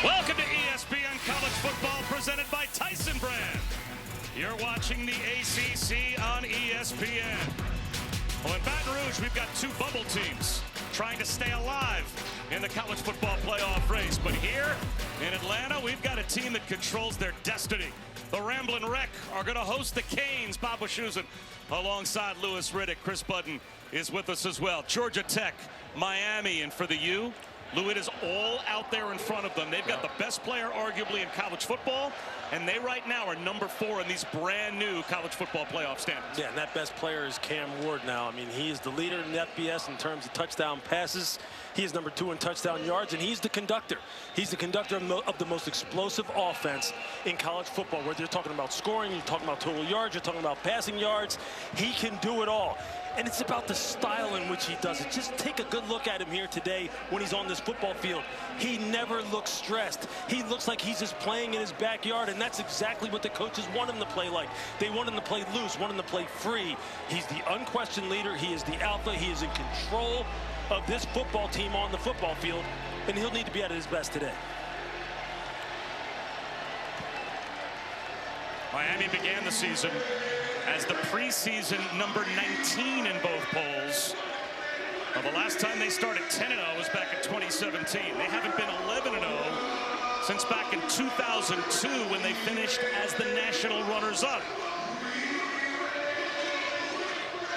Welcome to ESPN College Football presented by Tyson Brand. You're watching the ACC on ESPN. Well, in Baton Rouge, we've got two bubble teams trying to stay alive in the college football playoff race. But here in Atlanta, we've got a team that controls their destiny. The Ramblin' Wreck are going to host the Canes. Bob Wischusen alongside Louis Riddick. Chris Budden is with us as well. Georgia Tech, Miami, and for the U, Lou, it is all out there in front of them. They've got the best player arguably in college football, and they right now are number 4 in these brand new college football playoff standings. Yeah, and that best player is Cam Ward now. I mean, he is the leader in the FBS in terms of touchdown passes. He is number 2 in touchdown yards, and he's the conductor. He's the conductor of the most explosive offense in college football. Whether you're talking about scoring, you're talking about total yards, you're talking about passing yards, he can do it all. And it's about the style in which he does it. Just take a good look at him here today when he's on this football field. He never looks stressed. He looks like he's just playing in his backyard, and that's exactly what the coaches want him to play like. They want him to play loose, want him to play free. He's the unquestioned leader. He is the alpha. He is in control of this football team on the football field, and he'll need to be at his best today. Miami began the season as the preseason number 19 in both polls. Well, the last time they started 10-0 was back in 2017. They haven't been 11-0 since back in 2002 when they finished as the national runners-up.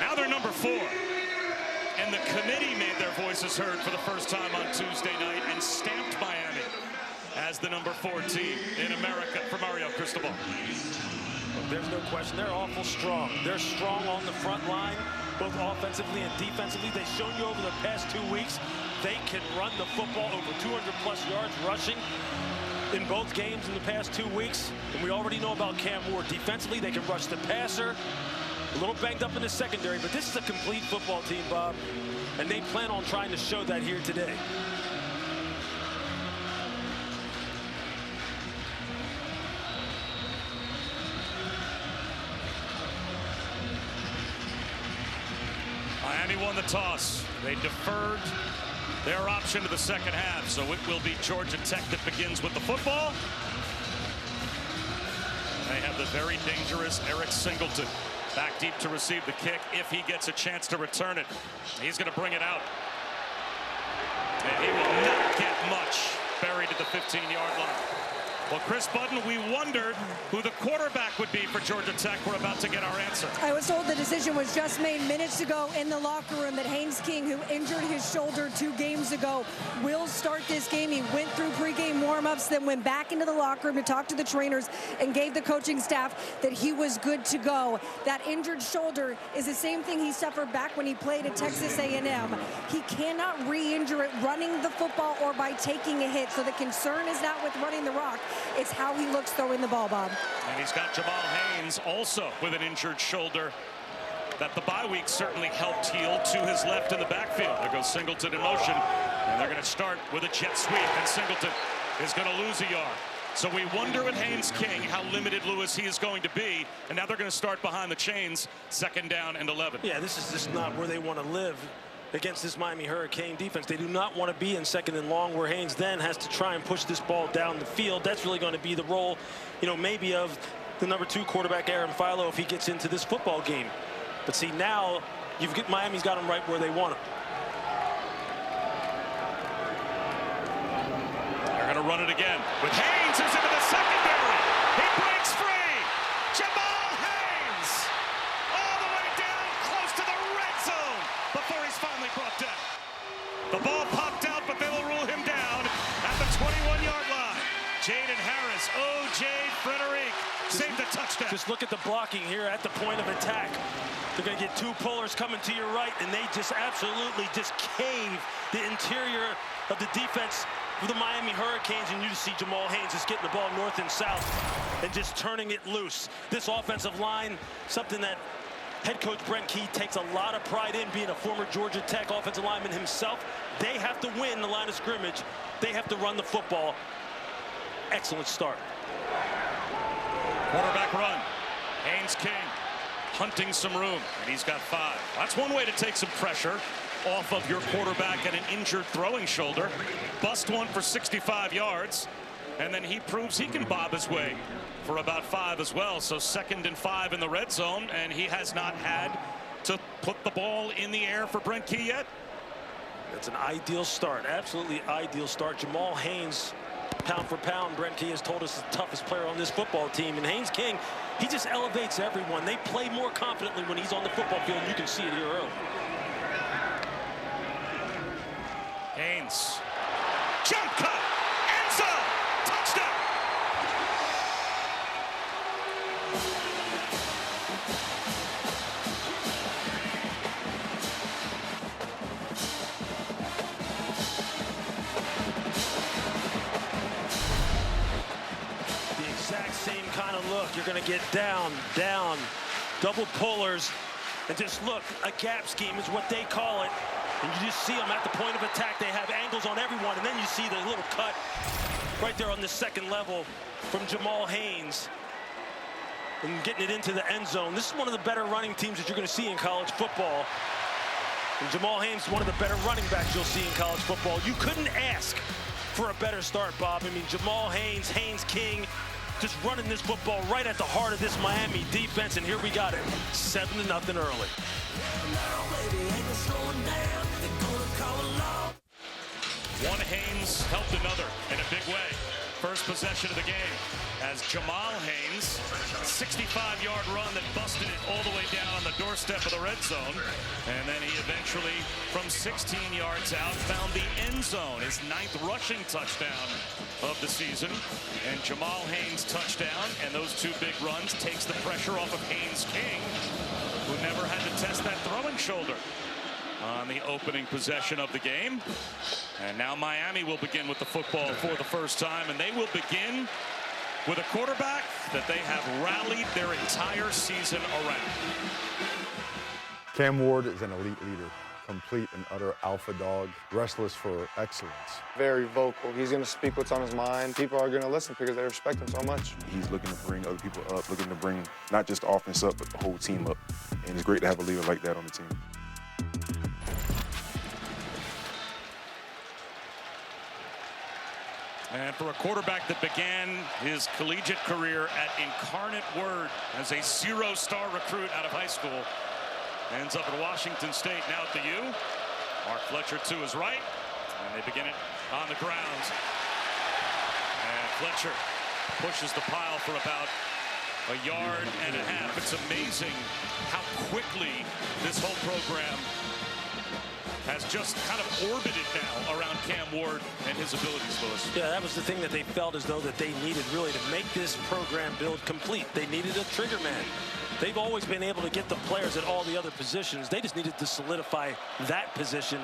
Now they're number 4. And the committee made their voices heard for the first time on Tuesday night and stamped Miami as the number 4 team in America. For Mario Cristobal. There's no question. They're awful strong. They're strong on the front line, both offensively and defensively. They've shown you over the past 2 weeks they can run the football over 200+ yards rushing in both games in the past 2 weeks. And we already know about Cam Ward. Defensively, they can rush the passer. A little banged up in the secondary, but this is a complete football team, Bob. And they plan on trying to show that here today. Miami won the toss. They deferred their option to the second half, so it will be Georgia Tech that begins with the football. They have the very dangerous Eric Singleton back deep to receive the kick if he gets a chance to return it. He's going to bring it out. And he will not get much buried at the 15-yard line. Well, Chris Budden, we wondered who the quarterback would be for Georgia Tech. We're about to get our answer. I was told the decision was just made minutes ago in the locker room that Haynes King, who injured his shoulder 2 games ago, will start this game. He went through pregame warm-ups, then went back into the locker room to talk to the trainers and gave the coaching staff that he was good to go. That injured shoulder is the same thing he suffered back when he played at Texas A&M. He cannot re-injure it running the football or by taking a hit. So the concern is not with running the rock. It's how he looks throwing the ball, Bob. And he's got Jamal Haynes also with an injured shoulder that the bye week certainly helped heal to his left in the backfield. There goes Singleton in motion, and they're going to start with a jet sweep, and Singleton is going to lose a yard. So we wonder with Haynes King how limited Lewis he is going to be, and now they're going to start behind the chains, 2nd down and 11. Yeah, this is just not where they want to live against this Miami Hurricane defense. They do not want to be in 2nd and long, where Haynes then has to try and push this ball down the field. That's really going to be the role, you know, maybe of the number 2 quarterback, Aaron Philo, if he gets into this football game. But see, now Miami's got him right where they want him. They're going to run it again with Haynes, who's into the secondary. He breaks free. Jamal Haynes all the way down close to the red zone before he's finally brought down. The ball popped out, but they will rule him down at the 21-yard line. Jaden Harris, O.J. Frederic saved a touchdown. Just look at the blocking here at the point of attack. They're going to get 2 pullers coming to your right, and they just absolutely just cave the interior of the defense for the Miami Hurricanes, and you just see Jamal Haynes just getting the ball north and south and just turning it loose. This offensive line, something that head coach Brent Key takes a lot of pride in, being a former Georgia Tech offensive lineman himself. They have to win the line of scrimmage. They have to run the football. Excellent start. Quarterback run. Haynes King hunting some room, and he's got 5. That's one way to take some pressure off of your quarterback at an injured throwing shoulder. Bust one for 65 yards. and then he proves he can bob his way for about 5 as well. So 2nd and 5 in the red zone, and he has not had to put the ball in the air for Brent Key yet. That's an ideal start, absolutely ideal start. Jamal Haynes, pound for pound, Brent Key has told us the toughest player on this football team. And Haynes King, he just elevates everyone. They play more confidently when he's on the football field, and you can see it here early. Haynes, jump cut, end zone, touchdown. The exact same kind of look. You're going to get down, down, double pullers, and just look, a gap scheme is what they call it. And you just see them at the point of attack. They have angles on everyone, and then you see the little cut right there on the 2nd level from Jamal Haynes and getting it into the end zone. This is one of the better running teams that you're going to see in college football. And Jamal Haynes is one of the better running backs you'll see in college football. You couldn't ask for a better start, Bob. I mean, Jamal Haynes, Haynes King, just running this football right at the heart of this Miami defense, and here we got it, 7-0 early. One Haynes helped another in a big way. First possession of the game as Jamal Haynes, 65-yard run that busted it all the way down on the doorstep of the red zone. And then he eventually, from 16 yards out, found the end zone, his 9th rushing touchdown of the season. And Jamal Haynes touchdown, and those 2 big runs takes the pressure off of Haynes King, who never had to test that throwing shoulder on the opening possession of the game. And now Miami will begin with the football for the first time, and they will begin with a quarterback that they have rallied their entire season around. Cam Ward is an elite leader, complete and utter alpha dog, restless for excellence. Very vocal. He's going to speak what's on his mind. People are going to listen because they respect him so much. He's looking to bring other people up, looking to bring not just the offense up, but the whole team up. And it's great to have a leader like that on the team. And for a quarterback that began his collegiate career at Incarnate Word as a 0-star recruit out of high school, ends up at Washington State, now at the U. Mark Fletcher to his right, and they begin it on the ground. And Fletcher pushes the pile for about a yard and a half. It's amazing how quickly this whole program has just kind of orbited now around Cam Ward and his abilities, Lewis. Yeah, that was the thing that they felt as though that they needed really to make this program build complete. They needed a trigger man. They've always been able to get the players at all the other positions. They just needed to solidify that position.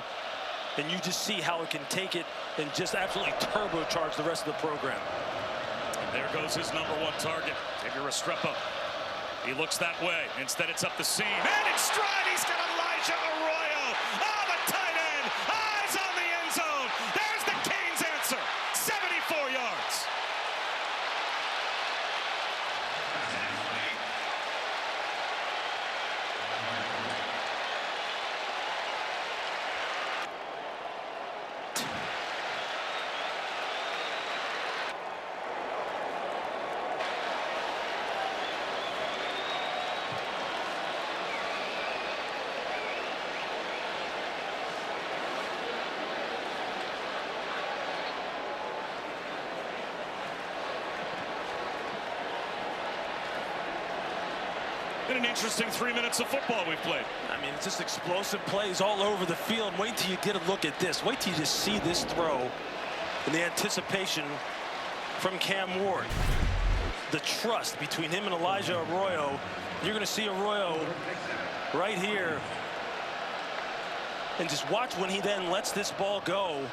And you just see how it can take it and just absolutely turbocharge the rest of the program. And there goes his #1 target, Xavier Restrepo. He looks that way. Instead, it's up the seam. And in stride, he's got Elijah Arroyo. Oh, the tight end. Eyes on the end zone. There's the Canes answer. 74 yards. Been an interesting 3 minutes of football we've played. I mean, it's just explosive plays all over the field. Wait till you get a look at this. Wait till you just see this throw and the anticipation from Cam Ward. The trust between him and Elijah Arroyo. You're going to see Arroyo right here. And just watch when he then lets this ball go.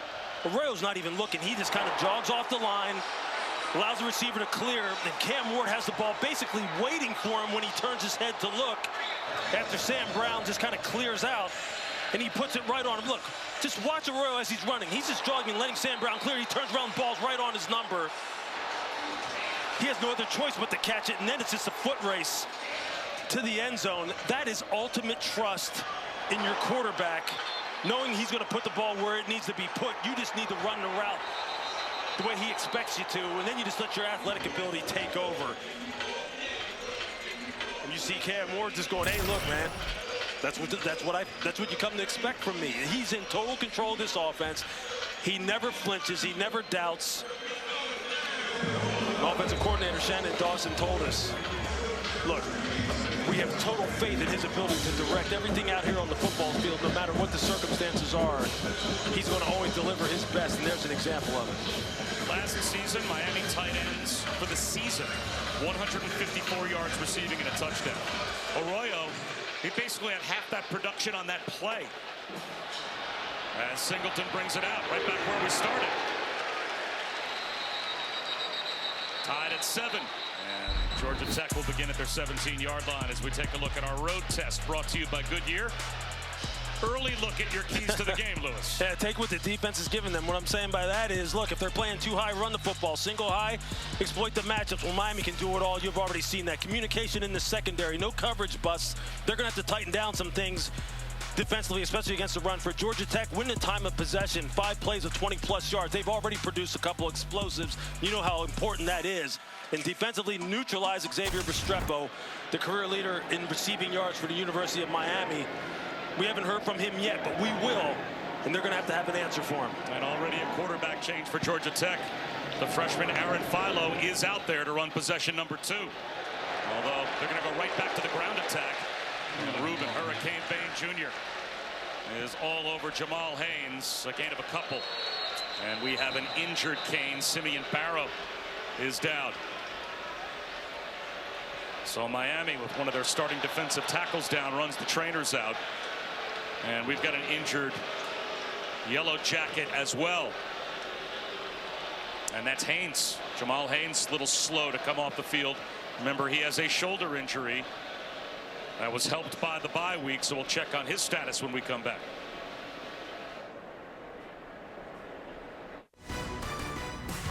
Arroyo's not even looking. He just kind of jogs off the line, allows the receiver to clear, and Cam Ward has the ball basically waiting for him when he turns his head to look after Sam Brown just kind of clears out, and he puts it right on him. Look, just watch Arroyo as he's running. He's just jogging, letting Sam Brown clear. He turns around, ball's right on his number. He has no other choice but to catch it, and then it's just a foot race to the end zone. That is ultimate trust in your quarterback, knowing he's going to put the ball where it needs to be put. You just need to run the route the way he expects you to, and then you just let your athletic ability take over. And you see Cam Ward just going, hey, look, man, that's what you come to expect from me. He's in total control of this offense. He never flinches. He never doubts. Offensive coordinator Shannon Dawson told us, look, we have total faith in his ability to direct everything out here on the football field, no matter what the circumstances are. He's going to always deliver his best, and there's an example of it. Last season, Miami tight ends for the season, 154 yards receiving and a touchdown. Arroyo, he basically had half that production on that play. As Singleton brings it out, right back where we started. Tied at 7. And Georgia Tech will begin at their 17-yard line as we take a look at our road test, brought to you by Goodyear. Early look at your keys to the game, Lewis. Yeah, take what the defense is giving them. What I'm saying by that is, look, if they're playing too high, run the football. Single high, exploit the matchups. Well, Miami can do it all. You've already seen that. Communication in the secondary, no coverage busts. They're going to have to tighten down some things defensively, especially against the run. For Georgia Tech, win the time of possession, 5 plays of 20-plus yards. They've already produced a couple explosives. You know how important that is. And defensively, neutralize Xavier Restrepo, the career leader in receiving yards for the University of Miami. We haven't heard from him yet, but we will, and they're going to have an answer for him. And already a quarterback change for Georgia Tech. The freshman Aaron Philo is out there to run possession number 2. Although they're going to go right back to the ground attack. And Ruben Hurricane Bain Jr. is all over Jamal Haynes, a gain of a couple. And we have an injured Kane. Simeon Barrow is down. So Miami, with one of their starting defensive tackles down, runs the trainers out. And we've got an injured Yellow Jacket as well. And that's Haynes. Jamal Haynes, a little slow to come off the field. Remember, he has a shoulder injury that was helped by the bye week, so we'll check on his status when we come back.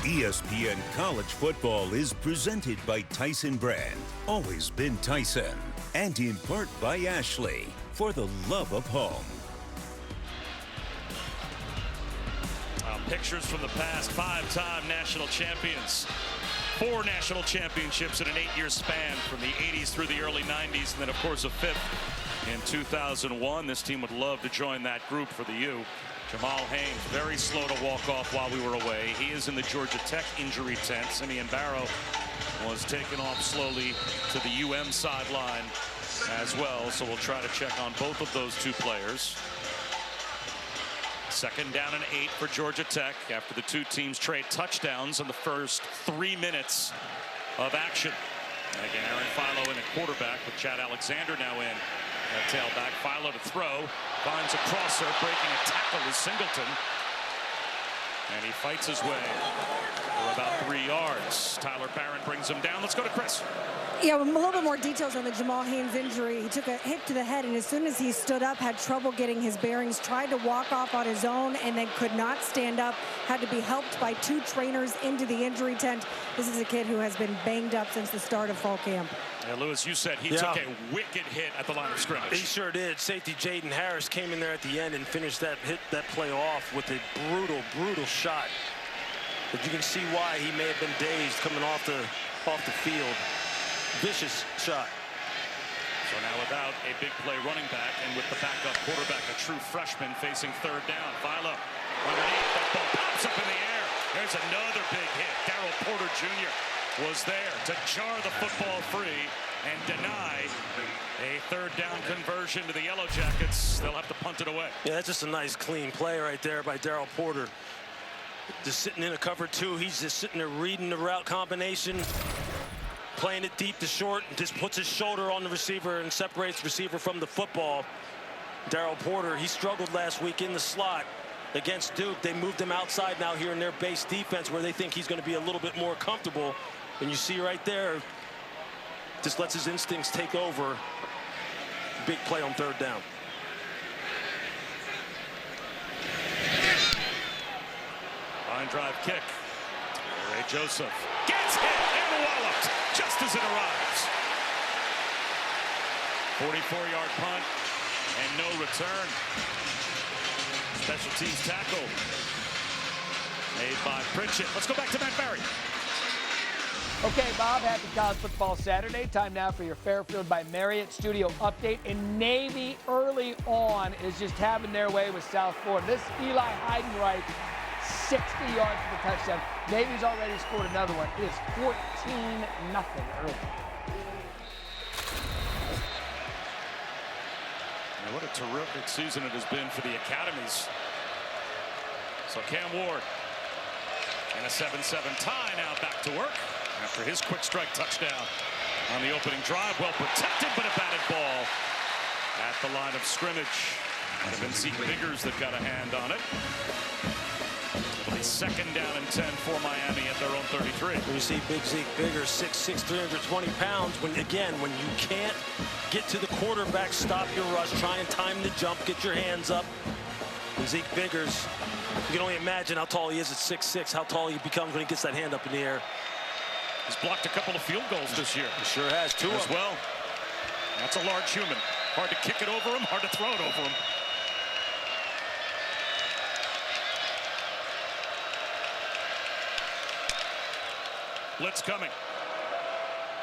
ESPN College Football is presented by Tyson Brand, always been Tyson, and in part by Ashley, for the love of home. Pictures from the past, 5-time national champions. 4 national championships in an 8-year span from the 80s through the early 90s, and then, of course, a 5th in 2001. This team would love to join that group for the U. Jamal Haynes, very slow to walk off while we were away. He is in the Georgia Tech injury tent. Simeon Barrow was taken off slowly to the UM sideline as well, so we'll try to check on both of those 2 players. 2nd down and 8 for Georgia Tech after the 2 teams trade touchdowns in the first 3 minutes of action. And again, Aaron Philo in at quarterback with Chad Alexander now in at tailback. Philo to throw, finds a crosser, breaking a tackle is Singleton. And he fights his way for about 3 yards. Tyler Barron brings him down. Let's go to Chris. Yeah, a little bit more details on the Jamal Haynes injury. He took a hit to the head, and as soon as he stood up, had trouble getting his bearings, tried to walk off on his own, and then could not stand up. Had to be helped by 2 trainers into the injury tent. This is a kid who has been banged up since the start of fall camp. Yeah, Lewis, you said he took a wicked hit at the line of scrimmage. He sure did. Safety Jaden Harris came in there at the end and finished that play off with a brutal shot. But you can see why he may have been dazed coming off the field. Vicious shot. So now without a big play running back and with the backup quarterback, a true freshman facing 3rd down. Philo underneath, that ball pops up in the air. There's another big hit. Darryl Porter Jr. was there to jar the football free and deny a 3rd down conversion to the Yellow Jackets. They'll have to punt it away. Yeah, that's just a nice clean play right there by Darryl Porter. Just sitting in a cover 2. He's just sitting there reading the route combination, playing it deep to short, and just puts his shoulder on the receiver and separates the receiver from the football. Darryl Porter, he struggled last week in the slot against Duke. They moved him outside now here in their base defense where they think he's going to be a little bit more comfortable. And you see right there, just lets his instincts take over. Big play on 3rd down. Line drive kick. Ray Joseph gets hit and walloped just as it arrives. 44-yard punt and no return. Special teams tackle. Made by Pritchett. Let's go back to Matt Barry. Okay, Bob, happy College Football Saturday. Time now for your Fairfield by Marriott Studio update. And Navy early on is just having their way with South Florida. This Eli Heidenreich, 60 yards for the touchdown. Navy's already scored another one. It is 14-0 early. Now, what a terrific season it has been for the academies. So Cam Ward and a 7-7 tie now back to work after his quick strike touchdown on the opening drive. Well protected, but a batted ball at the line of scrimmage. Might have been Zeke Biggers that got a hand on it. It'll be 2nd down and 10 for Miami at their own 33. You see big Zeke Biggers, 6'6", 320 pounds. When you can't get to the quarterback, stop your rush, try and time the jump, get your hands up. And Zeke Biggers, you can only imagine how tall he is at 6'6", how tall he becomes when he gets that hand up in the air. He's blocked a couple of field goals this year. He sure has, 2 as well. That's a large human. Hard to kick it over him, hard to throw it over him. Blitz coming.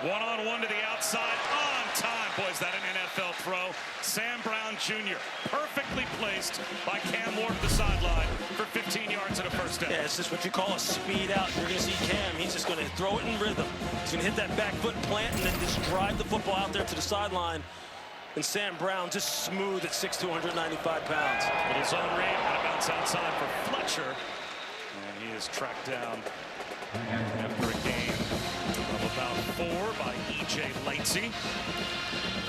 One-on-one to the outside, on time. Boy, is that an NFL throw. Sam Brown Jr. perfectly placed by Cam Ward to the sideline for 15 yards and a first down. Yeah, it's just what you call a speed out. You're going to see Cam. He's just going to throw it in rhythm. He's going to hit that back foot plant and then just drive the football out there to the sideline. And Sam Brown just smooth at 6'2", 295 pounds. Little zone read and a bounce outside for Fletcher. And he is tracked down after a gain of about 4 by E.J. Lightsey.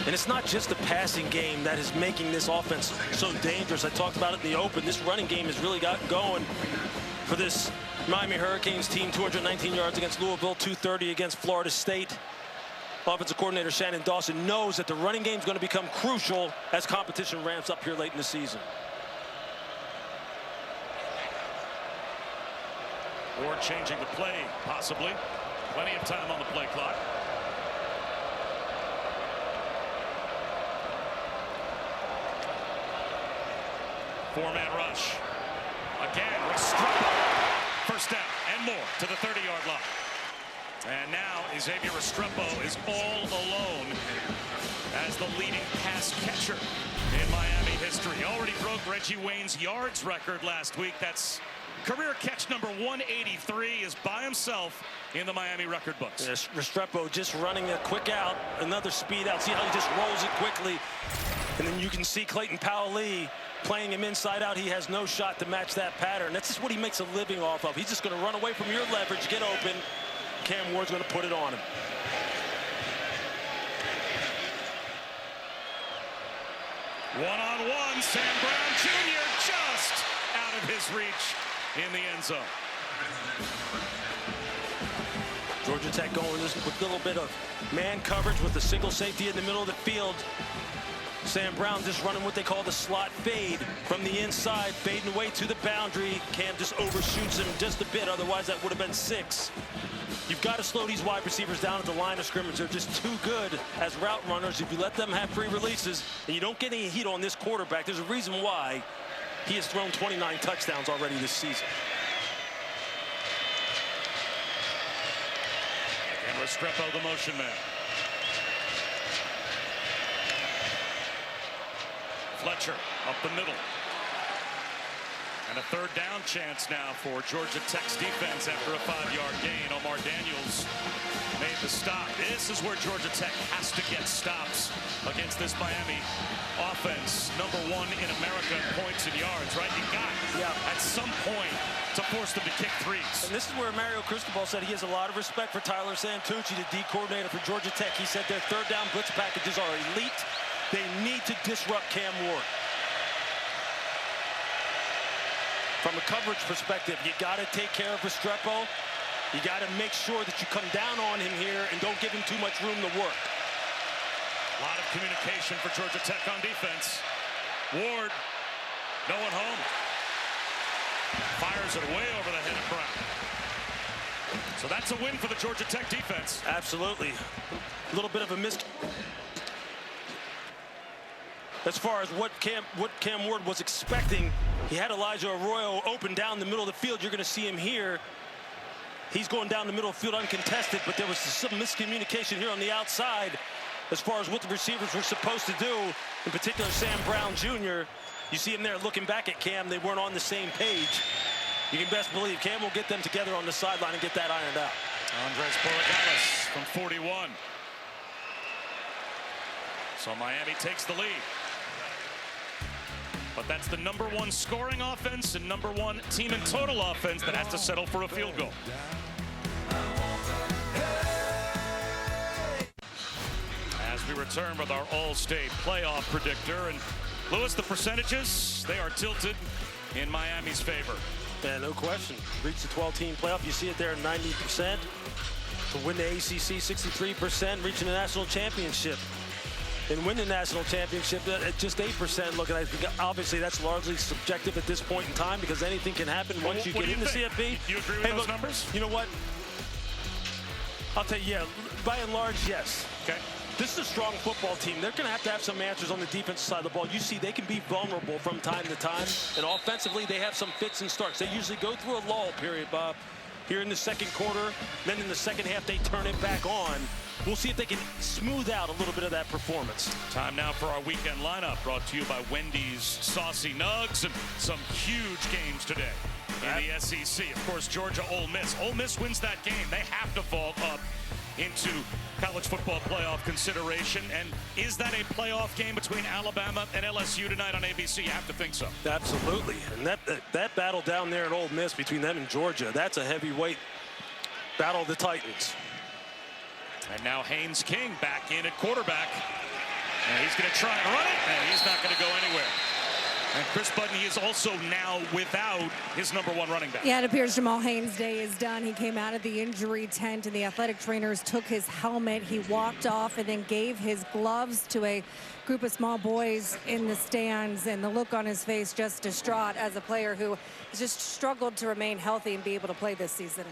And it's not just the passing game that is making this offense so dangerous. I talked about it in the open. This running game has really gotten going for this Miami Hurricanes team. 219 yards against Louisville, 230 against Florida State. Offensive coordinator Shannon Dawson knows that the running game is going to become crucial as competition ramps up here late in the season. Ward changing the play, possibly. Plenty of time on the play clock. Four-man rush. Again, Restrepo. First down and more to the 30-yard line. And now Xavier Restrepo is all alone as the leading pass catcher in Miami history. Already broke Reggie Wayne's yards record last week. That's career catch number 183, is by himself in the Miami record books. Yes, Restrepo just running a quick out, another speed out. See how he just rolls it quickly. And then you can see Clayton Powell-Lee playing him inside out. He has no shot to match that pattern. That's just what he makes a living off of. He's just going to run away from your leverage, get open. Cam Ward's going to put it on him. One-on-one, Sam Brown Jr. just out of his reach in the end zone. Georgia Tech going just with a little bit of man coverage with the single safety in the middle of the field. Sam Brown just running what they call the slot fade from the inside, fading away to the boundary. Cam just overshoots him just a bit, otherwise that would have been 6. You've got to slow these wide receivers down at the line of scrimmage. They're just too good as route runners. If you let them have free releases and you don't get any heat on this quarterback, there's a reason why he has thrown 29 touchdowns already this season. And Restrepo, the motion man. Fletcher up the middle. And a third down chance now for Georgia Tech's defense after a 5-yard gain. Omar Daniels made the stop. This is where Georgia Tech has to get stops against this Miami offense. Number 1 in America in points and yards, right? You got at some point to force them to kick threes. And this is where Mario Cristobal said he has a lot of respect for Tyler Santucci, the D coordinator for Georgia Tech. He said their third down blitz packages are elite. They need to disrupt Cam Ward. From a coverage perspective, you got to take care of Restrepo. You got to make sure that you come down on him here and don't give him too much room to work. A lot of communication for Georgia Tech on defense. Ward, no one home. Fires it way over the head of Brown. So that's a win for the Georgia Tech defense. Absolutely. A little bit of a miss. as far as what Cam Ward was expecting. He had Elijah Arroyo open down the middle of the field. You're going to see him here. He's going down the middle of the field uncontested, but there was some miscommunication here on the outside as far as what the receivers were supposed to do, in particular Sam Brown Jr. You see him there looking back at Cam. They weren't on the same page. You can best believe Cam will get them together on the sideline and get that ironed out. Andres Borregales from 41. So Miami takes the lead. But that's the #1 scoring offense and #1 team in total offense that has to settle for a field goal. As we return with our All-State playoff predictor, and Lewis, the percentages, they are tilted in Miami's favor. Yeah, no question. Reach the 12-team playoff. You see it there, 90%. To win the ACC, 63%. Reaching the national championship. And win the national championship at just 8%. Look, I think obviously that's largely subjective at this point in time because anything can happen once you get into CFP. You agree with those numbers? You know what? I'll tell you, yeah, by and large, yes. Okay. This is a strong football team. They're going to have some answers on the defensive side of the ball. You see, they can be vulnerable from time to time. And offensively, they have some fits and starts. They usually go through a lull period, Bob, here in the second quarter. Then in the second half, they turn it back on. We'll see if they can smooth out a little bit of that performance. Time now for our weekend lineup, brought to you by Wendy's Saucy Nugs, and some huge games today in the SEC. Of course, Georgia, Ole Miss. Ole Miss wins that game. They have to fall up into college football playoff consideration. And is that a playoff game between Alabama and LSU tonight on ABC? You have to think so. Absolutely. And that battle down there at Ole Miss between them and Georgia, that's a heavyweight battle of the Titans. And now Haynes King back in at quarterback. And he's going to try and run it, and he's not going to go anywhere. And Chris Budney is also now without his #1 running back. Yeah, it appears Jamal Haynes' day is done. He came out of the injury tent, and the athletic trainers took his helmet. He walked off and then gave his gloves to a group of small boys in the stands, and the look on his face just distraught as a player who has just struggled to remain healthy and be able to play this season.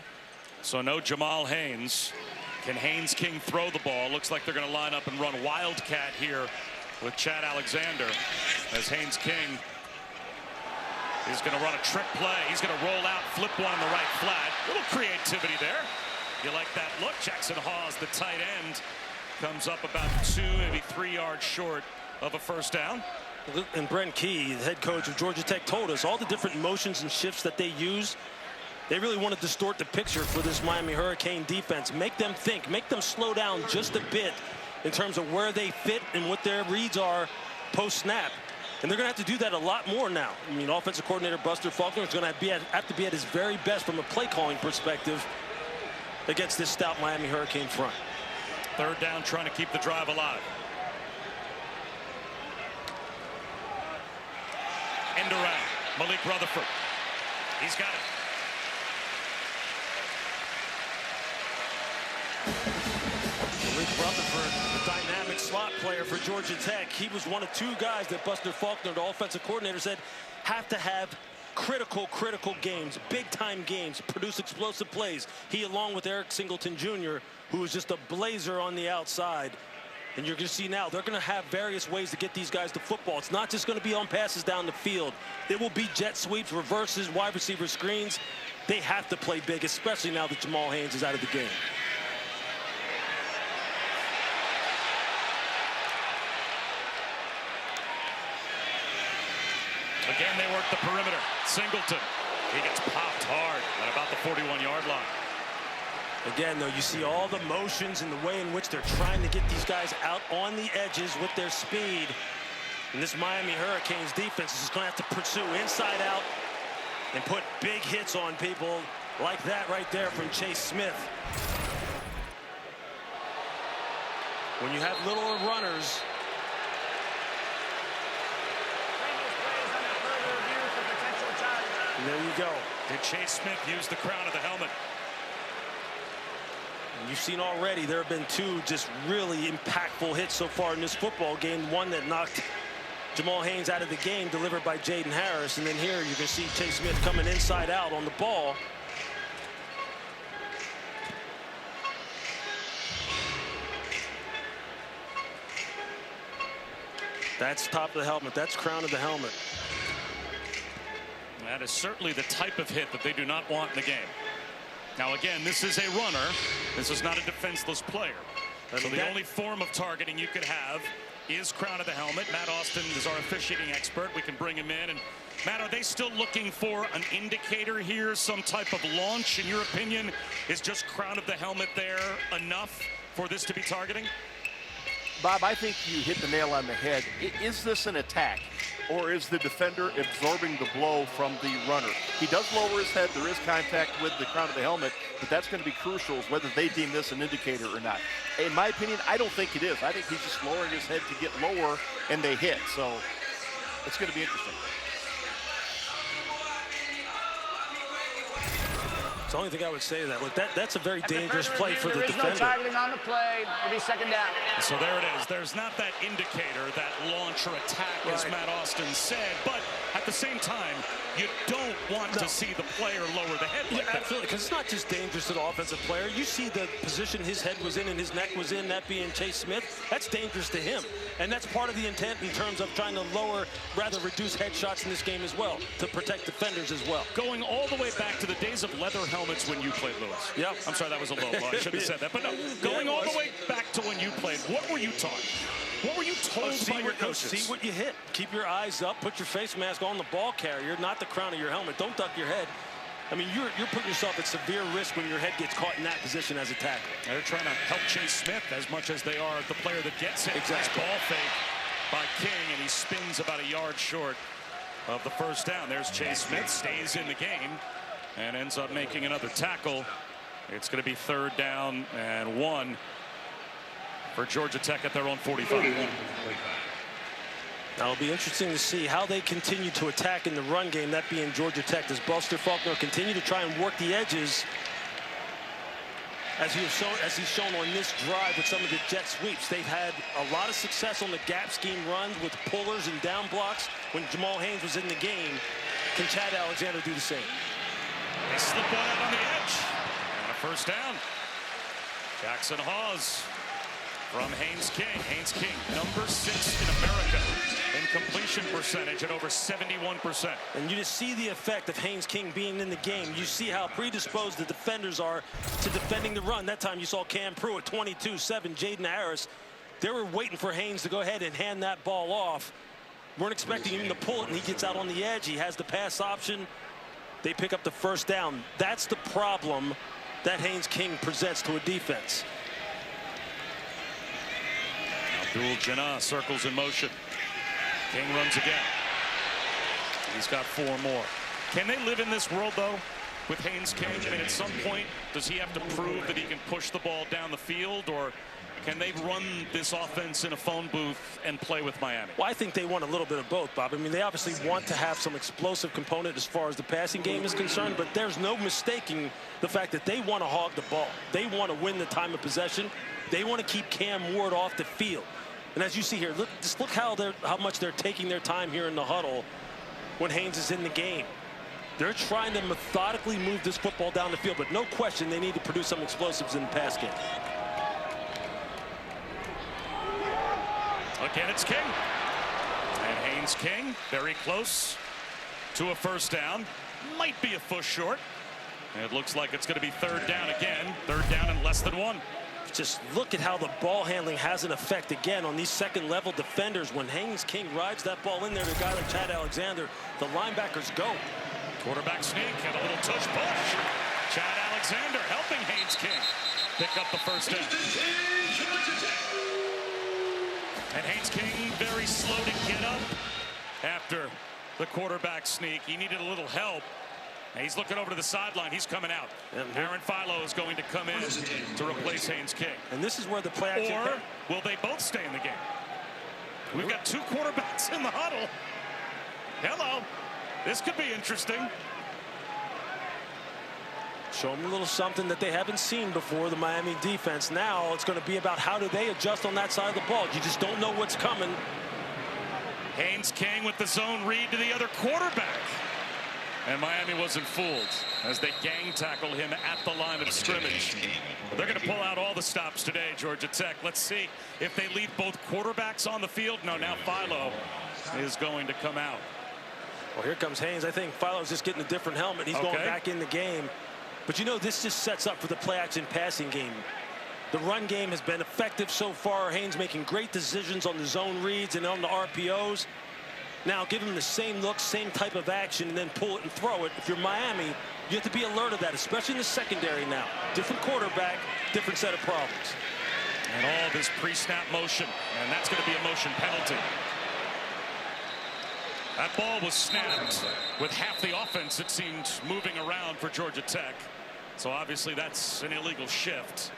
So no Jamal Haynes. Can Haynes King throw the ball? Looks like they're going to line up and run Wildcat here with Chad Alexander, as Haynes King is going to run a trick play. He's going to roll out, flip one in the right flat. A little creativity there. You like that look? Jackson Hawes, the tight end, comes up about 2, maybe 3 yards short of a first down. And Brent Key, the head coach of Georgia Tech, told us all the different motions and shifts that they use. They really want to distort the picture for this Miami Hurricane defense. Make them think, make them slow down just a bit in terms of where they fit and what their reads are post-snap. And they're going to have to do that a lot more now. I mean, offensive coordinator Buster Faulkner is going to have to be at his very best from a play-calling perspective against this stout Miami Hurricane front. Third down, trying to keep the drive alive. End around. Malik Rutherford. He's got it. Malik Rutherford, the dynamic slot player for Georgia Tech. He was one of 2 guys that Buster Faulkner, the offensive coordinator, said have to have critical games, big-time games, produce explosive plays. He, along with Eric Singleton Jr., who is just a blazer on the outside. And you're going to see now, they're going to have various ways to get these guys to football. It's not just going to be on passes down the field. It will be jet sweeps, reverses, wide receiver screens. They have to play big, especially now that Jamal Haynes is out of the game. Again, they work the perimeter. Singleton, he gets popped hard at about the 41-yard line. Again, though, you see all the motions and the way in which they're trying to get these guys out on the edges with their speed. And this Miami Hurricanes defense is just going to have to pursue inside out and put big hits on people like that right there from Chase Smith. When you have littler runners, and there you go. Did Chase Smith use the crown of the helmet? And you've seen already there have been 2 just really impactful hits so far in this football game. One that knocked Jamal Haynes out of the game, delivered by Jaden Harris. And then here you can see Chase Smith coming inside out on the ball. That's top of the helmet. That's crown of the helmet. That is certainly the type of hit that they do not want in the game. Now, again, this is a runner. This is not a defenseless player. So the only form of targeting you could have is crown of the helmet. Matt Austin is our officiating expert. We can bring him in. And Matt, are they still looking for an indicator here, some type of launch? In your opinion, is just crown of the helmet there enough for this to be targeting? Bob, I think you hit the nail on the head. Is this an attack, or is the defender absorbing the blow from the runner? He does lower his head. There is contact with the crown of the helmet, but that's going to be crucial as whether they deem this an indicator or not. In my opinion, I don't think it is. I think he's just lowering his head to get lower, and they hit. So it's going to be interesting. It's the only thing I would say to that. Look, that's a very dangerous play for the defender. There is no targeting on the play. It'll be second down. So there it is. There's not that indicator, that launch or attack, as Matt Austin said. But at the same time, you don't want to see the player lower the head like that. Absolutely, because it's not just dangerous to the offensive player. You see the position his head was in and his neck was in, that being Chase Smith. That's dangerous to him. And that's part of the intent in terms of trying to lower, rather reduce headshots in this game as well, to protect defenders as well. Going all the way back to the days of leather helmets when you played, Lewis. Yeah. I'm sorry, that was a low blow. I shouldn't have said that. But no, going all the way back to when you played, what were you taught? What were you told by your coaches? See what you hit. Keep your eyes up. Put your face mask on the ball carrier, not the crown of your helmet. Don't duck your head. I mean, you're putting yourself at severe risk when your head gets caught in that position as a tackle. They're trying to help Chase Smith as much as they are the player that gets it. Exactly. Ball fake by King, and he spins about a yard short of the first down. There's Chase Smith, stays in the game, and ends up making another tackle. It's going to be 3rd down and 1 for Georgia Tech at their own 45. Now it'll be interesting to see how they continue to attack in the run game, that being Georgia Tech. Does Buster Faulkner continue to try and work the edges as he's shown on this drive with some of the jet sweeps? They've had a lot of success on the gap scheme runs with pullers and down blocks when Jamal Haynes was in the game. Can Chad Alexander do the same? They slip one out on the edge. And a first down. Jackson Hawes from Haynes King. Haynes King, number 6 in America in completion percentage at over 71%. And you just see the effect of Haynes King being in the game. You see how predisposed the defenders are to defending the run. That time you saw Cam Pruitt, 22-7, Jaden Harris. They were waiting for Haynes to go ahead and hand that ball off. Weren't expecting him to pull it, and he gets out on the edge. He has the pass option. They pick up the first down. That's the problem that Haynes King presents to a defense. Abdul Jannah circles in motion. King runs again. He's got 4 more. Can they live in this world, though, with Haynes King? I mean, at some point, does he have to prove that he can push the ball down the field, or can they run this offense in a phone booth and play with Miami? Well, I think they want a little bit of both, Bob. I mean, they obviously want to have some explosive component as far as the passing game is concerned, but there's no mistaking the fact that they want to hog the ball. They want to win the time of possession. They want to keep Cam Ward off the field. And as you see here, look how much they're taking their time here in the huddle when Haynes is in the game. They're trying to methodically move this football down the field, but no question they need to produce some explosives in the pass game. Again, it's King. And Haynes King, very close to a first down. Might be a foot short. It looks like it's going to be 3rd down again. 3rd down and less than 1. Just look at how the ball handling has an effect again on these second-level defenders. When Haynes King rides that ball in there to a guy like Chad Alexander, the linebackers go. Quarterback sneak and a little touch push. Chad Alexander helping Haynes King pick up the first down. And Haynes King very slow to get up after the quarterback sneak. He needed a little help. He's looking over to the sideline. He's coming out. Aaron Philo is going to come in to replace Haynes King. And this is where the play action... Or will they both stay in the game? We've got 2 quarterbacks in the huddle. Hello. This could be interesting. Show them a little something that they haven't seen before, the Miami defense. Now it's going to be about how do they adjust on that side of the ball. You just don't know what's coming. Haynes King with the zone read to the other quarterback. And Miami wasn't fooled as they gang tackled him at the line of scrimmage. They're going to pull out all the stops today, Georgia Tech. Let's see if they leave both quarterbacks on the field. No, now Philo is going to come out. Well, here comes Haynes. I think Philo's just getting a different helmet. He's going back in the game. But you know, this just sets up for the play action passing game. The run game has been effective so far. Haynes making great decisions on the zone reads and on the RPOs. Now give him the same look, same type of action, and then pull it and throw it. If you're Miami, you have to be alert of that, especially in the secondary now. Different quarterback, different set of problems. And all this pre-snap motion, and that's going to be a motion penalty. That ball was snapped with half the offense, it seemed, moving around for Georgia Tech. So obviously that's an illegal shift.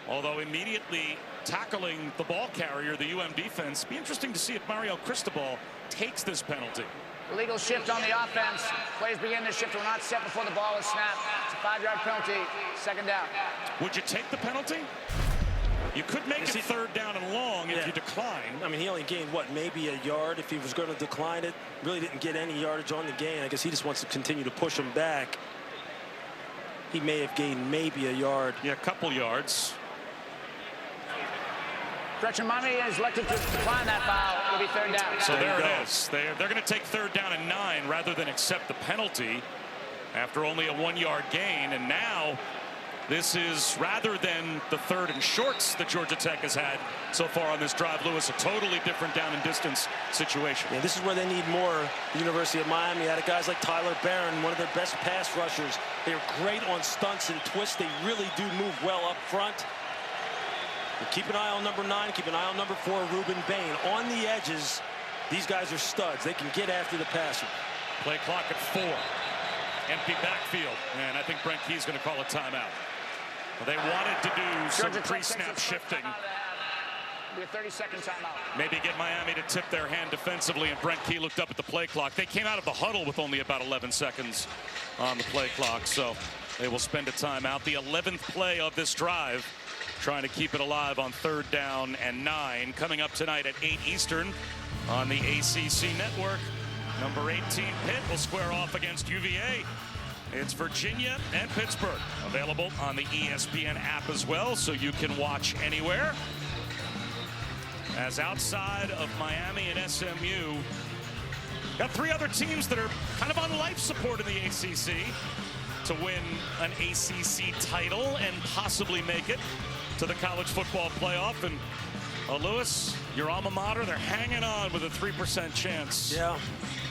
Although immediately tackling the ball carrier, the UM defense, be interesting to see if Mario Cristobal takes this penalty. Illegal shift on the offense. Plays begin the shift were not set before the ball was snapped. It's a 5-yard penalty. Second down. Would you take the penalty? You could make it third down and long if you decline. I mean, he only gained, what, maybe a yard if he was going to decline it. Really didn't get any yardage on the gain. I guess he just wants to continue to push him back. He may have gained maybe a yard. Yeah, a couple yards. Gretchen, Miami is elected to decline that foul. It'll be third down. So there it is. They're going to take third down and 9 rather than accept the penalty after only a 1-yard gain. And now this is, rather than the third and shorts that Georgia Tech has had so far on this drive, Lewis, a totally different down and distance situation. Yeah, this is where they need more. The University of Miami had guys like Tyler Barron, one of their best pass rushers. They're great on stunts and twists. They really do move well up front. And keep an eye on number 9. Keep an eye on number 4, Ruben Bain. On the edges, these guys are studs. They can get after the passer. Play clock at 4. Empty backfield. And I think Brent Key's going to call a timeout. Well, they wanted to do some pre-snap shifting. Be a 30-second timeout. Maybe get Miami to tip their hand defensively, and Brent Key looked up at the play clock. They came out of the huddle with only about 11 seconds on the play clock, so they will spend a timeout. The 11th play of this drive, trying to keep it alive on third down and 9. Coming up tonight at 8 Eastern on the ACC network. Number 18 Pitt will square off against UVA. It's Virginia and Pittsburgh. Available on the ESPN app as well, so you can watch anywhere. As outside of Miami and SMU, got 3 other teams that are kind of on life support in the ACC to win an ACC title and possibly make it to the college football playoff. And Lewis, your alma mater, they're hanging on with a 3% chance. Yeah,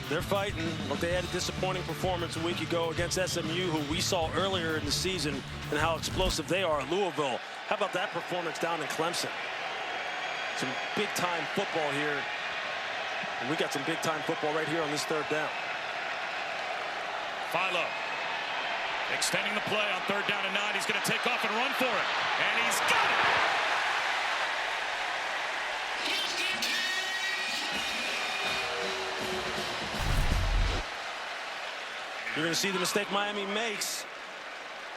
they're fighting. Look, they had a disappointing performance a week ago against SMU, who we saw earlier in the season, and how explosive they are at Louisville. How about that performance down in Clemson? Some big-time football here. And we got some big-time football right here on this third down. Philo extending the play on third down and 9. He's going to take off and run for it. And he's got it. You're going to see the mistake Miami makes.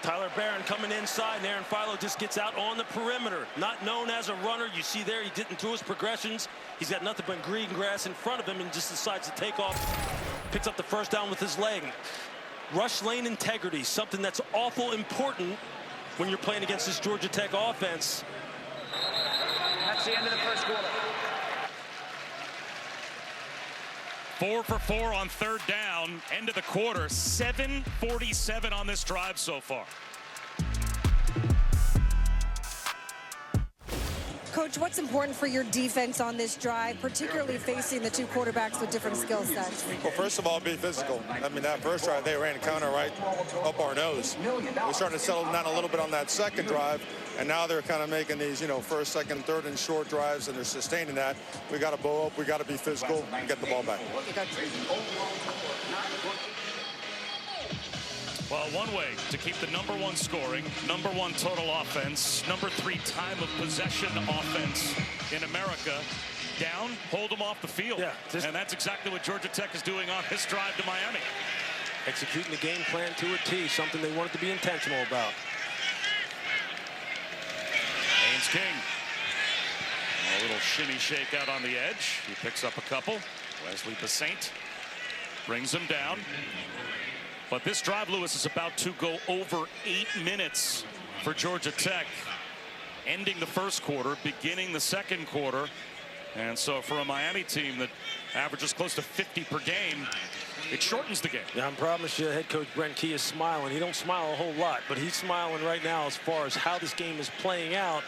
Tyler Barron coming inside, and Aaron Philo just gets out on the perimeter. Not known as a runner. You see there, he didn't do his progressions. He's got nothing but green grass in front of him and just decides to take off. Picks up the first down with his leg. Rush lane integrity, something that's awful important when you're playing against this Georgia Tech offense. That's the end of the first quarter. 4 for 4 on third down. End of the quarter. 7:47 on this drive so far. Coach, what's important for your defense on this drive, particularly facing the 2 quarterbacks with different skill sets? Well, first of all, be physical. I mean, that first drive, they ran a counter right up our nose. We're starting to settle down a little bit on that second drive, and now they're kind of making these, first, second, third, and short drives, and they're sustaining that. We got to bow up. We got to be physical and get the ball back. Well, one way to keep the number 1 scoring, number 1 total offense, number 3 time of possession offense in America down, hold them off the field. Yeah, and that's exactly what Georgia Tech is doing on this drive to Miami. Executing the game plan to a T, something they wanted to be intentional about. Haynes King. A little shimmy shake out on the edge. He picks up a couple. Wesley Basaint brings him down. But this drive, Lewis, is about to go over 8 minutes for Georgia Tech, ending the first quarter, beginning the second quarter. And so for a Miami team that averages close to 50 per game, it shortens the game. Yeah, I promise you, head coach Brent Key is smiling. He don't smile a whole lot, but he's smiling right now as far as how this game is playing out.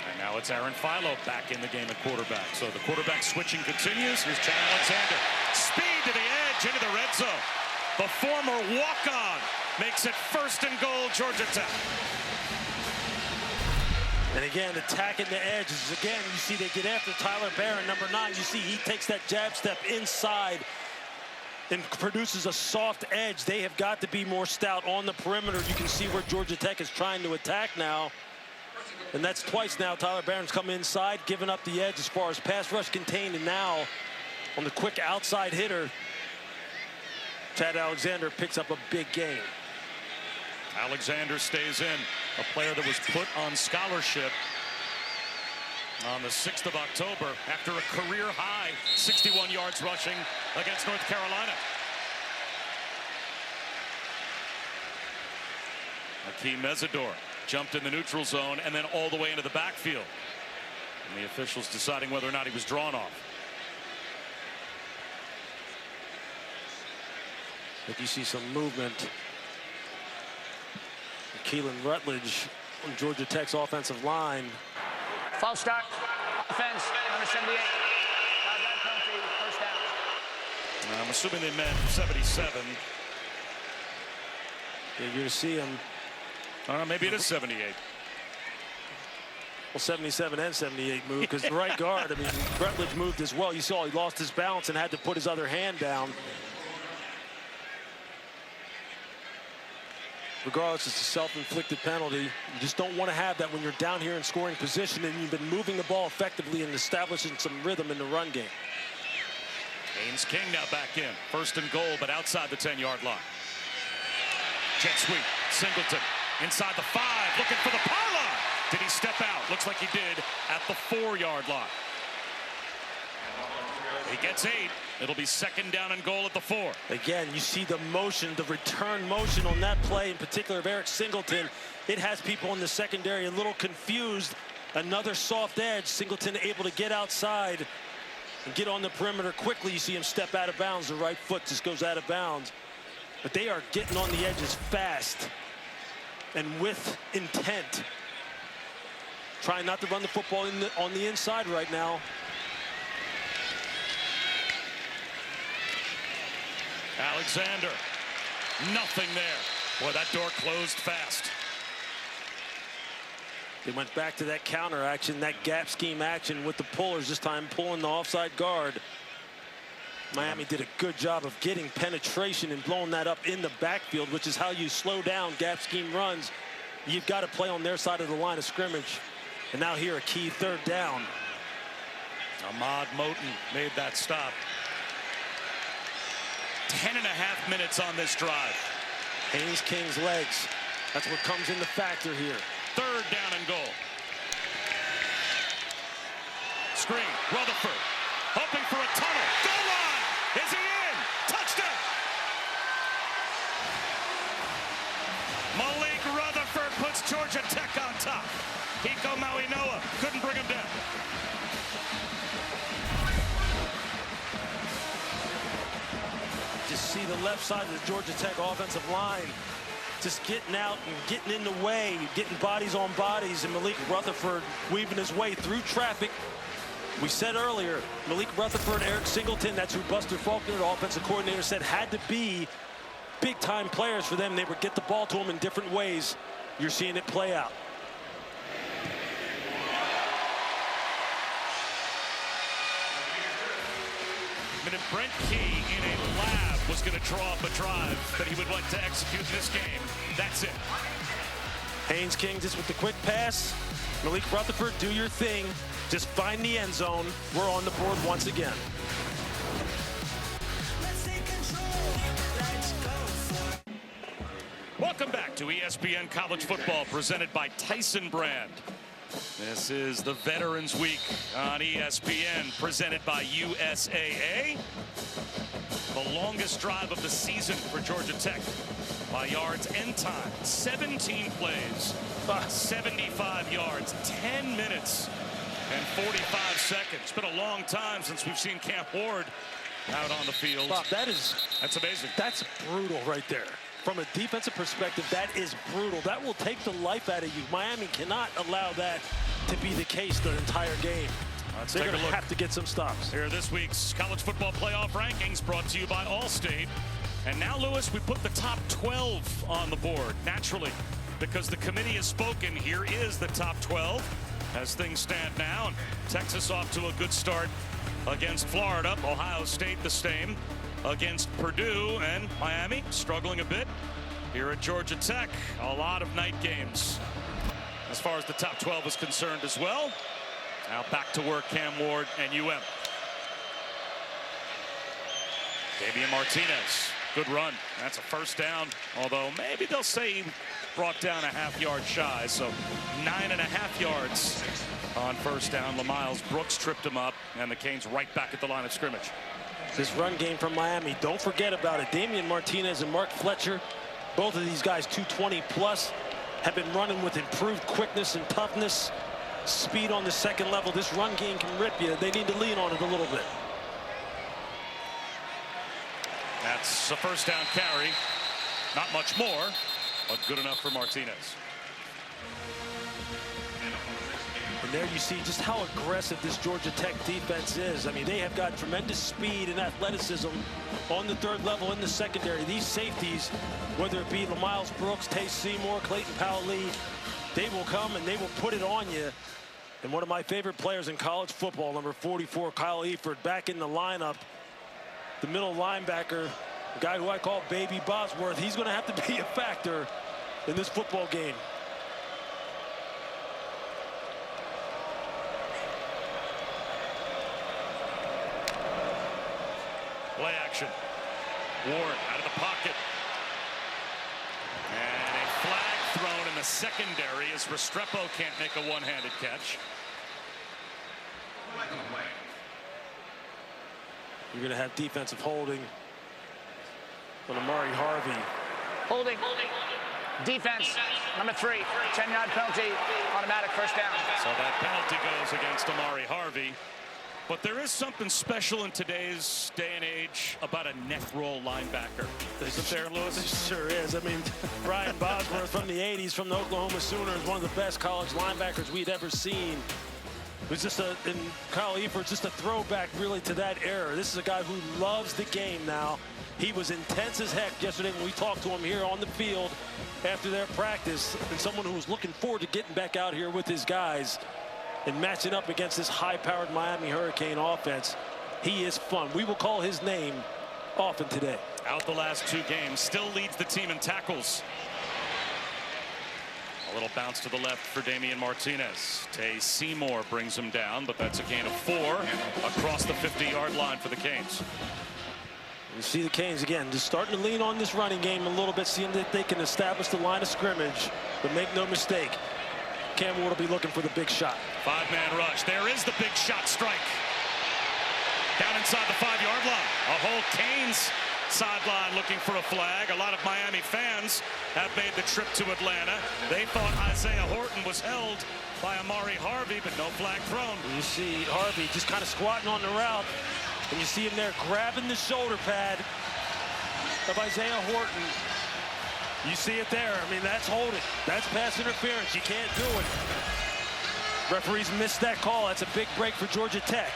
And now it's Aaron Philo back in the game at quarterback. So the quarterback switching continues. Here's Chad Alexander. Speed to the edge into the red zone. The former walk-on makes it 1st and goal, Georgia Tech. And again, attacking the edges. Again, you see they get after Tyler Barron, number 9. You see he takes that jab step inside and produces a soft edge. They have got to be more stout on the perimeter. You can see where Georgia Tech is trying to attack now. And that's twice now. Tyler Barron's come inside, giving up the edge as far as pass rush contained. And now on the quick outside hitter, Chad Alexander picks up a big gain. Alexander stays in, a player that was put on scholarship on the 6th of October after a career-high 61 yards rushing against North Carolina. Akeem Mesidor jumped in the neutral zone and then all the way into the backfield. And the officials deciding whether or not he was drawn off. If you see some movement, Keelan Rutledge on Georgia Tech's offensive line. False start. Offense, number 78. 5-yard penalty, first down. I'm assuming they meant 77. Yeah, you're to see him. Maybe it is 78. Well, 77 and 78 moved because the right guard, I mean, Rutledge moved as well. You saw he lost his balance and had to put his other hand down. Regardless, it's a self-inflicted penalty. You just don't want to have that when you're down here in scoring position and you've been moving the ball effectively and establishing some rhythm in the run game. Haynes King now back in. 1st and goal, but outside the 10-yard line. Jet sweep. Singleton inside the 5, looking for the pylon. Did he step out? Looks like he did at the 4-yard line. He gets 8. It'll be 2nd down and goal at the 4. Again, you see the motion, the return motion on that play, in particular of Eric Singleton. It has people in the secondary a little confused. Another soft edge. Singleton able to get outside and get on the perimeter quickly. You see him step out of bounds. The right foot just goes out of bounds. But they are getting on the edges fast and with intent. Trying not to run the football on the inside right now. Alexander, nothing there. Boy, that door closed fast. They went back to that counter action, that gap scheme action with the pullers, this time pulling the offside guard. Miami did a good job of getting penetration and blowing that up in the backfield, which is how you slow down gap scheme runs. You've got to play on their side of the line of scrimmage. And now here, a key 3rd down. Ahmad Moten made that stop. 10.5 minutes on this drive. Haynes King's legs. That's what comes into factor here. 3rd down and goal. Screen. Rutherford hoping for a tunnel. Goal line. Is he in? Touchdown. Malik Rutherford puts Georgia Tech on top. Hiko Mauinoa couldn't bring him down. Just see the left side of the Georgia Tech offensive line just getting out and getting in the way, getting bodies on bodies, and Malik Rutherford weaving his way through traffic. We said earlier, Malik Rutherford, Eric Singleton, that's who Buster Faulkner, the offensive coordinator, said had to be big-time players for them. They would get the ball to them in different ways. You're seeing it play out. And if Brent Key in a lab was going to draw up a drive that he would like to execute in this game, that's it. Haynes King just with the quick pass. Malik Rutherford, do your thing. Just find the end zone. We're on the board once again. Welcome back to ESPN College Football, presented by Tyson Brand. This is the Veterans Week on ESPN, presented by USAA. The longest drive of the season for Georgia Tech by yards and time. 17 plays, 75 yards, 10 minutes and 45 seconds. It's been a long time since we've seen Cam Ward out on the field. Bob, that's amazing. That's brutal right there. From a defensive perspective, that is brutal. That will take the life out of you. Miami cannot allow that to be the case the entire game. They're going to have to get some stops. Here are this week's college football playoff rankings, brought to you by Allstate. And now, Lewis, we put the top 12 on the board, naturally, because the committee has spoken. Here is the top 12 as things stand now. And Texas off to a good start against Florida. Ohio State the same against Purdue, and Miami struggling a bit here at Georgia Tech. A lot of night games as far as the top 12 is concerned as well. Now back to work, Cam Ward and UM. Damian Martinez, good run. That's a first down, although maybe they'll say he brought down a half-yard shy, so 9.5 yards on first down. LaMiles Brooks tripped him up, and the Canes right back at the line of scrimmage. This run game from Miami, don't forget about it. Damian Martinez and Mark Fletcher, both of these guys 220 plus, have been running with improved quickness and toughness, speed on the second level. This run game can rip you. They need to lean on it a little bit. That's a first down carry. Not much more, but good enough for Martinez. And there you see just how aggressive this Georgia Tech defense is. I mean, they have got tremendous speed and athleticism on the third level in the secondary. These safeties, whether it be LaMiles Brooks, Tay Seymour, Clayton Powell-Lee, they will come and they will put it on you. And one of my favorite players in college football, number 44, Kyle Eford, back in the lineup. The middle linebacker, the guy who I call Baby Bosworth, he's going to have to be a factor in this football game. Play action. Ward out of the pocket. And a flag thrown in the secondary as Restrepo can't make a one-handed catch. You're going to have defensive holding on Amari Harvey. Holding. Defense, number 3, 10-yard penalty, automatic first down. So that penalty goes against Amari Harvey. But there is something special in today's day and age about a neck roll linebacker. Isn't there, Lewis? It sure is. I mean, Brian Bosworth from the 80s from the Oklahoma Sooners, one of the best college linebackers we'd ever seen. It was just and Kyle Eford, just a throwback really to that era. This is a guy who loves the game now. He was intense as heck yesterday when we talked to him here on the field after their practice, and someone who was looking forward to getting back out here with his guys and matching up against this high-powered Miami Hurricane offense. He is fun. We will call his name often today. Out the last 2 games, still leads the team in tackles. A little bounce to the left for Damian Martinez. Tay Seymour brings him down, but that's a gain of 4 across the 50-yard line for the Canes. You see the Canes again just starting to lean on this running game a little bit, seeing that they can establish the line of scrimmage, but make no mistake, Cam Ward will be looking for the big shot. 5-man rush. There is the big shot strike. Down inside the 5-yard line. A whole Canes sideline looking for a flag. A lot of Miami fans have made the trip to Atlanta. They thought Isaiah Horton was held by Amari Harvey, but no flag thrown. You see Harvey just kind of squatting on the route, and you see him there grabbing the shoulder pad of Isaiah Horton. You see it there. I mean, that's holding. That's pass interference. You can't do it. Referees missed that call. That's a big break for Georgia Tech.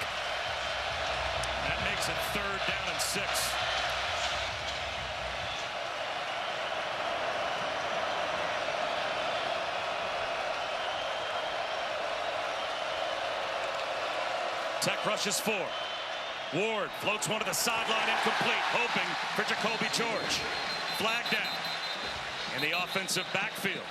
That makes it 3rd down and 6. Tech rushes 4. Ward floats one to the sideline, incomplete, hoping for Jacoby George. Flag down in the offensive backfield.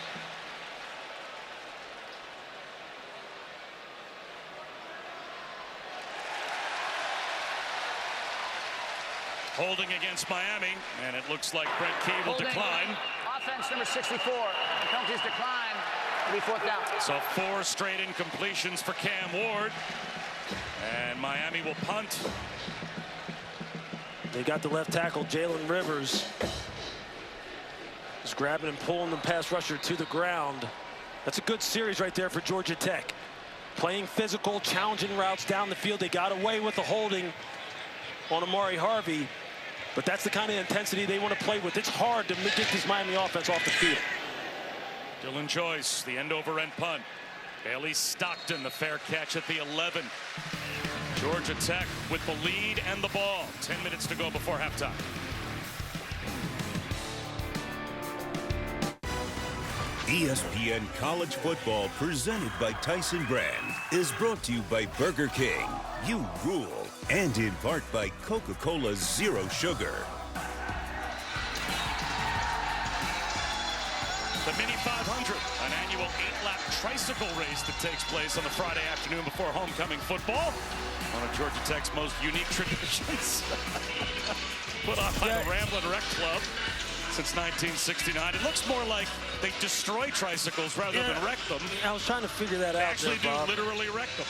Holding against Miami, and it looks like Brent Key will decline. Offense number 64. The penalties decline. to be 4th down. So 4 straight incompletions for Cam Ward. And Miami will punt. They got the left tackle, Jalen Rivers. Just grabbing and pulling the pass rusher to the ground. That's a good series right there for Georgia Tech. Playing physical, challenging routes down the field. They got away with the holding on Amari Harvey. But that's the kind of intensity they want to play with. It's hard to get this Miami offense off the field. Dylan Joyce, the end-over-end punt. Bailey Stockton, the fair catch at the 11. Georgia Tech with the lead and the ball. 10 minutes to go before halftime. ESPN College Football, presented by Tyson Brand, is brought to you by Burger King. You rule. And in part by Coca-Cola Zero Sugar. The Mini 500, an annual 8-lap tricycle race that takes place on the Friday afternoon before homecoming football. One of Georgia Tech's most unique traditions. Put on by the Ramblin' Wreck Club since 1969. It looks more like they destroy tricycles rather than wreck them. I was trying to figure that out. They actually do literally wreck them.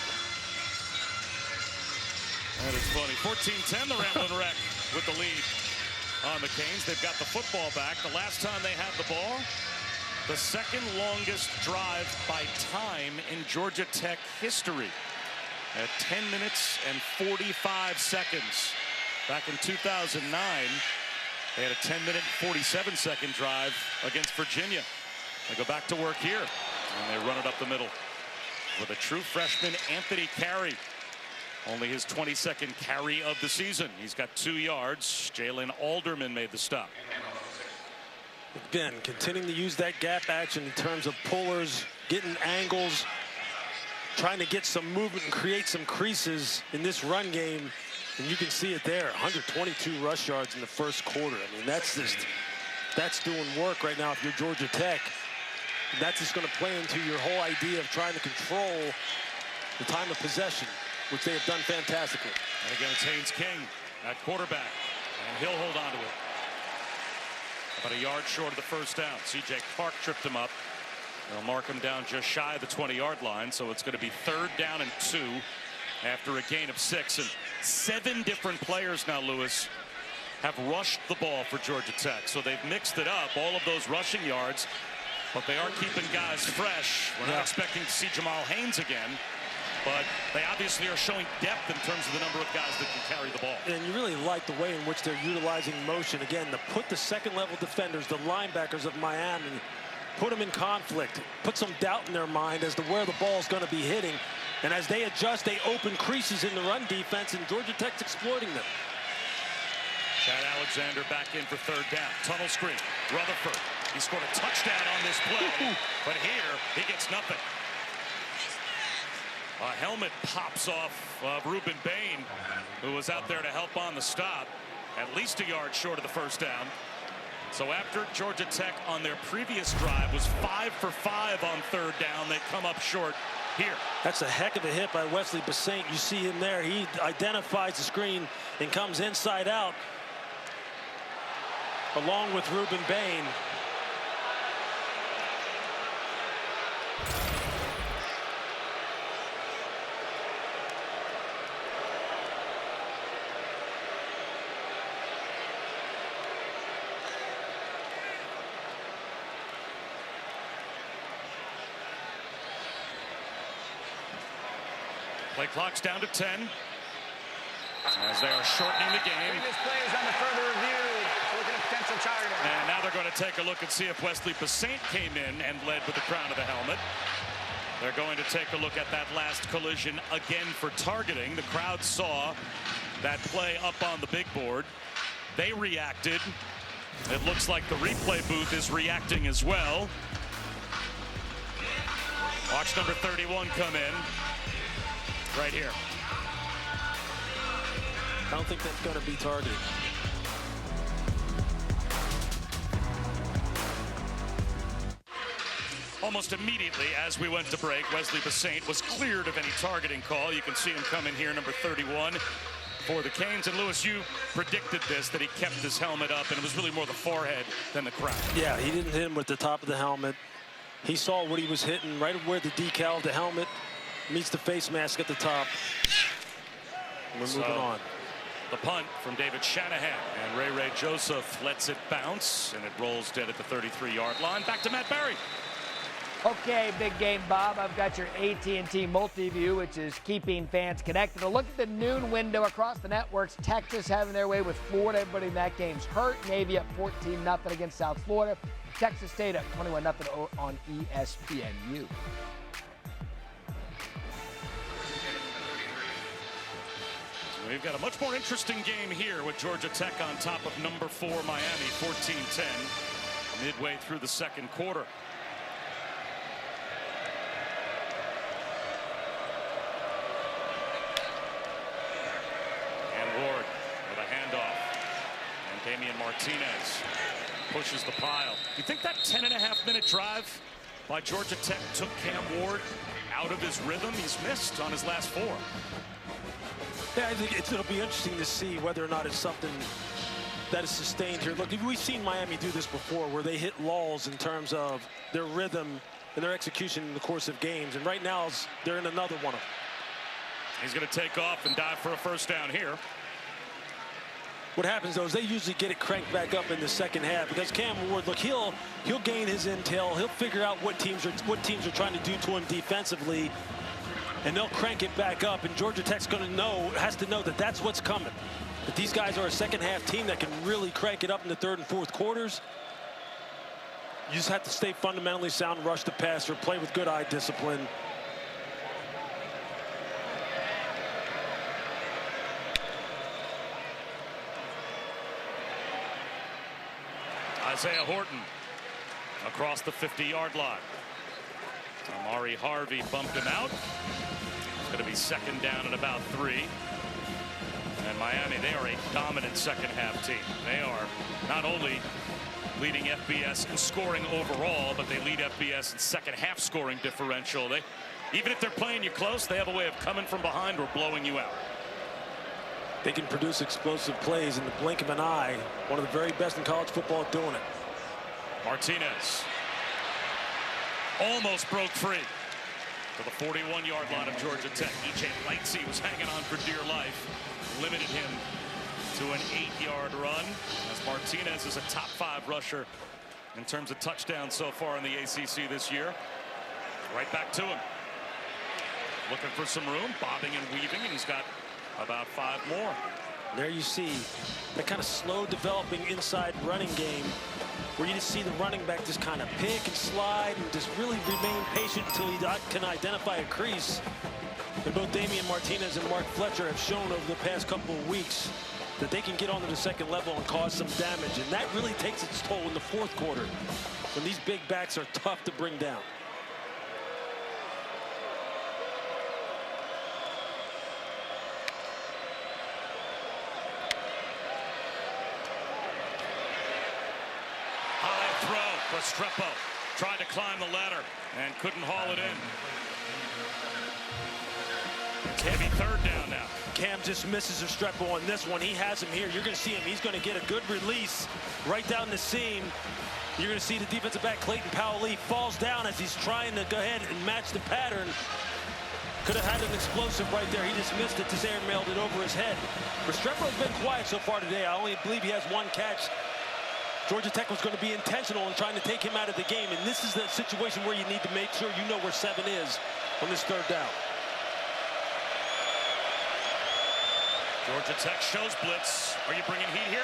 That is funny. 14-10, the Ramblin' Wreck with the lead on the Canes. They've got the football back. The last time they had the ball, the second longest drive by time in Georgia Tech history at 10 minutes and 45 seconds. Back in 2009, they had a 10-minute, 47-second drive against Virginia. They go back to work here, and they run it up the middle with a true freshman, Anthony Carey. Only his 22nd carry of the season. He's got 2 yards. Jalen Alderman made the stop. Again, continuing to use that gap action in terms of pullers, getting angles, trying to get some movement and create some creases in this run game. And you can see it there, 122 rush yards in the first quarter. I mean, that's doing work right now if you're Georgia Tech. That's just going to play into your whole idea of trying to control the time of possession, which they have done fantastically. And again, it's Haynes King at quarterback, and he'll hold on to it. About a yard short of the first down. C.J. Clark tripped him up. They'll mark him down just shy of the 20-yard line, so it's going to be 3rd down and 2 after a gain of 6. And 7 different players now, Lewis, have rushed the ball for Georgia Tech. So they've mixed it up, all of those rushing yards, but they are keeping guys fresh. We're not expecting to see Jamal Haynes again, but they obviously are showing depth in terms of the number of guys that can carry the ball. And you really like the way in which they're utilizing motion. Again, to put the second-level defenders, the linebackers of Miami, put them in conflict, put some doubt in their mind as to where the ball is going to be hitting. And as they adjust, they open creases in the run defense, and Georgia Tech's exploiting them. Chad Alexander back in for 3rd down. Tunnel screen. Rutherford. He scored a touchdown on this play, but here he gets nothing. A helmet pops off of Ruben Bain, who was out there to help on the stop, at least a yard short of the first down. So after Georgia Tech on their previous drive was 5 for 5 on 3rd down, they come up short here. That's a heck of a hit by Wesley Basaint. You see him there. He identifies the screen and comes inside out along with Ruben Bain. Play clock's down to 10 as they are shortening the game. Previous players under further review. Looking at potential targeting. And now they're going to take a look and see if Wesley Basaint came in and led with the crown of the helmet. They're going to take a look at that last collision again for targeting. The crowd saw that play up on the big board. They reacted. It looks like the replay booth is reacting as well. Watch number 31 come in. Right here. I don't think that's going to be targeted. Almost immediately as we went to break, Wesley Basaint was cleared of any targeting call. You can see him come in here, number 31 for the Canes. And Lewis, you predicted this, that he kept his helmet up, and it was really more the forehead than the crown. Yeah, he didn't hit him with the top of the helmet. He saw what he was hitting right where the decal, the helmet, meets the face mask at the top. We're moving on. The punt from David Shanahan, and Ray Joseph lets it bounce, and it rolls dead at the 33-yard line. Back to Matt Berry. Okay, big game, Bob. I've got your AT&T Multiview, which is keeping fans connected. A look at the noon window across the networks. Texas having their way with Florida. Everybody in that game's hurt. Navy up 14-0 against South Florida. Texas State up 21-0 on ESPNU. We've got a much more interesting game here with Georgia Tech on top of number 4 Miami, 14-10, midway through the second quarter. And Ward with a handoff. And Damian Martinez pushes the pile. Do you think that 10.5-minute drive by Georgia Tech took Cam Ward out of his rhythm? He's missed on his last 4. Yeah, I think it'll be interesting to see whether or not it's something that is sustained here. Look, we've seen Miami do this before, where they hit lulls in terms of their rhythm and their execution in the course of games. And right now, they're in another one of them. He's going to take off and dive for a first down here. What happens, though, is they usually get it cranked back up in the second half, because Cam Ward, look, he'll gain his intel. He'll figure out what teams are trying to do to him defensively, and they'll crank it back up. And Georgia Tech's has to know that that's what's coming. That these guys are a second-half team that can really crank it up in the third and fourth quarters. You just have to stay fundamentally sound, rush the passer, play with good eye discipline. Isaiah Horton across the 50-yard line. Amari Harvey bumped him out. It's going to be second down at about 3. And Miami, they are a dominant second-half team. They are not only leading FBS in scoring overall, but they lead FBS in second-half scoring differential. Even if they're playing you close, they have a way of coming from behind or blowing you out. They can produce explosive plays in the blink of an eye. One of the very best in college football at doing it. Martinez almost broke free to the 41-yard line of Georgia Tech. E.J. Lightsey was hanging on for dear life. Limited him to an 8-yard run, as Martinez is a top 5 rusher in terms of touchdowns so far in the ACC this year. Right back to him. Looking for some room, bobbing and weaving, and he's got about 5 more. There you see that kind of slow developing inside running game, where you just see the running back just kind of pick and slide and just really remain patient until he can identify a crease. And both Damian Martinez and Mark Fletcher have shown over the past couple of weeks that they can get onto the second level and cause some damage. And that really takes its toll in the fourth quarter, when these big backs are tough to bring down. Restrepo tried to climb the ladder and couldn't haul it in. It's heavy third down now. Cam just misses Restrepo on this one. He has him here. You're going to see him. He's going to get a good release right down the seam. You're going to see the defensive back, Clayton Powell-Lee, falls down as he's trying to go ahead and match the pattern. Could have had an explosive right there. He just missed it. Just air-mailed it over his head. Restrepo's been quiet so far today. I only believe he has 1 catch. Georgia Tech was going to be intentional in trying to take him out of the game, and this is the situation where you need to make sure you know where 7 is on this third down. Georgia Tech shows blitz. Are you bringing heat here?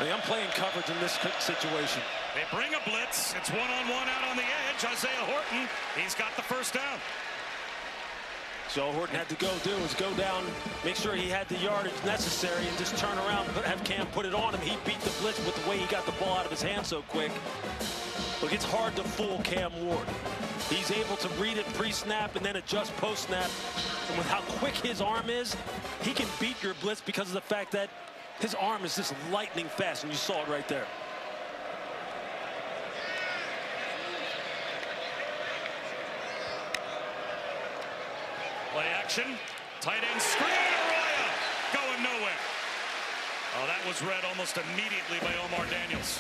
I'm playing coverage in this situation. They bring a blitz. It's one-on-one out on the edge. Isaiah Horton, he's got the first down. So all Horton had to go down, make sure he had the yardage necessary, and just turn around and have Cam put it on him. He beat the blitz with the way he got the ball out of his hand so quick. Look, it's hard to fool Cam Ward. He's able to read it pre-snap and then adjust post-snap. And with how quick his arm is, he can beat your blitz because of the fact that his arm is just lightning fast, and you saw it right there. Play action, tight end screen, Arroyo going nowhere. Oh, that was read almost immediately by Omar Daniels.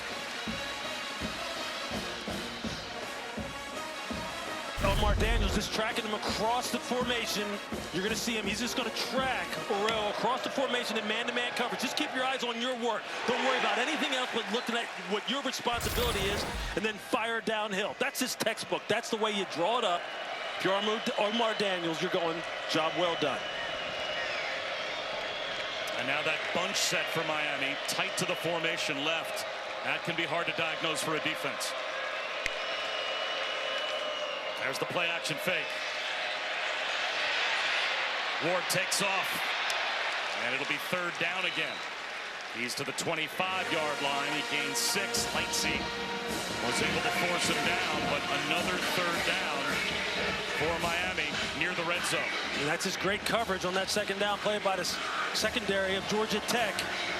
Omar Daniels is tracking him across the formation. You're going to see him. He's just going to track Orrell across the formation in man-to-man coverage. Just keep your eyes on your work. Don't worry about anything else but looking at what your responsibility is and then fire downhill. That's his textbook. That's the way you draw it up. If you're Omar Daniels, you're going, job well done. And now that bunch set for Miami, tight to the formation left. That can be hard to diagnose for a defense. There's the play action fake. Ward takes off. And it'll be third down again. He's to the 25-yard line. He gains 6. Lightsey was able to force him down, but another third down for Miami near the red zone. And that's his great coverage on that second down play by the secondary of Georgia Tech.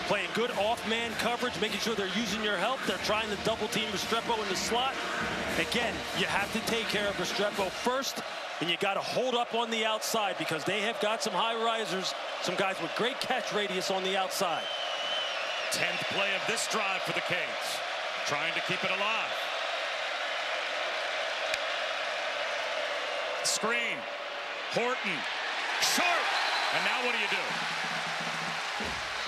Playing good off-man coverage, making sure they're using your help. They're trying to double-team Restrepo in the slot. Again, you have to take care of Restrepo first, and you got to hold up on the outside because they have got some high risers, some guys with great catch radius on the outside. 10th play of this drive for the Canes, trying to keep it alive. Screen, Horton, short, and now what do you do?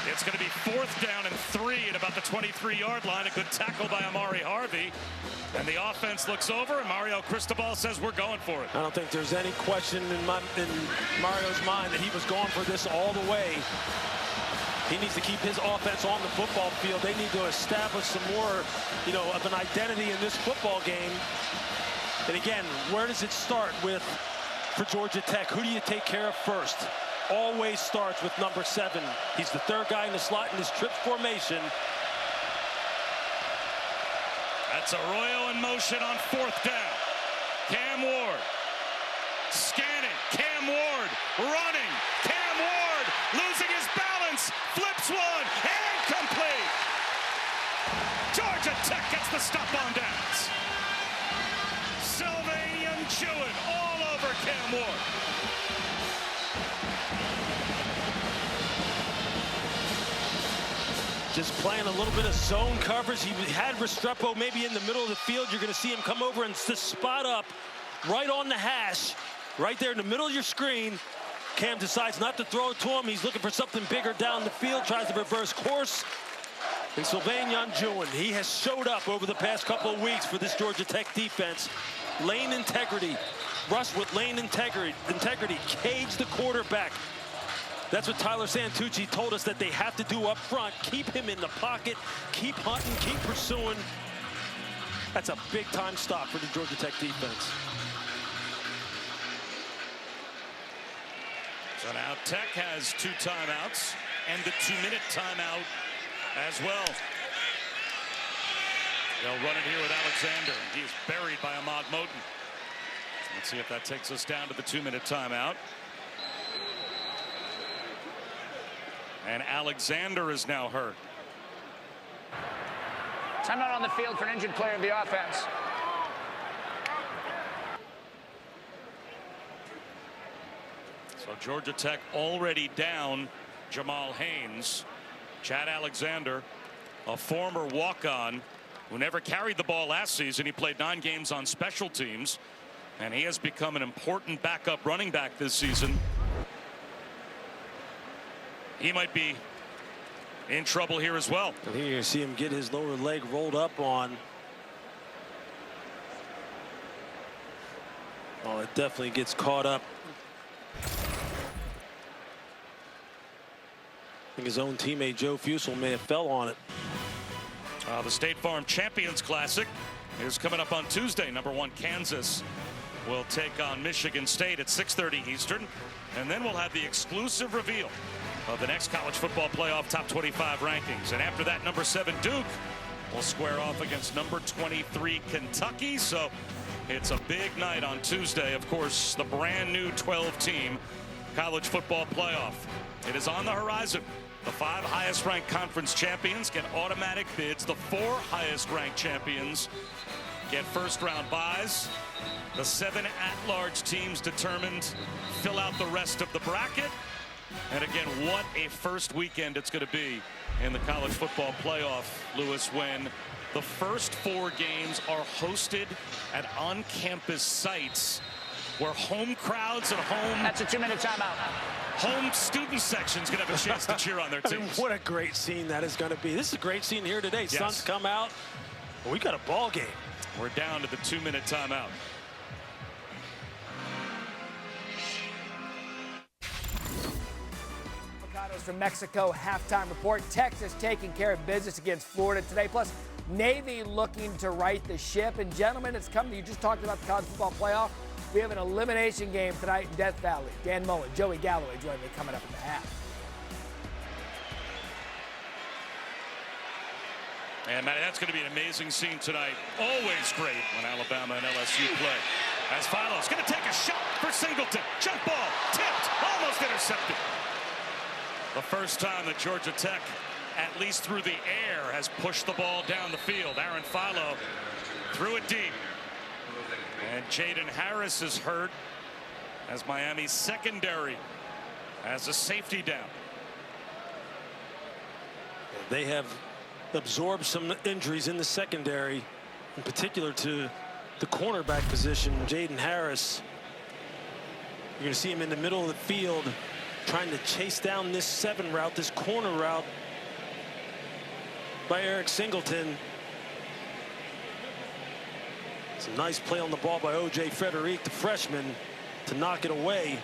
It's going to be 4th down and 3 at about the 23-yard line. A good tackle by Amari Harvey. And the offense looks over, and Mario Cristobal says we're going for it. I don't think there's any question in Mario's mind that he was going for this all the way. He needs to keep his offense on the football field. They need to establish some more, of an identity in this football game. And again, where does it start with for Georgia Tech? Who do you take care of first? Always starts with number 7. He's the 3rd guy in the slot in this trip formation. That's Arroyo in motion on 4th down. Cam Ward scanning. Cam Ward running. Cam Ward losing his balance. Flips one and complete. Georgia Tech gets the stop on downs. Sylvanian Jewett all over Cam Ward. Just playing a little bit of zone coverage. He had Restrepo maybe in the middle of the field. You're going to see him come over and just spot up right on the hash, right there in the middle of your screen. Cam decides not to throw it to him. He's looking for something bigger down the field, tries to reverse course. And Sylvanian Jewett, he has showed up over the past couple of weeks for this Georgia Tech defense. Lane integrity, rush with lane integrity, cage the quarterback. That's what Tyler Santucci told us that they have to do up front. Keep him in the pocket, keep hunting, keep pursuing. That's a big-time stop for the Georgia Tech defense. So now Tech has 2 timeouts and the 2-minute timeout as well. They'll run it here with Alexander. He is buried by Ahmad Moten. Let's see if that takes us down to the 2-minute timeout. And Alexander is now hurt. Timeout on the field for an injured player of the offense. So Georgia Tech already down Jamal Haynes. Chad Alexander, a former walk-on who never carried the ball last season. He played 9 games on special teams, and he has become an important backup running back this season. He might be in trouble here as well. And here you see him get his lower leg rolled up on. Oh, it definitely gets caught up. I think his own teammate Joe Fusel may have fell on it. The State Farm Champions Classic is coming up on Tuesday. Number 1 Kansas will take on Michigan State at 6:30 Eastern. And then we'll have the exclusive reveal of the next college football playoff top 25 rankings. And after that, number 7 Duke will square off against number 23 Kentucky. So it's a big night on Tuesday. Of course, the brand new 12-team college football playoff. It is on the horizon. The 5 highest ranked conference champions get automatic bids. The 4 highest ranked champions get first round buys. The 7 at-large teams determined fill out the rest of the bracket. And again, what a first weekend it's going to be in the college football playoff, Lewis, when the first 4 games are hosted at on-campus sites where home crowds and home... That's a 2-minute timeout. Home student section's going to have a chance to cheer on their teams. I mean, what a great scene that is going to be. This is a great scene here today. Yes. Sun's come out. We got a ball game. We're down to the 2-minute timeout. From Mexico halftime report. Texas taking care of business against Florida today. Plus, Navy looking to right the ship. And gentlemen, it's coming. You just talked about the college football playoff. We have an elimination game tonight in Death Valley. Dan Mullen, Joey Galloway join me coming up in the half. And Matty, that's going to be an amazing scene tonight. Always great when Alabama and LSU play. As Philo's going to take a shot for Singleton. Jump ball, tipped, almost intercepted. The first time that Georgia Tech, at least through the air, has pushed the ball down the field. Aaron Philo threw it deep. And Jaden Harris is hurt as Miami's secondary has a safety down. They have absorbed some injuries in the secondary, in particular to the cornerback position, Jaden Harris. You're going to see him in the middle of the field trying to chase down this 7 route, this corner route by Eric Singleton. It's a nice play on the ball by O.J. Frederick, the freshman, to knock it away.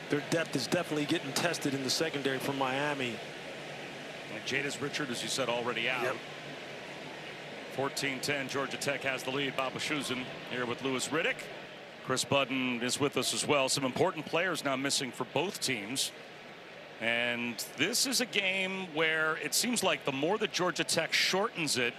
Their depth is definitely getting tested in the secondary from Miami. And Jadis Richard, as you said, already out. Yep. 14-10, Georgia Tech has the lead. Bob Wischusen here with Lewis Riddick. Chris Budden is with us as well. Some important players now missing for both teams. And this is a game where it seems like the more that Georgia Tech shortens it,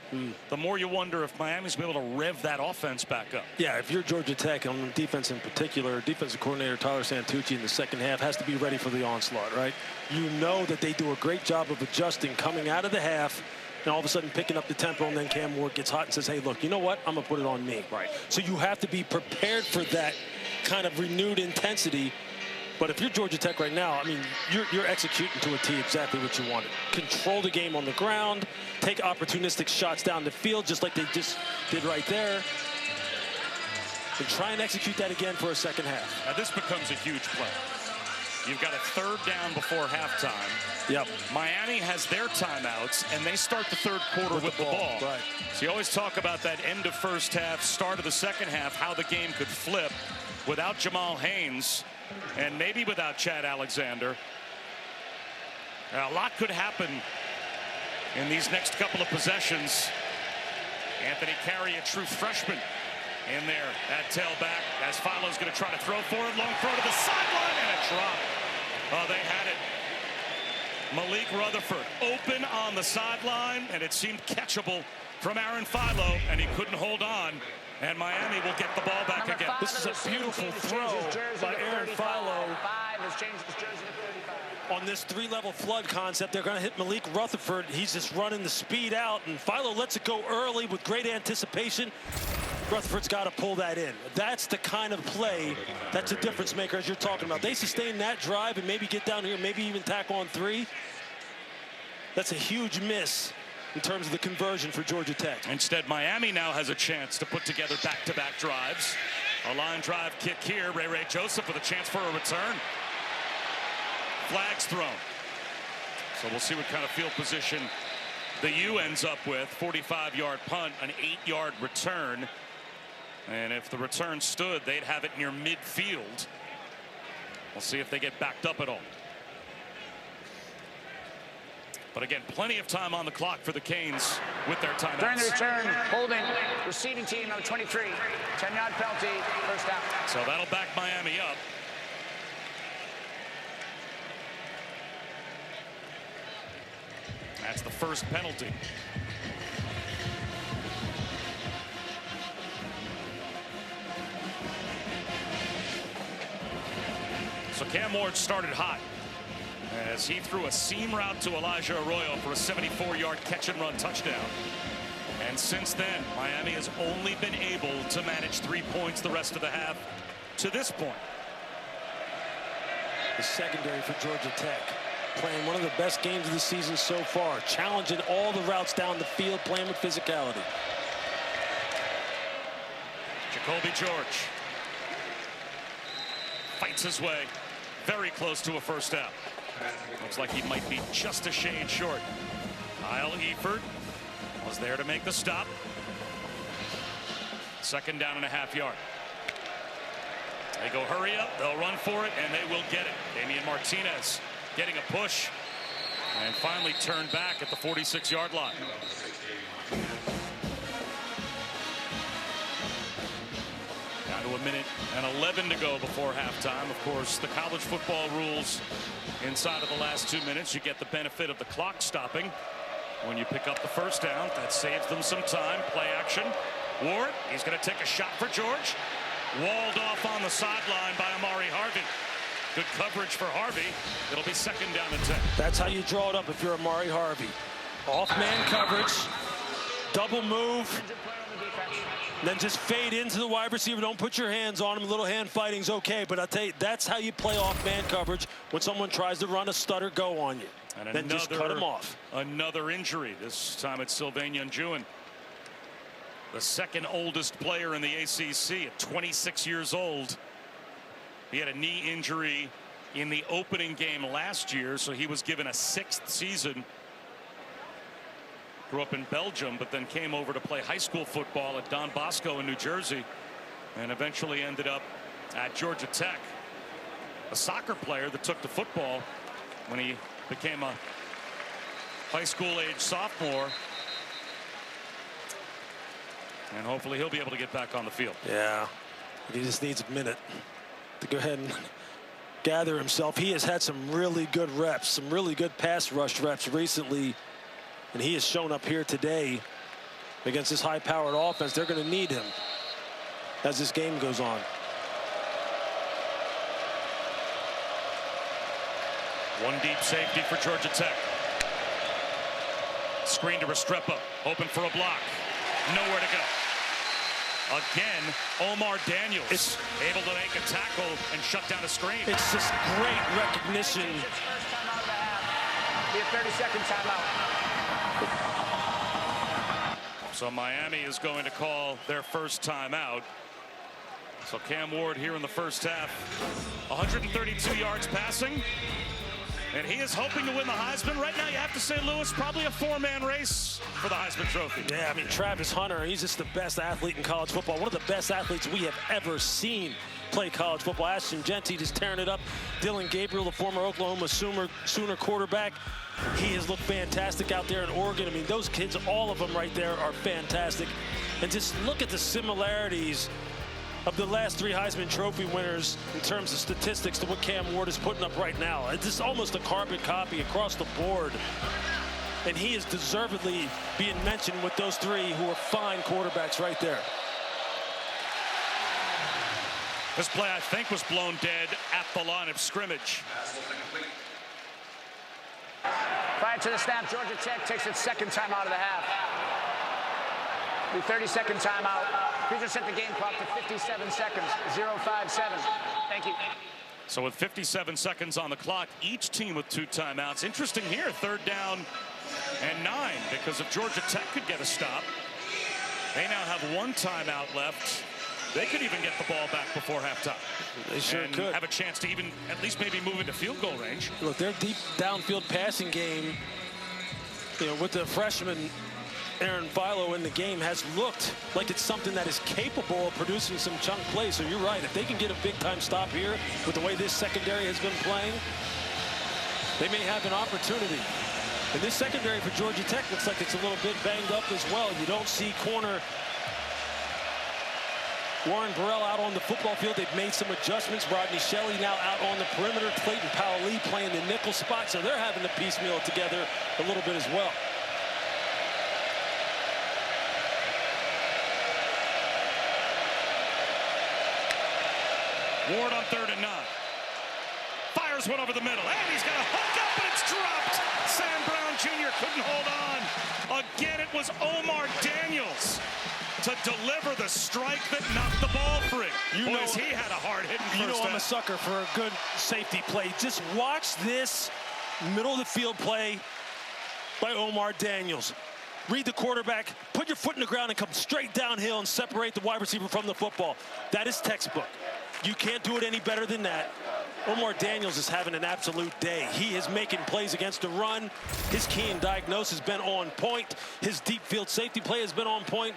the more you wonder if Miami's going to be able to rev that offense back up. Yeah, if you're Georgia Tech, on defense in particular, defensive coordinator Tyler Santucci in the second half has to be ready for the onslaught, right? You know that they do a great job of adjusting coming out of the half, and all of a sudden picking up the tempo, and then Cam Ward gets hot and says, hey, look, you know what? I'm going to put it on me. Right. So you have to be prepared for that kind of renewed intensity. But if you're Georgia Tech right now, I mean, you're executing to a T exactly what you wanted. Control the game on the ground, take opportunistic shots down the field, just like they just did right there, and try and execute that again for a second half. Now this becomes a huge play. You've got a 3rd down before halftime. Yep. Miami has their timeouts, and they start the 3rd quarter with the ball. Right. So you always talk about that end of first half, start of the second half, how the game could flip without Jamal Haynes and maybe without Chad Alexander. A lot could happen in these next couple of possessions. Anthony Carey, a true freshman, in there at tailback as Philo's going to try to throw for it. Long throw to the sideline and a drop. Oh, they had it. Malik Rutherford open on the sideline, and it seemed catchable from Aaron Philo, and he couldn't hold on. And Miami will get the ball back again. This is a beautiful throw by Aaron Philo. On this 3-level flood concept, they're going to hit Malik Rutherford. He's just running the speed out, and Philo lets it go early with great anticipation. Rutherford's got to pull that in. That's the kind of play that's a difference maker, as you're talking about. They sustain that drive and maybe get down here, maybe even tack on 3. That's a huge miss in terms of the conversion for Georgia Tech. Instead, Miami now has a chance to put together back-to-back drives. A line drive kick here. Ray Joseph with a chance for a return. Flags thrown. So we'll see what kind of field position the U ends up with. 45-yard punt, an 8-yard return. And if the return stood, they'd have it near midfield. We'll see if they get backed up at all. But again, plenty of time on the clock for the Canes with their timeouts. During the return, holding receiving team number 23. 10-yard penalty, first down. So that'll back Miami up. That's the first penalty. So Cam Ward started hot as he threw a seam route to Elijah Arroyo for a 74-yard catch-and-run touchdown. And since then, Miami has only been able to manage 3 points the rest of the half to this point. The secondary for Georgia Tech playing one of the best games of the season so far, challenging all the routes down the field, playing with physicality. Jacoby George fights his way very close to a first down. Looks like he might be just a shade short. Kyle Eford was there to make the stop. 2nd down and a half yard. They go hurry up, they'll run for it, and they will get it. Damian Martinez getting a push and finally turned back at the 46-yard line. Down to 1:11 to go before halftime. Of course, the college football rules inside of the last 2 minutes. You get the benefit of the clock stopping when you pick up the first down. That saves them some time. Play action. Ward, he's going to take a shot for George. Walled off on the sideline by Amari Harvey. Good coverage for Harvey. It'll be 2nd down and 10. That's how you draw it up if you're Amari Harvey. Off man coverage, double move, then just fade into the wide receiver. Don't put your hands on him. A little hand fighting's okay, but I'll tell you, that's how you play off man coverage when someone tries to run a stutter go on you. And then just cut him off. Another injury. This time it's Sylvain Unjuan, the 2nd oldest player in the ACC at 26 years old. He had a knee injury in the opening game last year, so he was given a 6th season. Grew up in Belgium, but then came over to play high school football at Don Bosco in New Jersey, and eventually ended up at Georgia Tech. A soccer player that took to football when he became a high school age sophomore. And hopefully he'll be able to get back on the field. Yeah, he just needs a minute to go ahead and gather himself. He has had some really good reps, some really good pass rush reps recently, and he has shown up here today against this high-powered offense. They're going to need him as this game goes on. One deep safety for Georgia Tech. Screen to Restrepo, open for a block. Nowhere to go. Again, Omar Daniels able to make a tackle and shut down a screen. It's just great recognition. First time out of the half. Be a 30-second timeout. So Miami is going to call their first timeout. So Cam Ward here in the first half, 132 yards passing. And he is hoping to win the Heisman. Right now, you have to say, Lewis, probably a 4-man race for the Heisman Trophy. Yeah, I mean, Travis Hunter, he's just the best athlete in college football. One of the best athletes we have ever seen play college football. Ashton Genty just tearing it up. Dylan Gabriel, the former Oklahoma Sooner quarterback, he has looked fantastic out there in Oregon. I mean, those kids, all of them right there are fantastic. And just look at the similarities of the last 3 Heisman Trophy winners in terms of statistics to what Cam Ward is putting up right now. It's just almost a carbon copy across the board. And he is deservedly being mentioned with those 3 who are fine quarterbacks right there. This play, I think, was blown dead at the line of scrimmage. Prior to the snap, Georgia Tech takes its 2nd time out of the half. The 30-second timeout. We just set the game clock to 57 seconds, 0-5-7. Thank you. So with 57 seconds on the clock, each team with 2 timeouts. Interesting here, 3rd down and 9, because if Georgia Tech could get a stop, they now have 1 timeout left. They could even get the ball back before halftime. They sure could. Have a chance to even at least maybe move into field goal range. Look, their deep downfield passing game, you know, with the freshman Aaron Philo in the game, has looked like it's something that is capable of producing some chunk plays. So you're right. If they can get a big-time stop here with the way this secondary has been playing, they may have an opportunity. And this secondary for Georgia Tech looks like it's a little bit banged up as well. You don't see corner Warren Burrell out on the football field. They've made some adjustments. Rodney Shelley now out on the perimeter. Clayton Powell-Lee playing the nickel spot. So they're having to piecemeal it together a little bit as well. Ward on 3rd and 9. Fires one over the middle. And he's got a hook up, but it's dropped. Sam Brown Jr. couldn't hold on. Again, it was Omar Daniels to deliver the strike that knocked the ball free. Boys, he had a hard-hitting first You know I'm half. a sucker for a good safety play. Just watch this Middle of the field play by Omar Daniels. Read the quarterback, put your foot in the ground and come straight downhill and separate the wide receiver from the football. That is textbook. You can't do it any better than that. Omar Daniels is having an absolute day. He is making plays against the run. His key and diagnosis has been on point. His deep field safety play has been on point.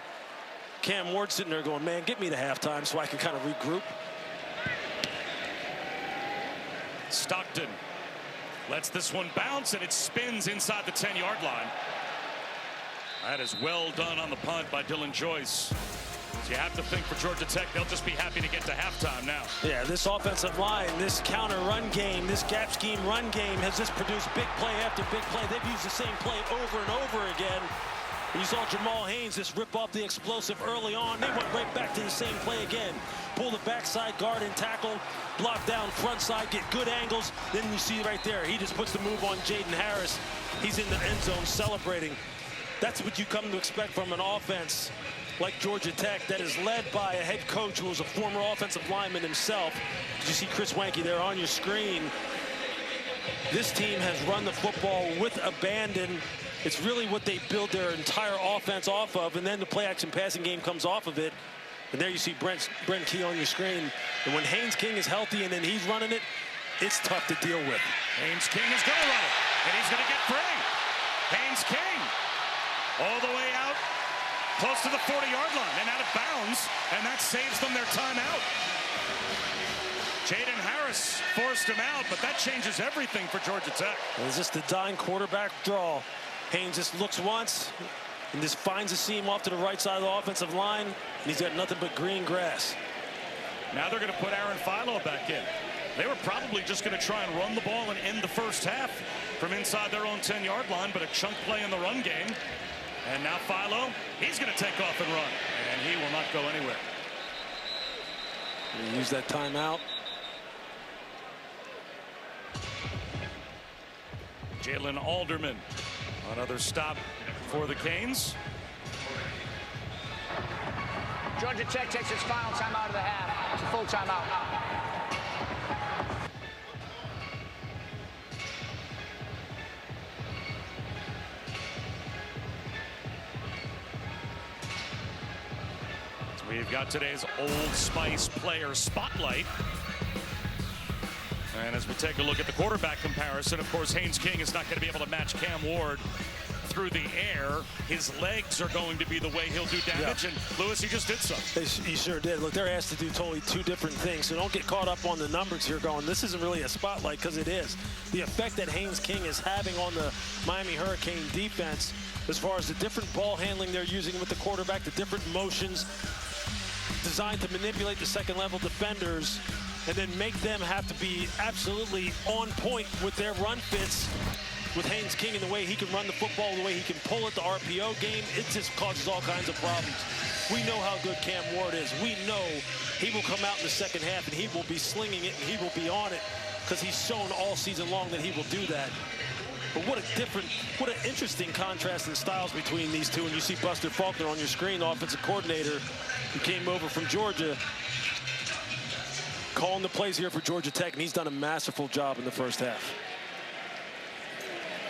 Cam Ward sitting there going, man, get me to halftime so I can kind of regroup. Stockton lets this one bounce, and it spins inside the 10-yard line. That is well done on the punt by Dylan Joyce. So you have to think for Georgia Tech, they'll just be happy to get to halftime now. Yeah, this offensive line, this counter run game, this gap scheme run game has just produced big play after big play. They've used the same play over and over again. You saw Jamal Haynes just rip off the explosive early on. They went right back to the same play again. Pull the backside guard and tackle, block down front side, get good angles. Then you see right there, he just puts the move on Jaden Harris. He's in the end zone celebrating. That's what you come to expect from an offense like Georgia Tech that is led by a head coach who was a former offensive lineman himself. Did you see Chris Wanke there on your screen? This team has run the football with abandon. It's really what they build their entire offense off of, and then the play-action passing game comes off of it. And there you see Brent Key on your screen. And when Haynes King is healthy and then he's running it, it's tough to deal with. Haynes King is going to run it, and he's going to get free. Haynes King all the way out, close to the 40-yard line, and out of bounds, and that saves them their timeout. Jaden Harris forced him out, but that changes everything for Georgia Tech. It's just the dime quarterback draw. Haynes just looks once and just finds a seam off to the right side of the offensive line, and he's got nothing but green grass. Now they're going to put Aaron Philo back in. They were probably just going to try and run the ball and end the first half from inside their own 10-yard line, but a chunk play in the run game. And now Philo, he's going to take off and run, and he will not go anywhere. Use that timeout. Jalen Alderman, another stop for the Canes. Georgia Tech takes its final timeout of the half. It's a full timeout. We've got today's Old Spice player spotlight. And as we take a look at the quarterback comparison, of course, Haynes King is not going to be able to match Cam Ward through the air. His legs are going to be the way he'll do damage. Yeah. And Lewis, he just did something. He sure did. Look, they're asked to do totally two different things. So don't get caught up on the numbers here going, this isn't really a spotlight, because it is. The effect that Haynes King is having on the Miami Hurricane defense, as far as the different ball handling they're using with the quarterback, the different motions designed to manipulate the second level defenders and then make them have to be absolutely on point with their run fits. With Haynes King and the way he can run the football, the way he can pull it, the RPO game, it just causes all kinds of problems. We know how good Cam Ward is. We know he will come out in the second half and he will be slinging it and he will be on it, because he's shown all season long that he will do that. But what an interesting contrast in styles between these two. And you see Buster Faulkner on your screen, the offensive coordinator who came over from Georgia, calling the plays here for Georgia Tech, and he's done a masterful job in the first half.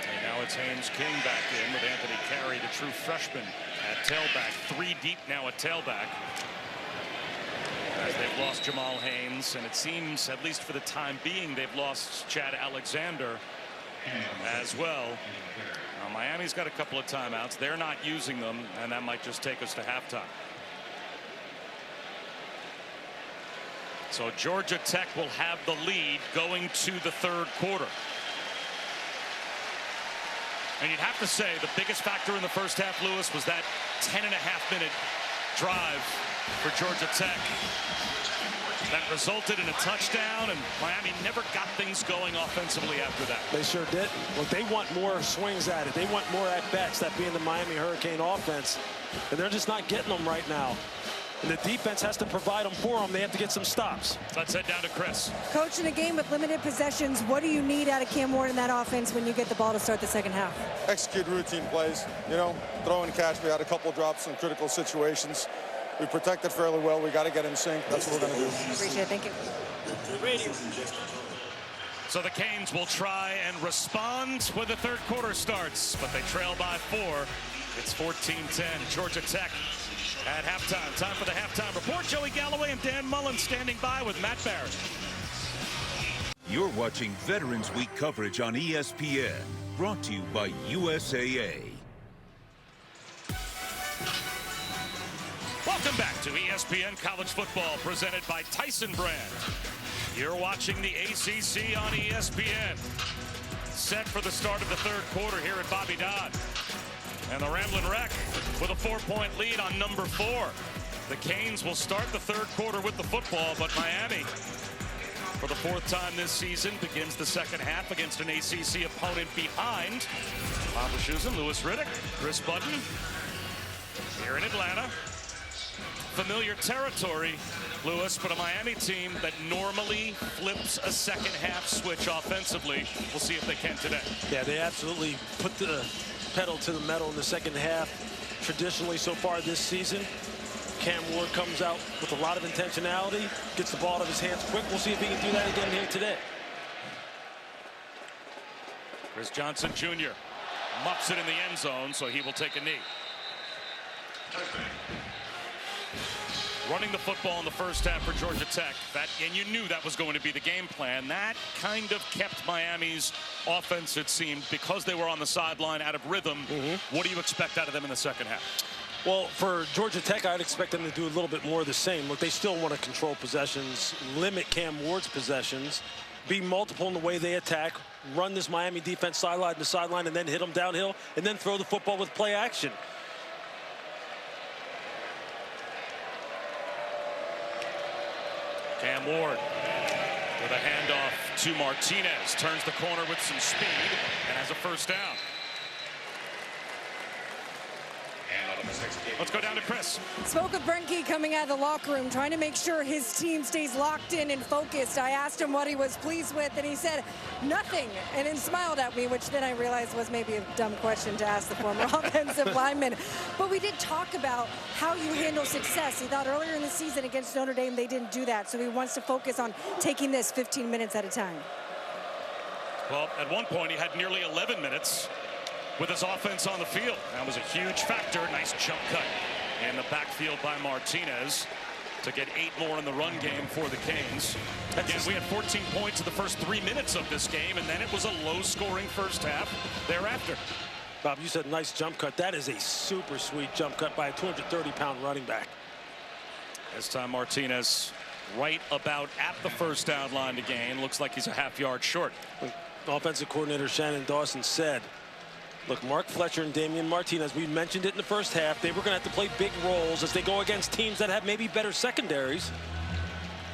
And now it's Haynes King back in with Anthony Carey, the true freshman, at tailback. 3 deep now at tailback. As they've lost Jamal Haynes, and it seems, at least for the time being, they've lost Chad Alexander as well. Now, Miami's got a couple of timeouts. They're not using them, and that might just take us to halftime. So Georgia Tech will have the lead going to the third quarter. And you'd have to say the biggest factor in the first half, Lewis, was that 10.5-minute drive for Georgia Tech that resulted in a touchdown, and Miami never got things going offensively after that. They sure did. Well, they want more swings at it. They want more at-bats, that being the Miami Hurricane offense. And they're just not getting them right now. And the defense has to provide them for them. They have to get some stops. Let's head down to Chris. Coach, in a game with limited possessions, what do you need out of Cam Ward in that offense when you get the ball to start the second half? Execute routine plays, you know, throw and catch. We had a couple drops in critical situations. We protected fairly well. We got to get in sync. That's what we're going to do. Appreciate it. Thank you. So the Canes will try and respond when the third quarter starts, but they trail by 4. It's 14-10. Georgia Tech at halftime. Time for the halftime report. Joey Galloway and Dan Mullen standing by with Matt Barrett. You're watching Veterans Week coverage on ESPN, brought to you by USAA. Welcome back to ESPN College Football, presented by Tyson Brand. You're watching the ACC on ESPN. Set for the start of the third quarter here at Bobby Dodd. And the Ramblin' Wreck with a 4-point lead on number 4. The Canes will start the third quarter with the football, but Miami, for the 4th time this season, begins the second half against an ACC opponent behind. Bob Wischusen, Louis Riddick, Chris Budden here in Atlanta. Familiar territory, Lewis, but a Miami team that normally flips a second half switch offensively. We'll see if they can today. Yeah, they absolutely put the pedal to the metal in the second half. Traditionally so far this season, Cam Ward comes out with a lot of intentionality, gets the ball out of his hands quick. We'll see if he can do that again here today. Chris Johnson Jr. muffs it in the end zone, so he will take a knee. Running the football in the first half for Georgia Tech. And you knew that was going to be the game plan. That kind of kept Miami's offense, it seemed, because they were on the sideline, out of rhythm. What do you expect out of them in the second half? Well, for Georgia Tech, I'd expect them to do a little bit more of the same. Look, they still want to control possessions, limit Cam Ward's possessions, be multiple in the way they attack, run this Miami defense sideline to sideline, and then hit them downhill, and then throw the football with play action. Cam Ward with a handoff to Martinez. Turns the corner with some speed and has a first down. Let's go down to Chris. Spoke with Brenke coming out of the locker room, trying to make sure his team stays locked in and focused. I asked him what he was pleased with, and he said nothing, and then smiled at me, which then I realized was maybe a dumb question to ask the former offensive lineman. But we did talk about how you handle success. He thought earlier in the season against Notre Dame they didn't do that, so he wants to focus on taking this 15 minutes at a time. Well, at one point he had nearly 11 minutes with his offense on the field. That was a huge factor. Nice jump cut in the backfield by Martinez to get 8 more in the run game for the Canes. Again, we had 14 points in the first 3 minutes of this game, and then it was a low-scoring first half thereafter. Bob, you said nice jump cut. That is a super sweet jump cut by a 230-pound running back. This time Martinez right about at the first down line to gain. Looks like he's a half-yard short. Offensive coordinator Shannon Dawson said, look, Mark Fletcher and Damian Martinez, we mentioned it in the first half, they were going to have to play big roles as they go against teams that have maybe better secondaries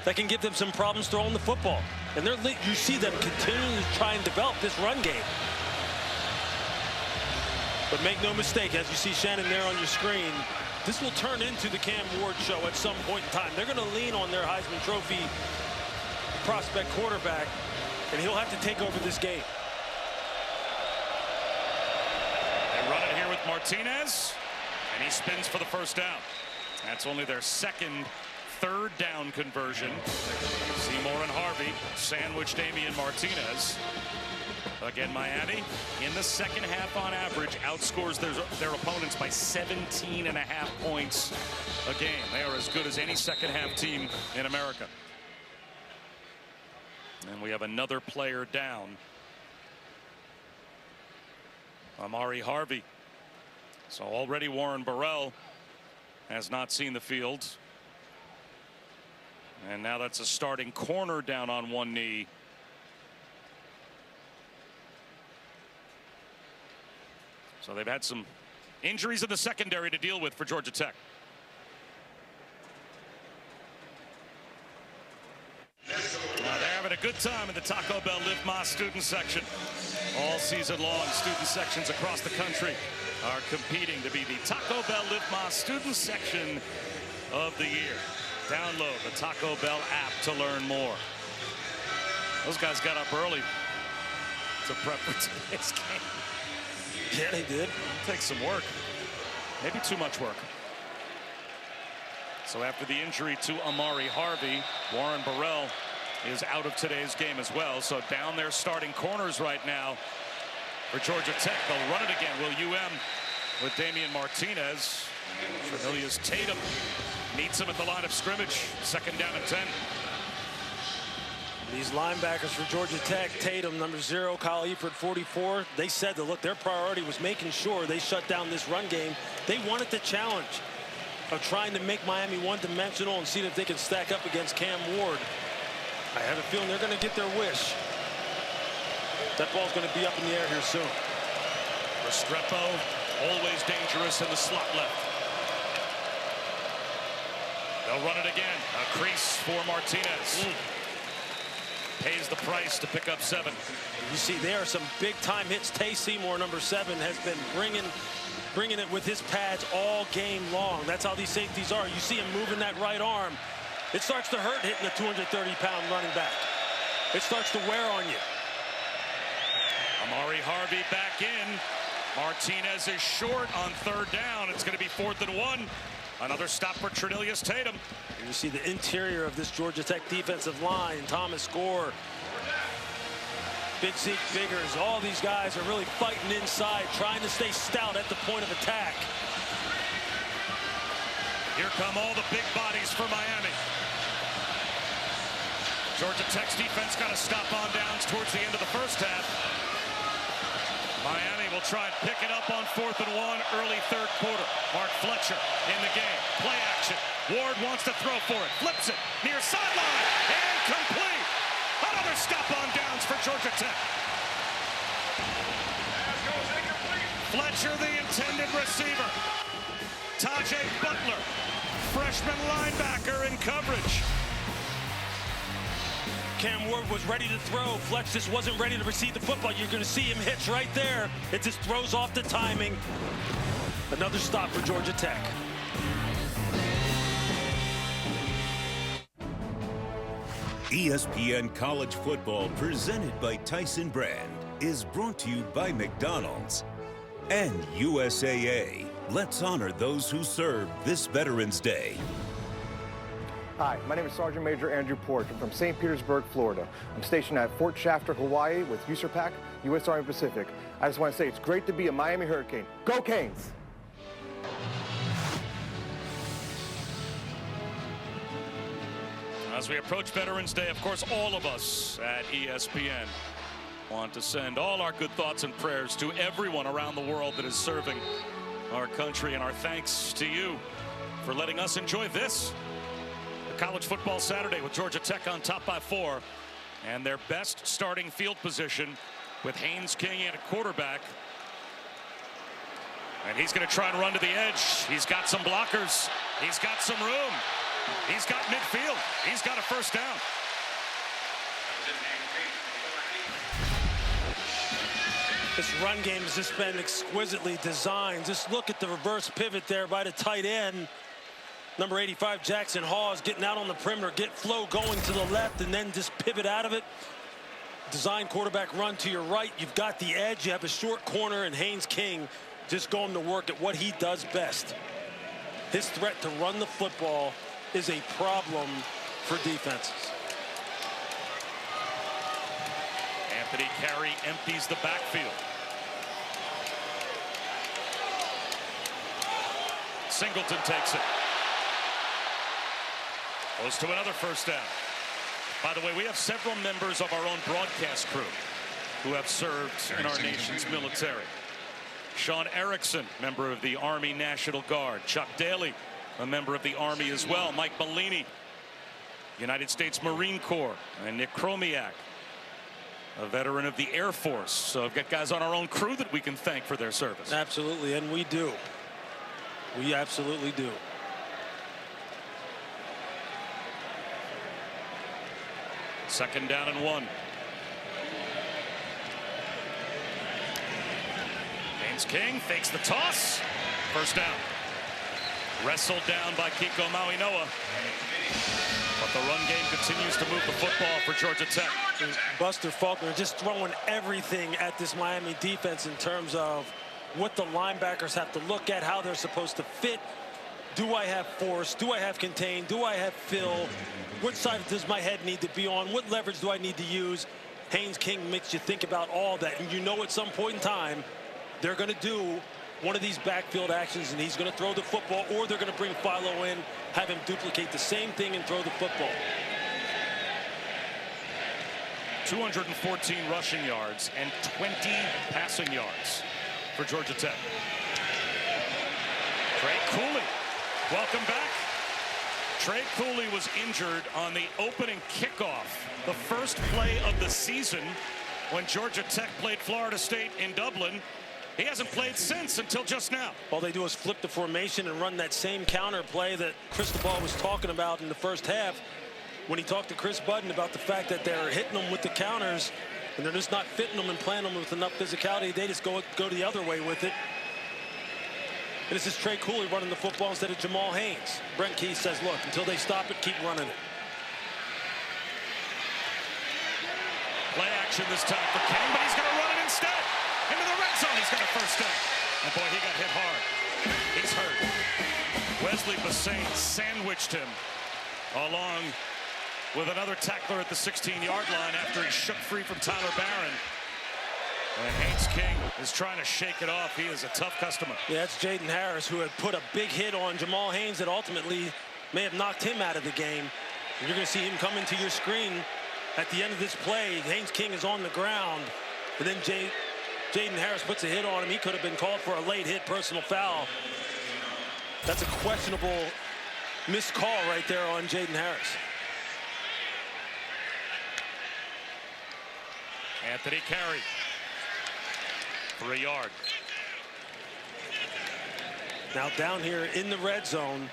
that can give them some problems throwing the football. And you see them continuing to try and develop this run game. But make no mistake, as you see Shannon there on your screen, this will turn into the Cam Ward show at some point in time. They're going to lean on their Heisman Trophy prospect quarterback, and he'll have to take over this game. Run it here with Martinez, and he spins for the first down. That's only their second third down conversion. Seymour and Harvey sandwich Damian Martinez. Again, Miami in the second half on average outscores their opponents by 17.5 points a game. They are as good as any second half team in America. And we have another player down. Amari Harvey. So already Warren Burrell has not seen the field. And now that's a starting corner down on one knee. So they've had some injuries in the secondary to deal with for Georgia Tech. Now they're having a good time in the Taco Bell Live Ma student section. All season long, student sections across the country are competing to be the Taco Bell Live Ma student section of the year. Download the Taco Bell app to learn more. Those guys got up early to prep for today's game. Yeah, they did. Takes some work. Maybe too much work. So after the injury to Amari Harvey, Warren Burrell is out of today's game as well. So down their starting corners right now for Georgia Tech. They'll run it again. Will UM with Damian Martinez. Cornelius Tatum meets him at the line of scrimmage. 2nd down and 10. These linebackers for Georgia Tech, Tatum, number 0, Kyle Eford, 44. They said that, look, their priority was making sure they shut down this run game. They wanted the challenge of trying to make Miami one-dimensional and see if they can stack up against Cam Ward. I have a feeling they're going to get their wish. That ball's going to be up in the air here soon. Restrepo, always dangerous in the slot left. They'll run it again. A crease for Martinez. Pays the price to pick up 7. You see, there are some big-time hits. Tay Seymour, number 7, has been bringing it with his pads all game long. That's how these safeties are. You see him moving that right arm. It starts to hurt hitting a 230-pound running back. It starts to wear on you. Amari Harvey back in. Martinez is short on 3rd down. It's going to be 4th and 1. Another stop for Cornelius Tatum. You see the interior of this Georgia Tech defensive line. Thomas Gore, Big Zeke Biggers, all these guys are really fighting inside, trying to stay stout at the point of attack. Here come all the big bodies for Miami. Georgia Tech's defense got to stop on downs towards the end of the first half. Miami will try and pick it up on 4th and 1, early 3rd quarter. Mark Fletcher in the game. Play action. Ward wants to throw for it. Flips it near sideline. And complete. Another stop on downs for Georgia Tech. Fletcher, the intended receiver. Tajay Butler, freshman linebacker in coverage. Cam Ward was ready to throw. Fletch just wasn't ready to receive the football. You're going to see him hitch right there. It just throws off the timing. Another stop for Georgia Tech. ESPN College Football, presented by Tyson Brand, is brought to you by McDonald's and USAA. Let's honor those who served this Veterans Day. Hi, my name is Sergeant Major Andrew Porch. I'm from St. Petersburg, Florida. I'm stationed at Fort Shafter, Hawaii with USARPAC, U.S. Army Pacific. I just want to say it's great to be a Miami Hurricane. Go Canes! As we approach Veterans Day, of course, all of us at ESPN want to send all our good thoughts and prayers to everyone around the world that is serving our country, and our thanks to you for letting us enjoy this. College football Saturday with Georgia Tech on top by 4, and their best starting field position with Haynes King at quarterback. And he's going to try and run to the edge. He's got some blockers. He's got some room. He's got midfield. He's got a 1st down. This run game has just been exquisitely designed. Just look at the reverse pivot there by the tight end. Number 85, Jackson Hawes, getting out on the perimeter, get flow going to the left, and then just pivot out of it. Design quarterback run to your right. You've got the edge. You have a short corner, and Haynes King just going to work at what he does best. His threat to run the football is a problem for defenses. Anthony Carey empties the backfield. Singleton takes it. Goes to another 1st down. By the way, we have several members of our own broadcast crew who have served in our nation's military. Sean Erickson, member of the Army National Guard. Chuck Daly, a member of the Army as well. Mike Bellini, United States Marine Corps. And Nick Chromiak, a veteran of the Air Force. So I've got guys on our own crew that we can thank for their service. Absolutely, and we do. We absolutely do. Second down and 1. Haynes King fakes the toss. 1st down. Wrestled down by Kiko Mauinoa. But the run game continues to move the football for Georgia Tech. Buster Faulkner just throwing everything at this Miami defense in terms of what the linebackers have to look at, how they're supposed to fit. Do I have force? Do I have contain? Do I have fill? Which side does my head need to be on? What leverage do I need to use? Haynes King makes you think about all that. And you know at some point in time, they're going to do one of these backfield actions, and he's going to throw the football, or they're going to bring Philo in, have him duplicate the same thing and throw the football. 214 rushing yards and 20 passing yards for Georgia Tech. Trey Cooley, welcome back. Trey Cooley was injured on the opening kickoff, the first play of the season when Georgia Tech played Florida State in Dublin. He hasn't played since until just now. All they do is flip the formation and run that same counter play that Cristobal was talking about in the first half when he talked to Chris Budden about the fact that they're hitting them with the counters and they're just not fitting them and playing them with enough physicality. They just go the other way with it. And this is Trey Cooley running the football instead of Jamal Haynes. Brent Key says, look, until they stop it, keep running it. Play action this time for King, but he's going to run it instead. Into the red zone, he's got a first down. And boy, he got hit hard. He's hurt. Wesley Bassane sandwiched him along with another tackler at the 16-yard line after he shook free from Tyler Barron. And Haynes King is trying to shake it off. He is a tough customer. Yeah, it's Jaden Harris, who had put a big hit on Jamal Haynes that ultimately may have knocked him out of the game. And you're going to see him come into your screen at the end of this play. Haynes King is on the ground. And then Jaden Harris puts a hit on him. He could have been called for a late hit personal foul. That's a questionable missed call right there on Jaden Harris. Anthony Carey. 3 yard. Now down here in the red zone,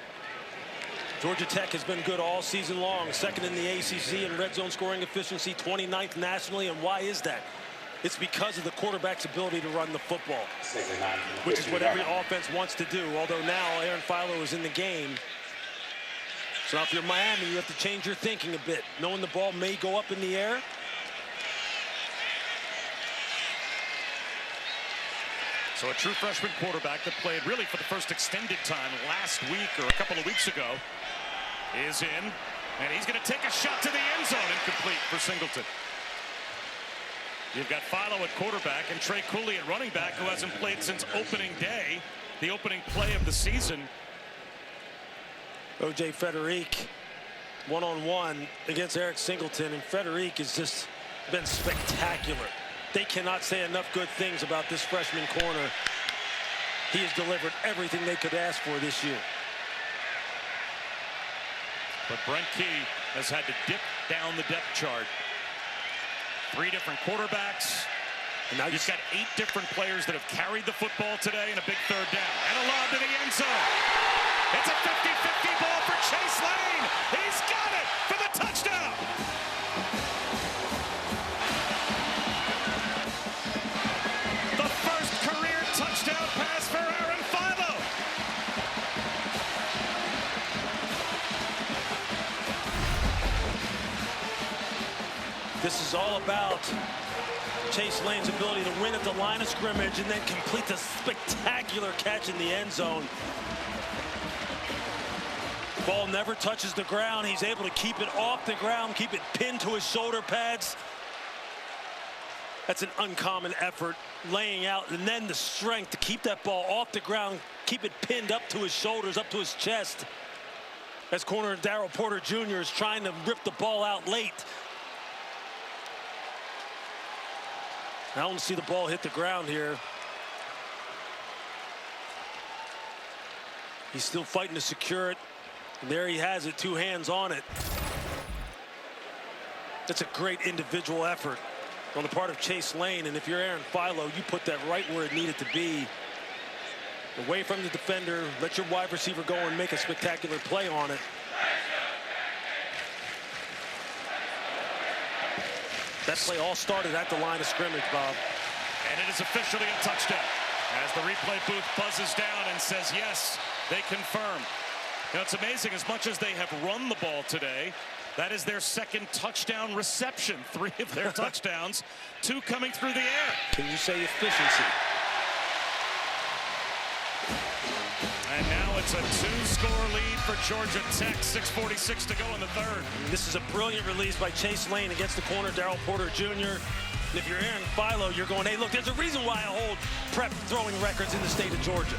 Georgia Tech has been good all season long. Second in the ACC in red zone scoring efficiency, 29th nationally. And why is that? It's because of the quarterback's ability to run the football, which is what every offense wants to do. Although now Aaron Philo is in the game. So if you're Miami, you have to change your thinking a bit, knowing the ball may go up in the air. So a true freshman quarterback that played really for the first extended time last week or a couple of weeks ago is in, and he's going to take a shot to the end zone, incomplete for Singleton. You've got Philo at quarterback and Trey Cooley at running back, who hasn't played since opening day, the opening play of the season. O.J. Frederic one-on-one against Eric Singleton, and Frederic has just been spectacular. They cannot say enough good things about this freshman corner. He has delivered everything they could ask for this year. But Brent Key has had to dip down the depth chart. 3 different quarterbacks. And now you've got 8 different players that have carried the football today in a big third down. And a lob to the end zone. It's a 50-50 ball for Chase Lane. He's got it for the touchdown. The first career touchdown pass for Aaron Philo. This is all about Chase Lane's ability to win at the line of scrimmage and then complete the spectacular catch in the end zone. Ball never touches the ground. He's able to keep it off the ground, keep it pinned to his shoulder pads. That's an uncommon effort, laying out, and then the strength to keep that ball off the ground, keep it pinned up to his shoulders, up to his chest. As corner Darryl Porter Jr. is trying to rip the ball out late. I don't see the ball hit the ground here. He's still fighting to secure it. And there he has it, 2 hands on it. That's a great individual effort on the part of Chase Lane. And if you're Aaron Philo, you put that right where it needed to be. Away from the defender, let your wide receiver go and make a spectacular play on it. That play all started at the line of scrimmage, Bob. And it is officially a touchdown as the replay booth buzzes down and says, yes, they confirm. Now, it's amazing, as much as they have run the ball today, that is their second touchdown reception. 3 of their touchdowns, 2 coming through the air. Can you say efficiency? And now a It's a 2-score lead for Georgia Tech. 6:46 to go in the third. This is a brilliant release by Chase Lane against the corner, Darrell Porter Jr. And if you're Aaron Philo, you're going, hey, look, there's a reason why I hold prep throwing records in the state of Georgia.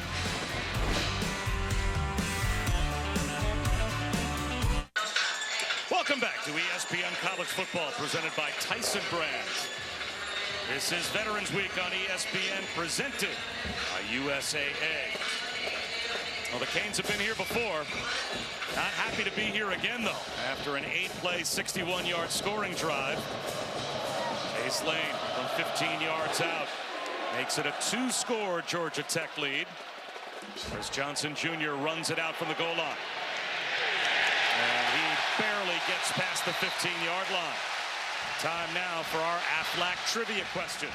Welcome back to ESPN College Football, presented by Tyson Brand. This is Veterans Week on ESPN, presented by USAA. Well, the Canes have been here before. Not happy to be here again, though, after an 8-play, 61-yard scoring drive. Chase Lane from 15 yards out makes it a 2-score Georgia Tech lead. As Johnson Jr. runs it out from the goal line. And he barely gets past the 15-yard line. Time now for our Aflac trivia question.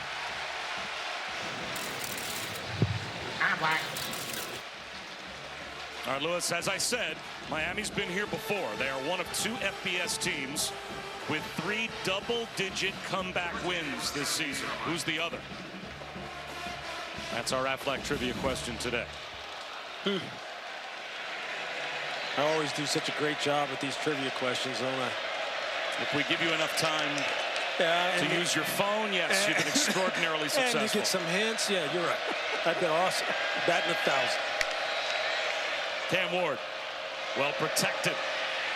Aflac. All right, Lewis, as I said, Miami's been here before. They are one of 2 FBS teams with 3 double-digit comeback wins this season. Who's the other? That's our Aflac trivia question today. I always do such a great job with these trivia questions, don't I? If we give you enough time to use your phone, yes, you've been extraordinarily successful. And you get some hints, yeah, you're right. I've been awesome. Batting 1,000. Cam Ward, well protected.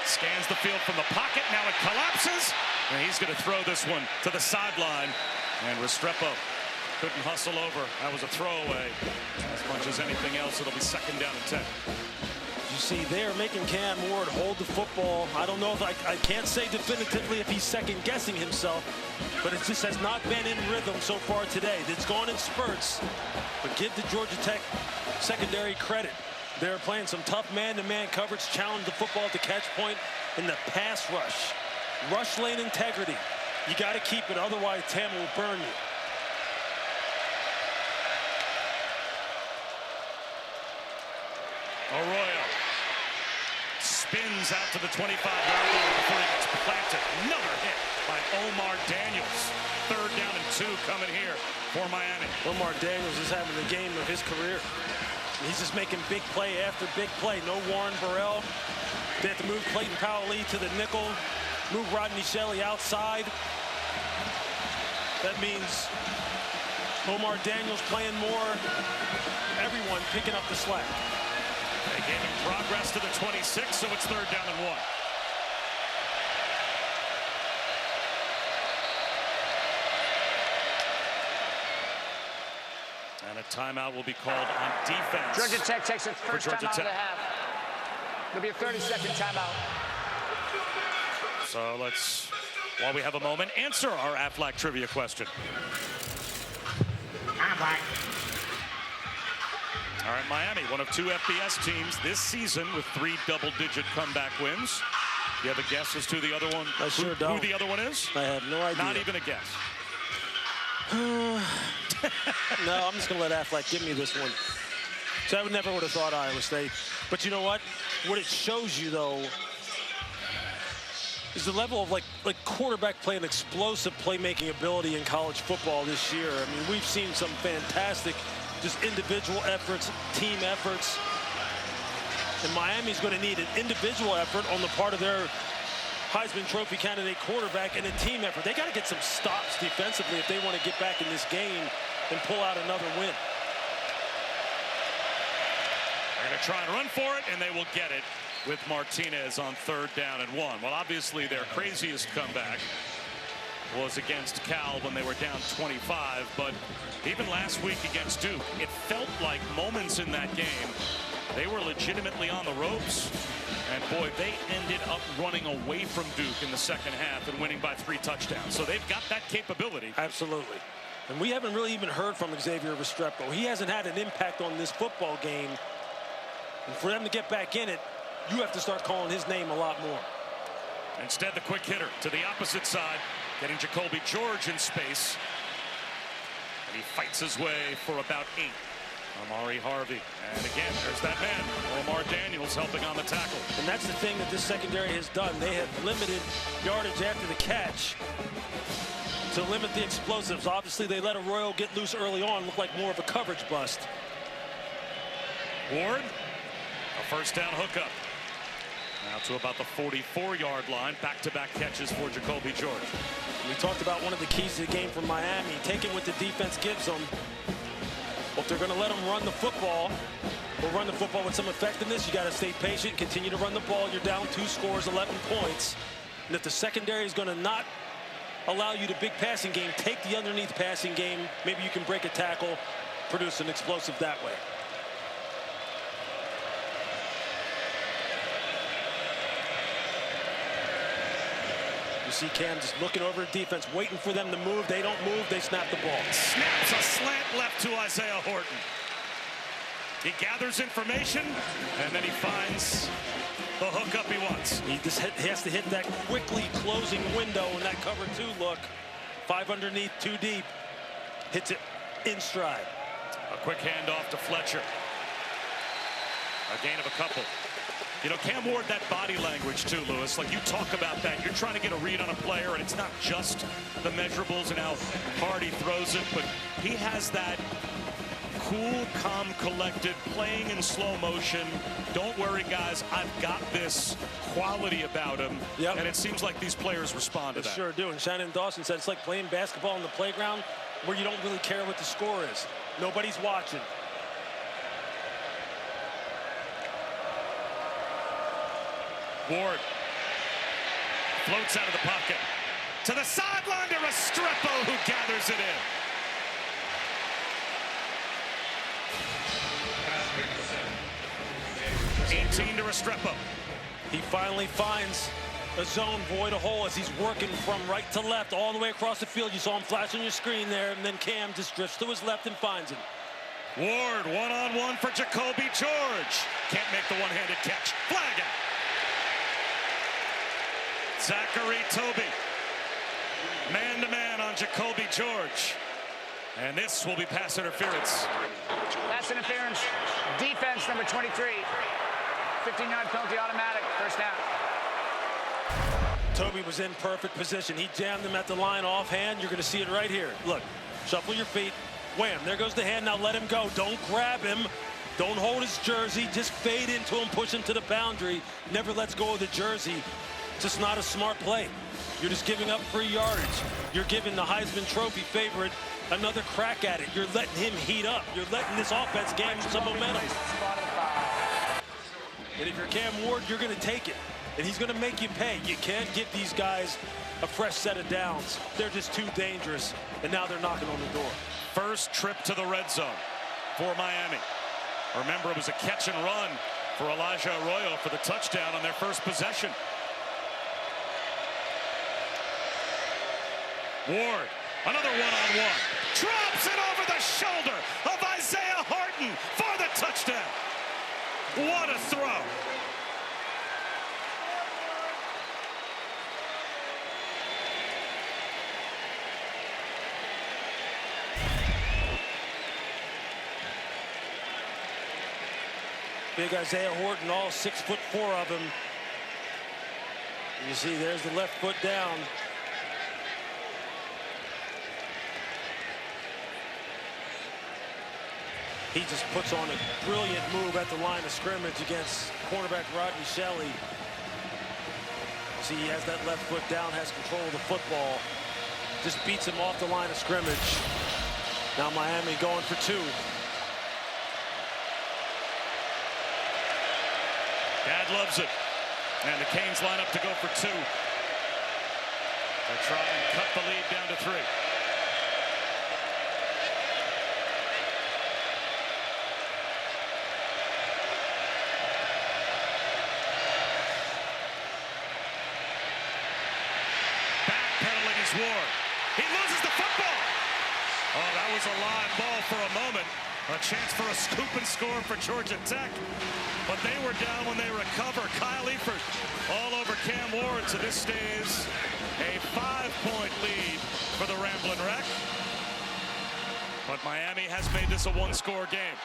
Scans the field from the pocket. Now it collapses. And he's going to throw this one to the sideline. And Restrepo couldn't hustle over. That was a throwaway. As much as anything else, it'll be 2nd down and 10. You see, they're making Cam Ward hold the football. I don't know if I can't say definitively if he's second-guessing himself, but it just has not been in rhythm so far today. It's gone in spurts, but give the Georgia Tech secondary credit. They're playing some tough man-to-man coverage, challenge the football at the catch point in the pass rush. Rush lane integrity. You got to keep it, otherwise Tam will burn you. Arroyo spins out to the 25-yard line before he gets planted. Another hit by Omar Daniels. 3rd down and 2 coming here for Miami. Omar Daniels is having the game of his career. He's just making big play after big play. No Warren Burrell. They have to move Clayton Powell-Lee to the nickel. Move Rodney Shelley outside. That means Omar Daniels playing more. Everyone picking up the slack. They gave him progress to the 26, so it's 3rd down and 1. And a timeout will be called on defense. Georgia Tech takes its first time out of the half. It'll be a 30-second timeout. So let's, while we have a moment, answer our Aflac trivia question. Aflac. All right, Miami, one of 2 FBS teams this season with 3 double-digit comeback wins. You have a guess as to the other one? I sure don't. Who the other one is? I have no idea. Not even a guess. No, I'm just going to let Aflac give me this one. So I would never have thought Iowa State. But you know what? What it shows you, though, is the level of like quarterback play and explosive playmaking ability in college football this year. I mean, we've seen some fantastic just individual efforts, team efforts. And Miami's going to need an individual effort on the part of their Heisman Trophy candidate quarterback and a team effort. They got to get some stops defensively if they want to get back in this game and pull out another win. They're going to try and run for it, and they will get it with Martinez on 3rd down and 1. Well, obviously, their craziest comeback was against Cal when they were down 25, but even last week against Duke, it felt like moments in that game they were legitimately on the ropes, and boy, they ended up running away from Duke in the 2nd half and winning by 3 touchdowns. So they've got that capability. Absolutely. And we haven't really even heard from Xavier Restrepo. He hasn't had an impact on this football game, and for them to get back in it, you have to start calling his name a lot more. Instead, the quick hitter to the opposite side, getting Jacoby George in space. And he fights his way for about 8. Amari Harvey. And again, there's that man, Omar Daniels, helping on the tackle. And that's the thing that this secondary has done. They have limited yardage after the catch to limit the explosives. Obviously, they let Arroyo get loose early on, look like more of a coverage bust. Ward A first down hookup. Now to about the 44-yard line. Back-to-back catches for Jacoby George. We talked about one of the keys to the game for Miami, taking what the defense gives them. Well, if they're going to let them run the football, or run the football with some effectiveness, you got to stay patient, continue to run the ball. You're down 2 scores, 11 points. And if the secondary is going to not allow you the big passing game, take the underneath passing game. Maybe you can break a tackle, produce an explosive that way. You see Cam just looking over at defense, waiting for them to move. They don't move, they snap the ball. Snaps a slant left to Isaiah Horton. He gathers information, and then he finds the hookup he wants. He just has to hit that quickly closing window in that cover 2 look. 5 underneath, 2 deep. Hits it in stride. A quick handoff to Fletcher. A gain of a couple. You know, Cam Ward, that body language too, Lewis. Like you talk about that. You're trying to get a read on a player, and it's not just the measurables and how hard he throws it, but he has that cool, calm, collected, playing in slow motion. Don't worry, guys. I've got this quality about him. Yep. And it seems like these players respond to They that. sure do. And Shannon Dawson said it's like playing basketball on the playground where you don't really care what the score is. Nobody's watching. Ward floats out of the pocket to the sideline to Restrepo, who gathers it in. 18 to Restrepo. He finally finds a zone, void a hole as he's working from right to left all the way across the field. You saw him flash on your screen there, and then Cam just drifts to his left and finds him. Ward one-on-one for Jacoby George. Can't make the one-handed catch. Flag out. Zachary Toby, man-to-man on Jacoby George. And this will be pass interference. Pass interference. Defense number 23. 15-yard penalty automatic. First down. Toby was in perfect position. He jammed him at the line offhand. You're going to see it right here. Look, shuffle your feet. Wham, there goes the hand. Now let him go. Don't grab him. Don't hold his jersey. Just fade into him, push him to the boundary. Never lets go of the jersey. Just not a smart play. You're just giving up free yardage. You're giving the Heisman Trophy favorite another crack at it. You're letting him heat up. You're letting this offense gain some momentum. And if you're Cam Ward, you're going to take it. And he's going to make you pay. You can't give these guys a fresh set of downs. They're just too dangerous. And now they're knocking on the door. First trip to the red zone for Miami. Remember, it was a catch and run for Elijah Arroyo for the touchdown on their first possession. Ward, another one-on-one. Drops it over the shoulder of Isaiah Horton for the touchdown. What a throw. Big Isaiah Horton, all 6'4" of him. You see, there's the left foot down. He just puts on a brilliant move at the line of scrimmage against cornerback Rodney Shelley. See, he has that left foot down, has control of the football. Just beats him off the line of scrimmage. Now Miami going for 2. Dad loves it. And the Canes line up to go for 2. They try and cut the lead down to 3. Backpedaling is Ward. He loses the football. Oh, that was a live ball for a moment. A chance for a scoop and score for Georgia Tech. But they were down when they recover. Kyle Eifert all over Cam Ward. So this stays a 5-point lead for the Ramblin' Wreck. But Miami has made this a 1-score game.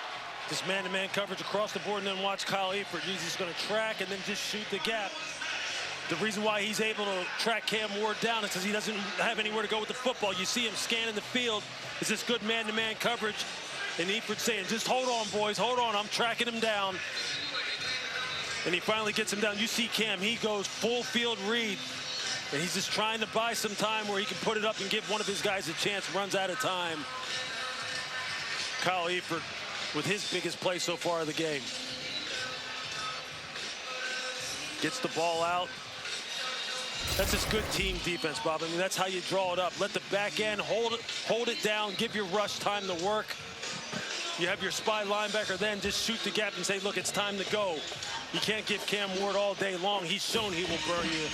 Just man-to-man coverage across the board, and then watch Kyle Eifert. He's just going to track and then just shoot the gap. The reason why he's able to track Cam Ward down is because he doesn't have anywhere to go with the football. You see him scanning the field. It's this good man-to-man coverage. And Eifert saying, just hold on, boys, hold on. I'm tracking him down. and he finally gets him down. You see Cam, he goes full field read, and he's just trying to buy some time where he can put it up and give one of his guys a chance, runs out of time. Kyle Eifert with his biggest play so far of the game. Gets the ball out. That's just good team defense, Bob. I mean, that's how you draw it up. Let the back end hold it down, give your rush time to work. You have your spy linebacker then just shoot the gap and say, look, it's time to go. You can't give Cam Ward all day long. He's shown he will burn you.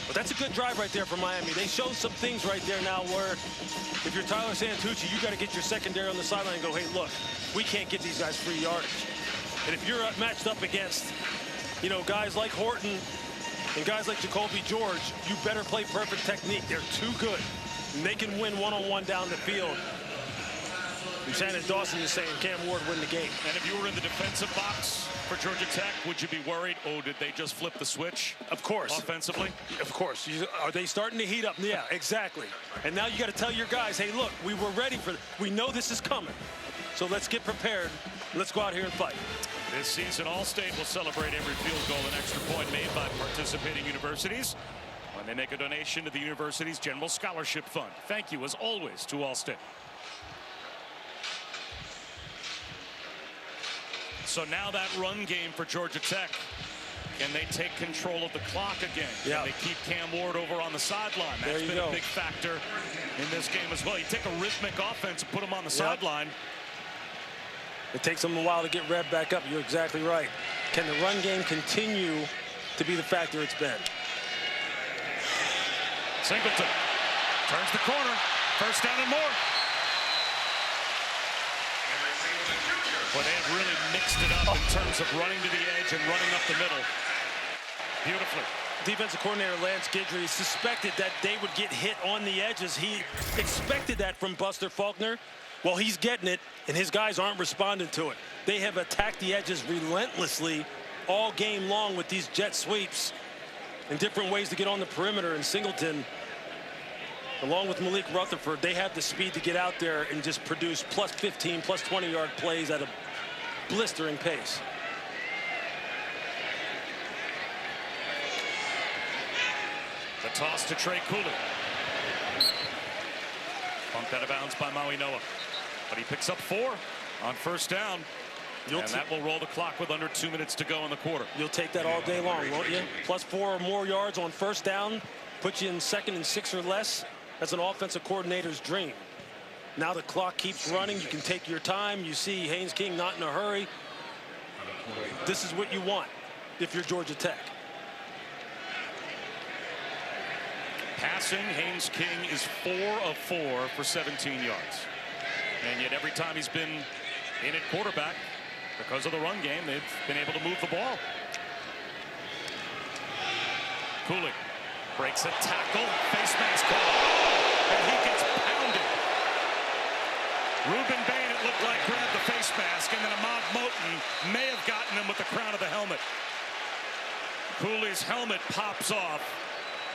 But that's a good drive right there for Miami. They showed some things right there now where if you're Tyler Santucci, you got to get your secondary on the sideline and go, hey, look, we can't get these guys free yardage. And if you're matched up against, you know, guys like Horton and guys like Jacoby George, you better play perfect technique. They're too good. And they can win one-on-one down the field. And Shannon Dawson is saying Cam Ward win the game. And if you were in the defensive box for Georgia Tech, would you be worried? Oh, did they just flip the switch? Of course. Offensively? Of course. Are they starting to heat up? Yeah, exactly. And now you got to tell your guys, hey, look, we were ready for we know this is coming. So let's get prepared. Let's go out here and fight. This season, All-State will celebrate every field goal and extra point made by participating universities when they make a donation to the university's General Scholarship Fund. Thank you, as always, to All-State. So now that run game for Georgia Tech, can they take control of the clock again? Yeah. Can they keep Cam Ward over on the sideline? That's been a big factor in this game as well. You take a rhythmic offense and put him on the sideline. It takes them a while to get revved back up. You're exactly right. Can the run game continue to be the factor it's been? Singleton turns the corner. First down and more. But they have really mixed it up in terms of running to the edge and running up the middle. Beautifully. Defensive coordinator Lance Guidry suspected that they would get hit on the edges. He expected that from Buster Faulkner. Well, he's getting it, and his guys aren't responding to it. They have attacked the edges relentlessly all game long with these jet sweeps and different ways to get on the perimeter. And Singleton, along with Malik Rutherford, they have the speed to get out there and just produce plus 15, plus 20-yard plays at a blistering pace. The toss to Trey Cooley. Bumped out of bounds by Maui Noah. But he picks up 4 on first down. And that will roll the clock with under 2 minutes to go in the quarter. You'll take that all day long, won't you? Plus 4 or more yards on first down. Put you in 2nd and 6 or less. That's an offensive coordinator's dream. Now the clock keeps running. You can take your time. You see Haynes King not in a hurry. This is what you want if you're Georgia Tech. Passing, Haynes King is 4 of 4 for 17 yards. And yet every time he's been in at quarterback, because of the run game, they've been able to move the ball. Cooley breaks a tackle, face mask call, and he gets pounded. Ruben Bain, it looked like, grabbed the face mask, and then Ahmad Moten may have gotten him with the crown of the helmet. Cooley's helmet pops off.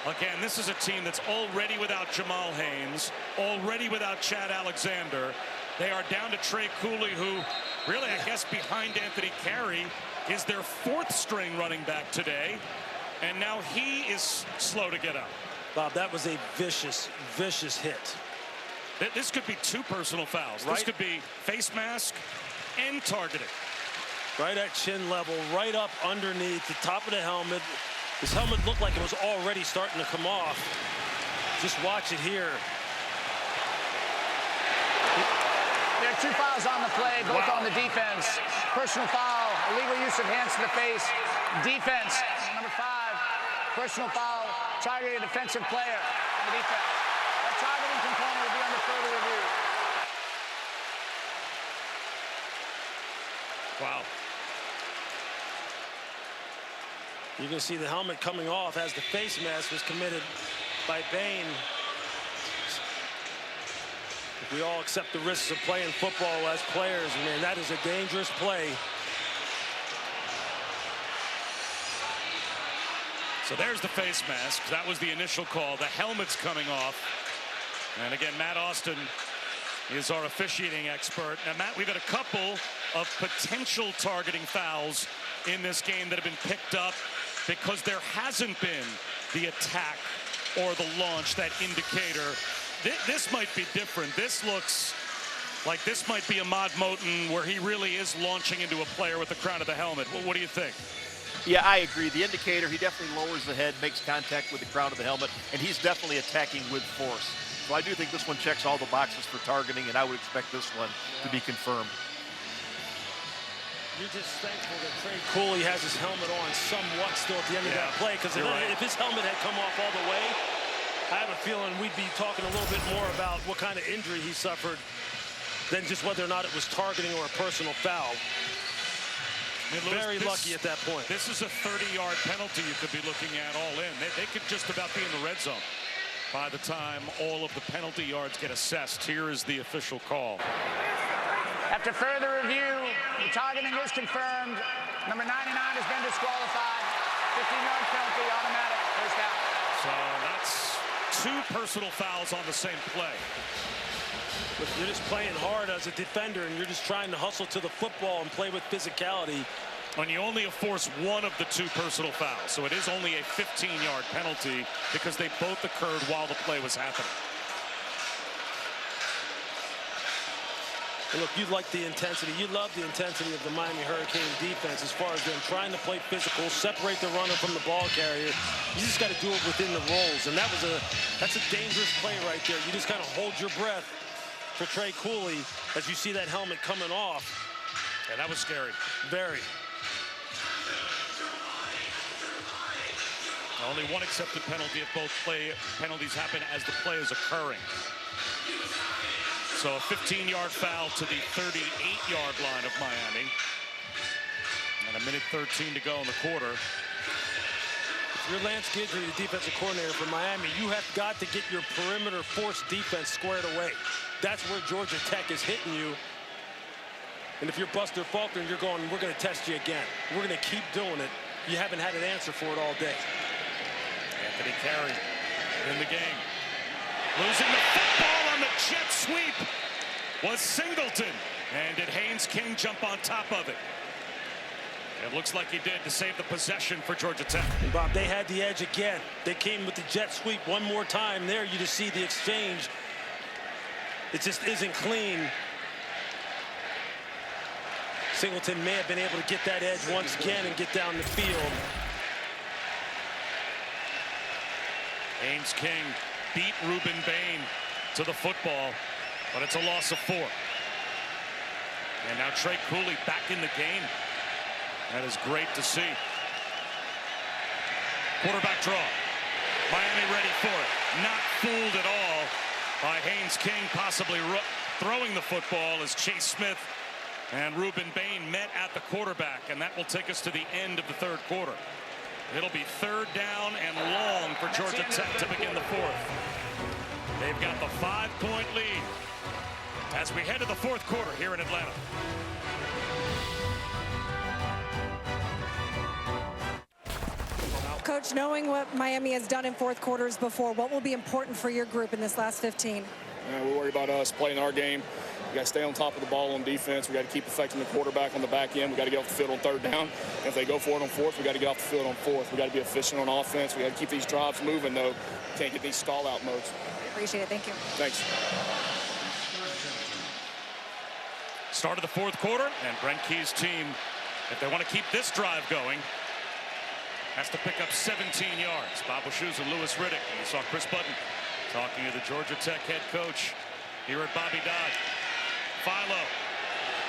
Again, this is a team that's already without Jamal Haynes, already without Chad Alexander. They are down to Trey Cooley, who really, I guess, behind Anthony Carey, is their 4th string running back today. And now he is slow to get up. Bob, that was a vicious, vicious hit. This could be 2 personal fouls. Right? This could be face mask and targeting. Right at chin level, right up underneath the top of the helmet. His helmet looked like it was already starting to come off. Just watch it here. There are 2 fouls on the play, both on the defense. Personal foul, illegal use of hands to the face. Defense, number 5. Personal foul, targeting a defensive player on the defense. That targeting component will be under further review. Wow. You can see the helmet coming off as the face mask was committed by Bain. If we all accept the risks of playing football as players, man, that is a dangerous play. So there's the face mask. That was the initial call. The helmet's coming off. And again, Matt Austin is our officiating expert. Now, Matt, we've got a couple of potential targeting fouls in this game that have been picked up because there hasn't been the attack or the launch, that indicator. This might be different. This looks like this might be Ahmad Moten, where he really is launching into a player with the crown of the helmet. What do you think? Yeah, I agree. The indicator, he definitely lowers the head, makes contact with the crown of the helmet, and he's definitely attacking with force. So I do think this one checks all the boxes for targeting, and I would expect this one to be confirmed. You're just thankful that Trey Cooley has his helmet on somewhat still at the end of that play, because if his helmet had come off all the way, I have a feeling we'd be talking a little bit more about what kind of injury he suffered than just whether or not it was targeting or a personal foul. I mean, Lewis, very lucky at that point. This is a 30-yard penalty you could be looking at all in. They could just about be in the red zone by the time all of the penalty yards get assessed. Here is the official call. After further review, the targeting is confirmed. Number 99 has been disqualified. 15-yard penalty, automatic, first down. So that's 2 personal fouls on the same play. But you're just playing hard as a defender, and you're just trying to hustle to the football and play with physicality. And you only enforce 1 of the 2 personal fouls. So it is only a 15-yard penalty because they both occurred while the play was happening. And look, you like the intensity. You love the intensity of the Miami Hurricane defense as far as them trying to play physical, separate the runner from the ball carrier. You just got to do it within the roles, and that's a dangerous play right there. You just kind of hold your breath for Trey Cooley as you see that helmet coming off. And that was scary. Very. Only 1 accepted penalty if both penalties happen as the play is occurring. So a 15-yard foul to the 38-yard line of Miami. And a minute 13 to go in the quarter. If you're Lance Guidry, the defensive coordinator for Miami, you have got to get your perimeter force defense squared away. That's where Georgia Tech is hitting you. And if you're Buster Faulkner, you're going, we're going to test you again. We're going to keep doing it. You haven't had an answer for it all day. Anthony Carey in the game. Losing the football on the jet sweep was Singleton. And did Haynes King jump on top of it? It looks like he did to save the possession for Georgia Tech. And Bob, they had the edge again. They came with the jet sweep one more time. There you just see the exchange. It just isn't clean. Singleton may have been able to get that edge once again and get down the field. Haynes King beat Ruben Bain to the football, but it's a loss of 4. And now Trey Cooley back in the game. That is great to see. Quarterback draw. Miami ready for it. Not fooled at all by Haynes King possibly throwing the football as Chase Smith and Ruben Bain met at the quarterback, and that will take us to the end of the 3rd quarter. It'll be 3rd down and long for Georgia Tech to begin the 4th. They've got the 5-point lead as we head to the 4th quarter here in Atlanta. Coach, knowing what Miami has done in 4th quarters before, what will be important for your group in this last 15? We worry about us playing our game. We got to stay on top of the ball on defense. We got to keep affecting the quarterback on the back end. We got to get off the field on 3rd down. And if they go for it on 4th, we got to get off the field on 4th. We got to be efficient on offense. We got to keep these drives moving, though. Can't get these stall-out modes. Appreciate it. Thank you. Thanks. Start of the 4th quarter, and Brent Key's team, if they want to keep this drive going, has to pick up 17 yards. Bob Wischusen and Louis Riddick. And you saw Chris Button talking to the Georgia Tech head coach here at Bobby Dodd. Philo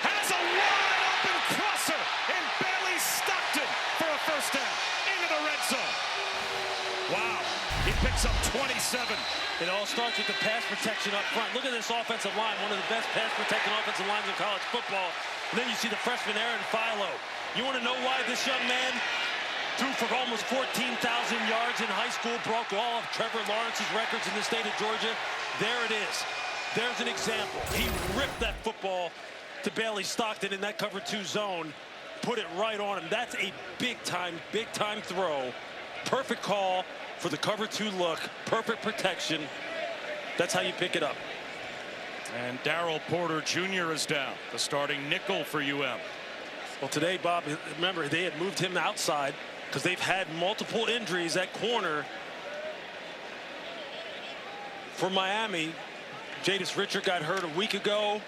has a wide open crosser, and Bailey Stockton for a first down into the red zone. Wow, he picks up 27. It all starts with the pass protection up front. Look at this offensive line, one of the best pass protecting offensive lines in college football. And then you see the freshman Aaron Philo. You want to know why this young man threw for almost 14,000 yards in high school, broke all of Trevor Lawrence's records in the state of Georgia? There it is. There's an example. He ripped that football to Bailey Stockton in that cover 2 zone, put it right on him. That's a big time throw. Perfect call for the cover 2 look, perfect protection. That's how you pick it up. And Darryl Porter Jr. is down, the starting nickel for UM. Well, today, Bob, remember, they had moved him outside because they've had multiple injuries at corner for Miami. Jadis Richard got hurt a week ago.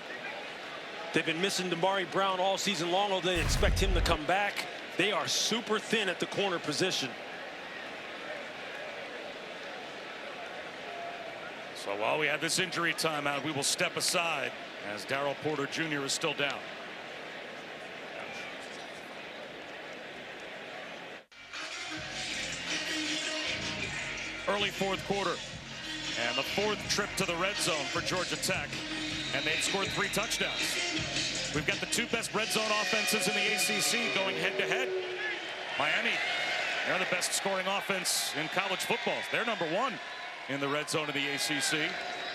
They've been missing Damari Brown all season long, although they expect him to come back. They are super thin at the corner position. So while we have this injury timeout, we will step aside as Darryl Porter Jr. is still down. Early fourth quarter, and the fourth trip to the red zone for Georgia Tech, and they've scored 3 touchdowns. We've got the 2 best red zone offenses in the ACC going head-to-head. Miami, they're the best scoring offense in college football. They're number 1 in the red zone of the ACC.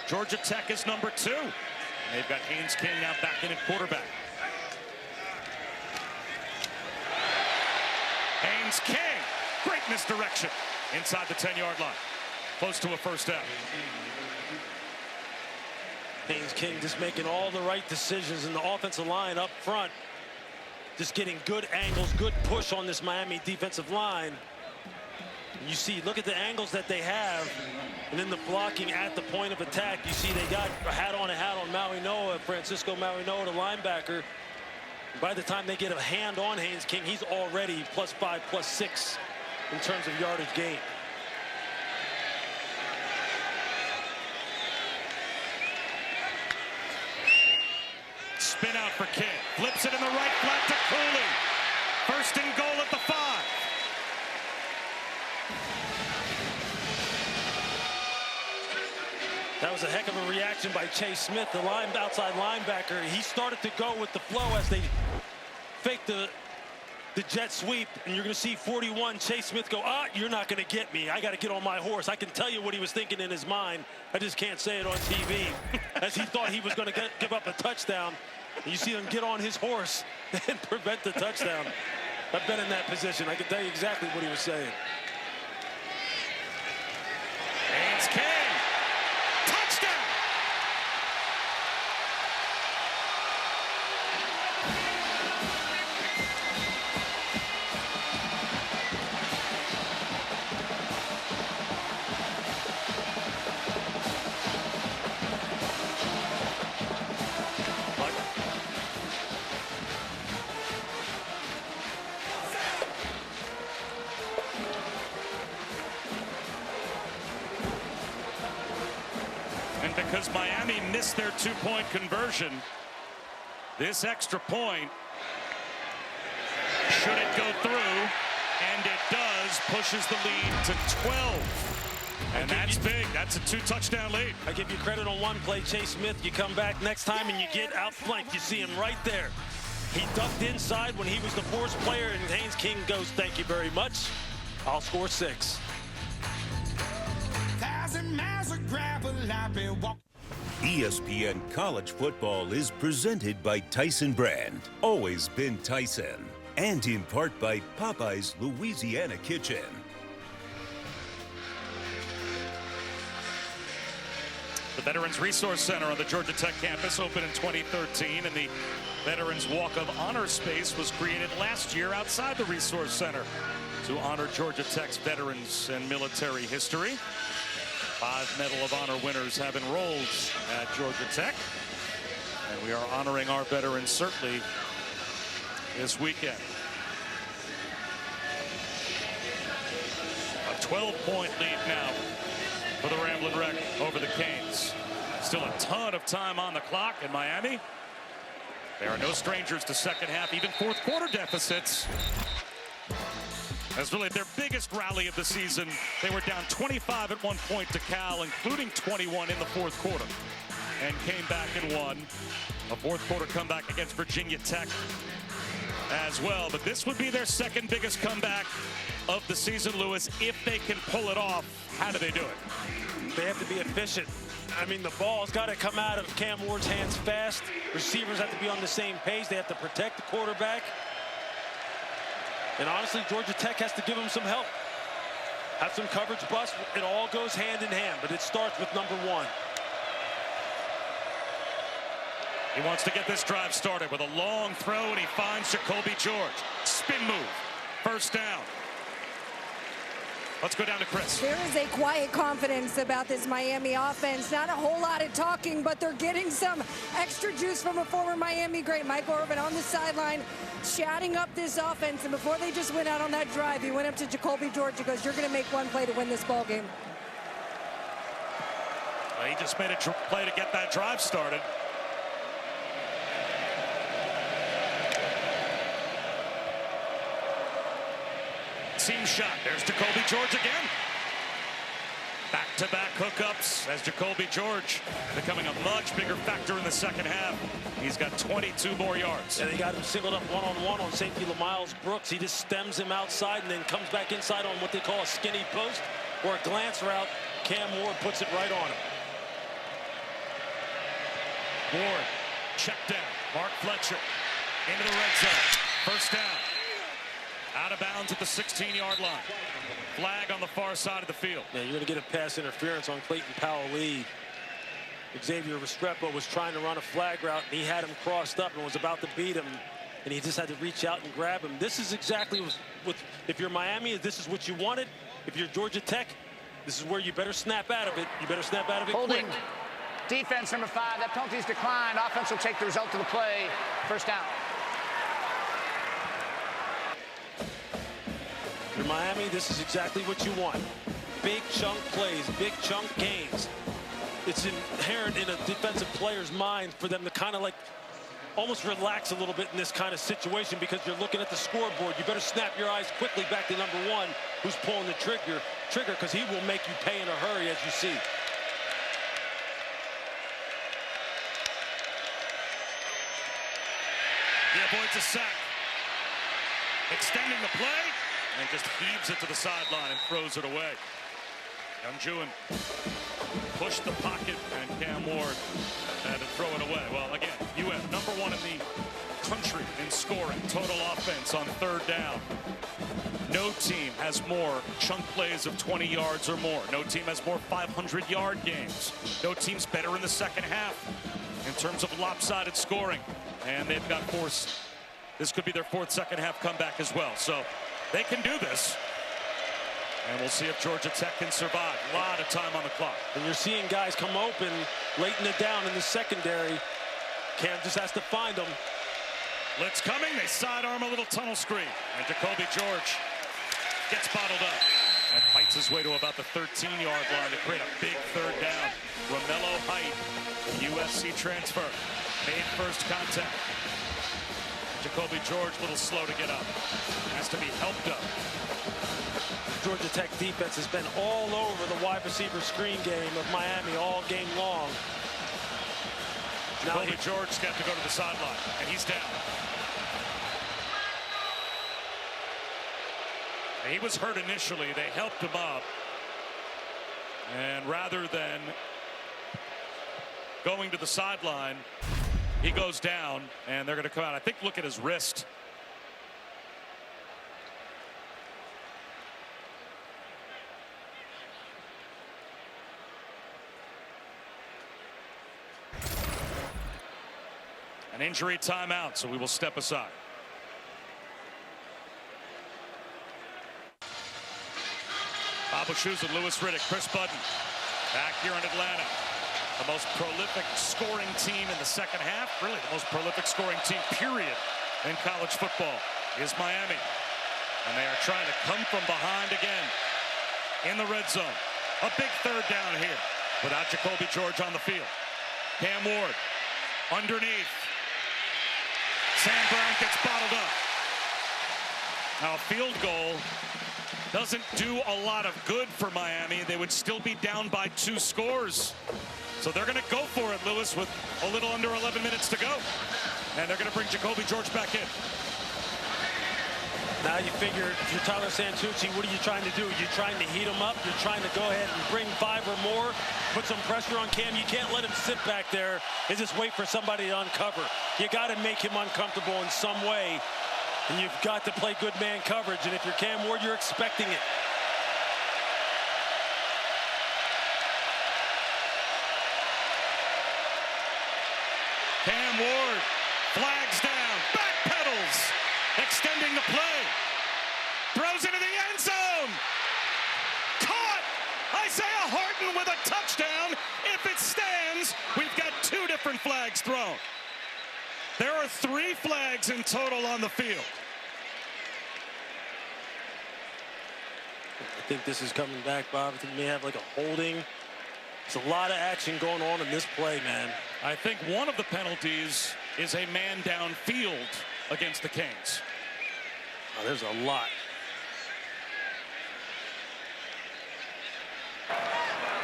Georgia Tech is number 2. And they've got Haynes King now back in at quarterback. Haynes King, great misdirection inside the 10-yard line. Close to a first down. Haynes King just making all the right decisions in the offensive line up front. Just getting good angles, good push on this Miami defensive line. You see, look at the angles that they have, and then the blocking at the point of attack. You see they got a hat on Maui Noah, Francisco Maui Noah, the linebacker. By the time they get a hand on Haynes King, he's already +5, +6 in terms of yardage gain. Spin out for King. Flips it in the right flat to Cooley. First and goal at the 5. That was a heck of a reaction by Chase Smith, the outside linebacker. He started to go with the flow as they faked the jet sweep, and you're going to see 41 Chase Smith go, you're not going to get me. I got to get on my horse. I can tell you what he was thinking in his mind. I just can't say it on TV. As he thought he was going to give up a touchdown. And you see him get on his horse and prevent the touchdown. I've been in that position. I can tell you exactly what he was saying. Haynes King. Touchdown. Because Miami missed their 2-point conversion, this extra point, should it go through, and it does, pushes the lead to 12. And that's big. That's a 2-touchdown lead. I give you credit on one play, Chase Smith. You come back next time and you get outflanked. You see him right there. He ducked inside when he was the force player, and Haynes King goes, thank you very much. I'll score 6. ESPN College Football is presented by Tyson Brand, always been Tyson, and in part by Popeye's Louisiana Kitchen. The Veterans Resource Center on the Georgia Tech campus opened in 2013, and the Veterans Walk of Honor space was created last year outside the Resource Center to honor Georgia Tech's veterans and military history. 5 Medal of Honor winners have enrolled at Georgia Tech, and we are honoring our veterans certainly this weekend. A 12-point lead now for the Ramblin' Wreck over the Canes. Still a ton of time on the clock in Miami. There are no strangers to second half, even fourth quarter deficits. That's really their biggest rally of the season. They were down 25 at one point to Cal, including 21 in the fourth quarter, and came back and won. A fourth quarter comeback against Virginia Tech as well. But this would be their second biggest comeback of the season, Lewis. If they can pull it off, how do they do it? They have to be efficient. I mean, the ball's got to come out of Cam Ward's hands fast. Receivers have to be on the same page. They have to protect the quarterback. And honestly, Georgia Tech has to give them some help. Have some coverage bust. It all goes hand in hand, but it starts with number 1. He wants to get this drive started with a long throw, and he finds Jacoby George. Spin move. First down. Let's go down to Chris. There is a quiet confidence about this Miami offense. Not a whole lot of talking, but they're getting some extra juice from a former Miami great. Mike Orvin on the sideline chatting up this offense. And before they just went out on that drive, he went up to Jacoby George and goes, "You're going to make one play to win this ball game." Well, he just made a play to get that drive started. Seam shot. There's Jacoby George again. Back-to-back hookups as Jacoby George becoming a much bigger factor in the second half. He's got 22 more yards. And they got him singled up one-on-one on safety Miles Brooks. He just stems him outside and then comes back inside on what they call a skinny post or a glance route. Cam Ward puts it right on him. Ward, check down. Mark Fletcher into the red zone. First down. Out of bounds at the 16-yard line. Flag on the far side of the field. Yeah, you're going to get a pass interference on Clayton Powell-Lee. Xavier Restrepo was trying to run a flag route, and he had him crossed up and was about to beat him, and he just had to reach out and grab him. This is exactly what if you're Miami, this is what you wanted. If you're Georgia Tech, this is where you better snap out of it. You better snap out of it Holding. quick. Defense number 5. That penalty's declined. Offense will take the result of the play. First down. If you're Miami, this is exactly what you want. Big chunk plays, big chunk gains. It's inherent in a defensive player's mind for them to kind of like almost relax a little bit in this kind of situation because you're looking at the scoreboard. You better snap your eyes quickly back to number 1 who's pulling the trigger because he will make you pay in a hurry, as you see. He avoids a sack. Extending the play. And just heaves it to the sideline and throws it away. Youngjuan pushed the pocket, and Cam Ward had to throw it away. Well, again, UF #1 in the country in scoring, total offense on third down. No team has more chunk plays of 20 yards or more. No team has more 500-yard games. No team's better in the second half in terms of lopsided scoring. And they've got this could be their 4th second half comeback as well. So they can do this, and we'll see if Georgia Tech can survive. A lot of time on the clock. And you're seeing guys come open, late in the down in the secondary. Cam just has to find them. Blitz coming. They sidearm a little tunnel screen, and Jacoby George gets bottled up and fights his way to about the 13-yard line to create a big third down. Romello Height, USC transfer, made first contact. Jacoby George a little slow to get up. Has to be helped up. Georgia Tech defense has been all over the wide receiver screen game of Miami all game long. Jacoby George's got to go to the sideline, and he's down. He was hurt initially. They helped him up. And rather than going to the sideline, he goes down, and they're going to come out. I think look at his wrist. An injury timeout, so we will step aside. Bob Wischusen, Lewis Riddick, Chris Budden back here in Atlanta. The most prolific scoring team in the second half, really the most prolific scoring team, period, in college football is Miami. And they are trying to come from behind again in the red zone. A big third down here without Jacoby George on the field. Cam Ward underneath. Sam Brown gets bottled up. Now a field goal doesn't do a lot of good for Miami. They would still be down by 2 scores. So they're going to go for it, Lewis, with a little under 11 minutes to go. And they're going to bring Jacoby George back in. Now you figure, if you're Tyler Santucci, what are you trying to do? You're trying to heat him up. You're trying to go ahead and bring 5 or more, put some pressure on Cam. You can't let him sit back there and just wait for somebody to uncover. You got to make him uncomfortable in some way. And you've got to play good man coverage. And if you're Cam Ward, you're expecting it. Cam Ward flags down, backpedals, extending the play, throws into the end zone. Caught! Isaiah Horton with a touchdown. If it stands, we've got 2 different flags thrown. There are 3 flags in total on the field. I think this is coming back, Bob. I think we may have like a holding. There's a lot of action going on in this play, man. I think one of the penalties is a man downfield against the Canes. Oh, there's a lot.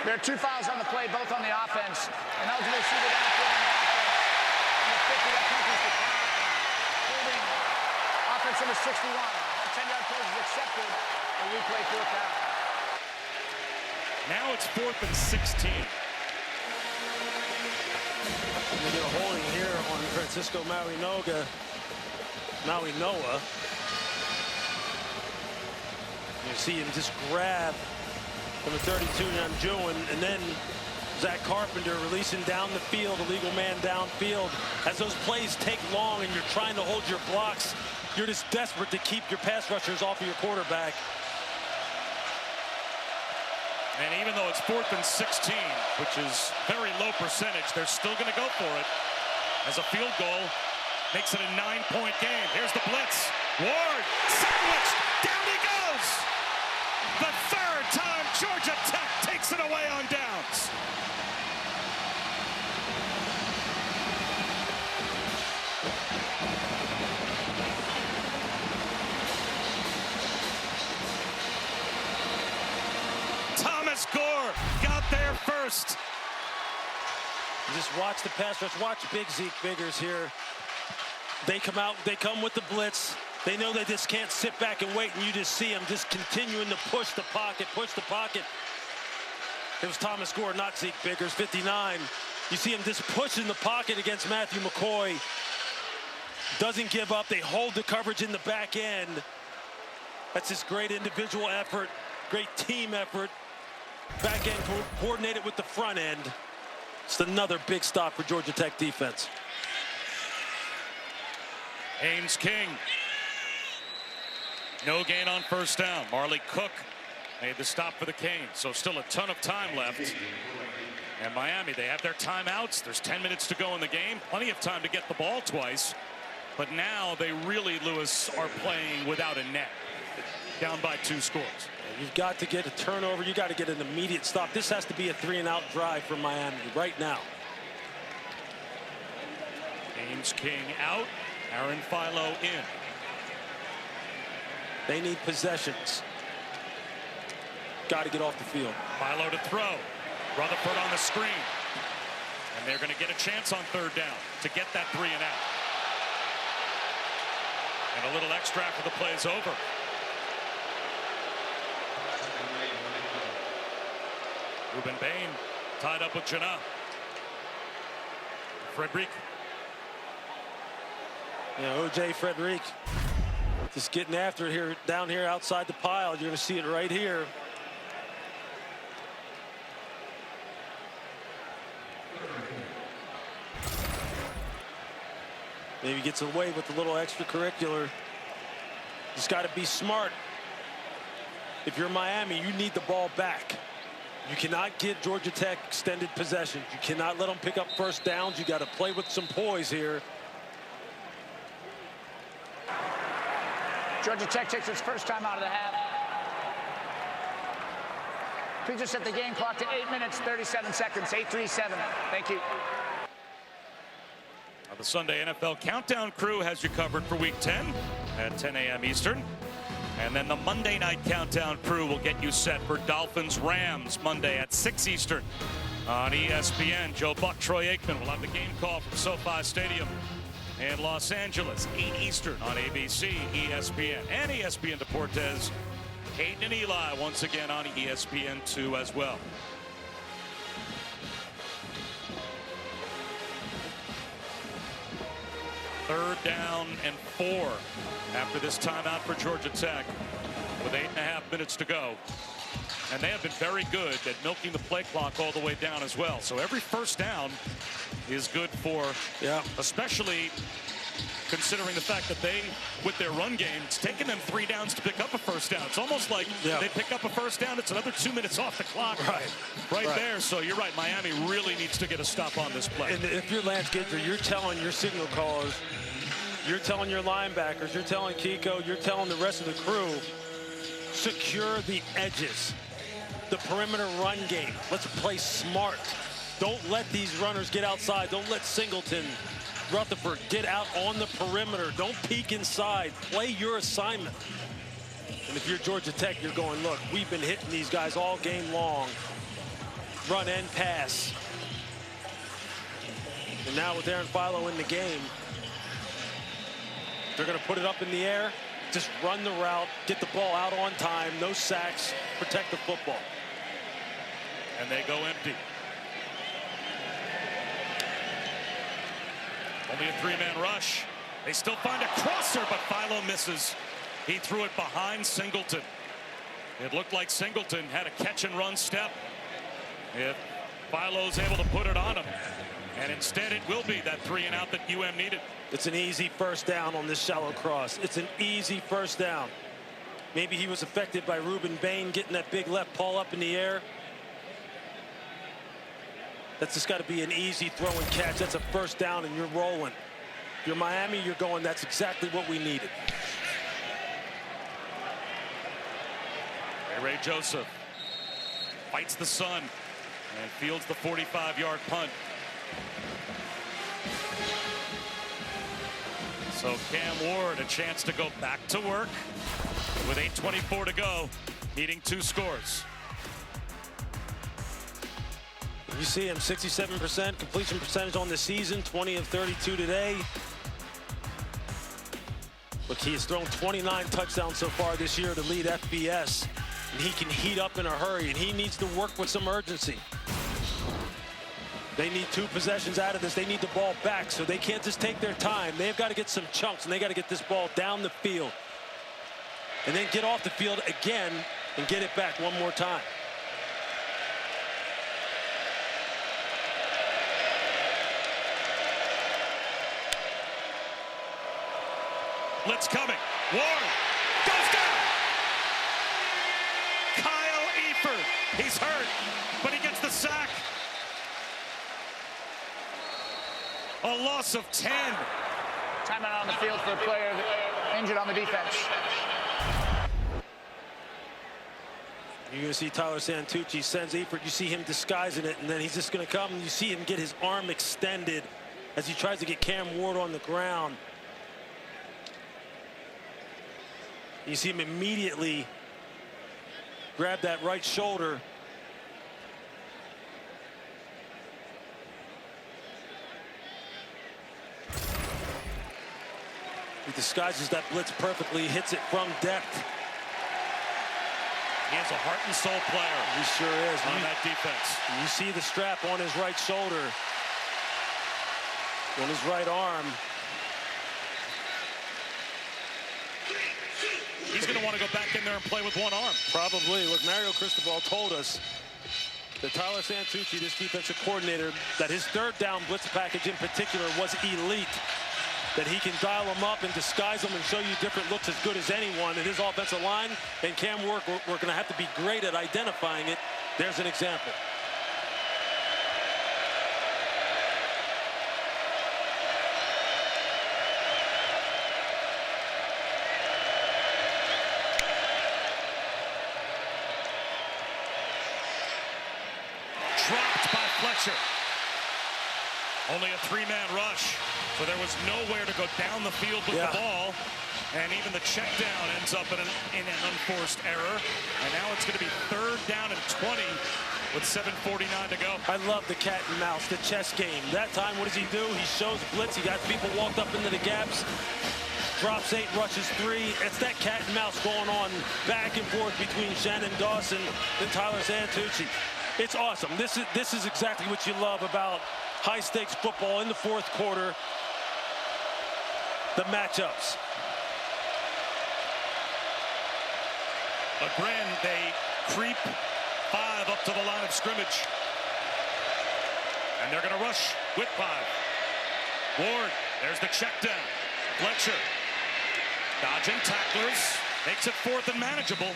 There are 2 fouls on the play, both on the offense. An eligible shooter downfield on the offense. And the 50 that penalties the count. Holding offense number 61. The 10-yard play is accepted. A replay 4th down. Now it's 4th and 16. We get a holding here on Francisco Mauigoa. You see him just grab from the 32 Nanjuan, and then Zach Carpenter releasing down the field, illegal man downfield. As those plays take long and you're trying to hold your blocks, you're just desperate to keep your pass rushers off of your quarterback. And even though it's 4th and 16, which is very low percentage, they're still going to go for it. As a field goal makes it a 9-point game. Here's the blitz. Ward, sandwiched, down he goes. The 3rd time Georgia Tech takes it away on downs. Thomas Gore got there first. Just watch the pass rush. Watch big Zeke Biggers here. They come out, they come with the blitz. They know they just can't sit back and wait, and you just see them just continuing to push the pocket, push the pocket. It was Thomas Gore, not Zeke Biggers, 59. You see him just pushing the pocket against Matthew McCoy. Doesn't give up. They hold the coverage in the back end. That's just great individual effort, great team effort. Back end coordinated with the front end. It's another big stop for Georgia Tech defense. Haynes King. No gain on 1st down. Marley Cook made the stop for the Canes. So still a ton of time left. And Miami, they have their timeouts. There's 10 minutes to go in the game. Plenty of time to get the ball twice. But now they really, Lewis, are playing without a net. Down by 2 scores. You've got to get a turnover. You got to get an immediate stop. This has to be a 3-and-out drive from Miami right now. Haynes King out. Aaron Philo in. They need possessions. Got to get off the field. Philo to throw. Rutherford on the screen. And they're going to get a chance on 3rd down to get that 3-and-out. And a little extra after the play's over. Ruben Bain tied up with Jana. Frederick. Yeah, O.J. Frederick just getting after it here, down here outside the pile. You're going to see it right here. Maybe gets away with a little extracurricular. Just got to be smart. If you're Miami, you need the ball back. You cannot get Georgia Tech extended possessions. You cannot let them pick up 1st downs. You got to play with some poise here. Georgia Tech takes its 1st time out of the half. Please just set the game clock to 8 minutes, 37 seconds, 8:37. Thank you. The Sunday NFL Countdown crew has you covered for Week 10 at 10 a.m. Eastern. And then the Monday Night Countdown crew will get you set for Dolphins-Rams Monday at 6 Eastern on ESPN. Joe Buck, Troy Aikman will have the game call from SoFi Stadium in Los Angeles, 8 Eastern on ABC, ESPN, and ESPN Deportes. Caden and Eli once again on ESPN2 as well. Third down and 4 after this timeout for Georgia Tech with 8.5 minutes to go. And they have been very good at milking the play clock all the way down as well. So every 1st down is good for, especially considering the fact that they, with their run game, it's taken them 3 downs to pick up a first down. It's almost like they pick up a first down, it's another 2 minutes off the clock right there. So you're right, Miami really needs to get a stop on this play. And if you're Lance Gidger, you're telling your signal callers, you're telling your linebackers, you're telling Kiko, you're telling the rest of the crew, secure the edges. The perimeter run game. Let's play smart. Don't let these runners get outside. Don't let Singleton, Rutherford get out on the perimeter. Don't peek inside. Play your assignment. And if you're Georgia Tech, you're going, look, we've been hitting these guys all game long. Run and pass. And now with Aaron Philo in the game, they're going to put it up in the air. Just run the route, get the ball out on time, no sacks, protect the football. And they go empty. Only a 3-man rush. They still find a crosser, but Philo misses. He threw it behind Singleton. It looked like Singleton had a catch and run step. If Philo's able to put it on him. And instead it will be that 3-and-out that UM needed. It's an easy first down on this shallow cross. It's an easy first down. Maybe he was affected by Ruben Bain getting that big left paw up in the air. That's just got to be an easy throw and catch. That's a first down and you're rolling. If you're Miami, you're going, that's exactly what we needed. Ray Joseph fights the sun and fields the 45-yard punt. So Cam Ward a chance to go back to work with 8:24 to go, needing 2 scores. You see him 67% completion percentage on the season, 20 of 32 today. Look, he has thrown 29 touchdowns so far this year to lead FBS. And he can heat up in a hurry, and he needs to work with some urgency. They need 2 possessions out of this. They need the ball back, so they can't just take their time. They've got to get some chunks, and they got to get this ball down the field. And then get off the field again and get it back one more time. Blitz coming. Ward goes down. Kyle Eford. He's hurt, but he gets the sack. A loss of 10. Timeout on the field for a player injured on the defense. You're going to see Tyler Santucci sends Eford. You see him disguising it, and then he's just going to come. And you see him get his arm extended as he tries to get Cam Ward on the ground. You see him immediately grab that right shoulder. He disguises that blitz perfectly, hits it from depth. He is a heart and soul player. He sure is. On that defense. You see the strap on his right shoulder, on his right arm. He's going to want to go back in there and play with one arm. Probably. Look, Mario Cristobal told us that Tyler Santucci, this defensive coordinator, that his 3rd down blitz package in particular was elite. That he can dial them up and disguise them and show you different looks as good as anyone. And his offensive line and Cam Ward, we're going to have to be great at identifying it. There's an example. Dropped by Fletcher. Only a 3-man rush, so there was nowhere to go down the field with the ball. And even the check down ends up in an unforced error. And now it's going to be 3rd down and 20 with 7:49 to go. I love the cat and mouse, the chess game. That time, what does he do? He shows blitz. He got people walked up into the gaps. Drops 8, rushes 3. It's that cat and mouse going on back and forth between Shannon Dawson and Tyler Santucci. It's awesome. This is exactly what you love about high-stakes football in the 4th quarter. The matchups. Again, they creep 5 up to the line of scrimmage. And they're going to rush with 5. Ward, there's the check down. Fletcher dodging tacklers, makes it 4th and manageable.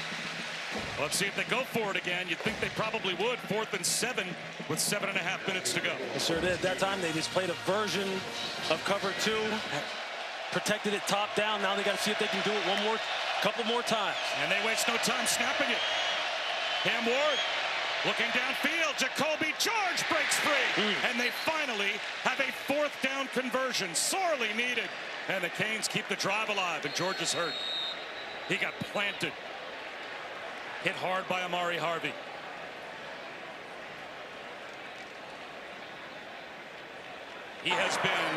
Let's see if they go for it again. You'd think they probably would. 4th and 7 with 7.5 minutes to go. They sure did. That time they just played a version of cover 2, protected it top down. Now they got to see if they can do it couple more times. And they waste no time snapping it. Cam Ward looking downfield. Jacoby George breaks free. And they finally have a 4th down conversion, sorely needed. And the Canes keep the drive alive, and George is hurt. He got planted. Hit hard by Amari Harvey. He has been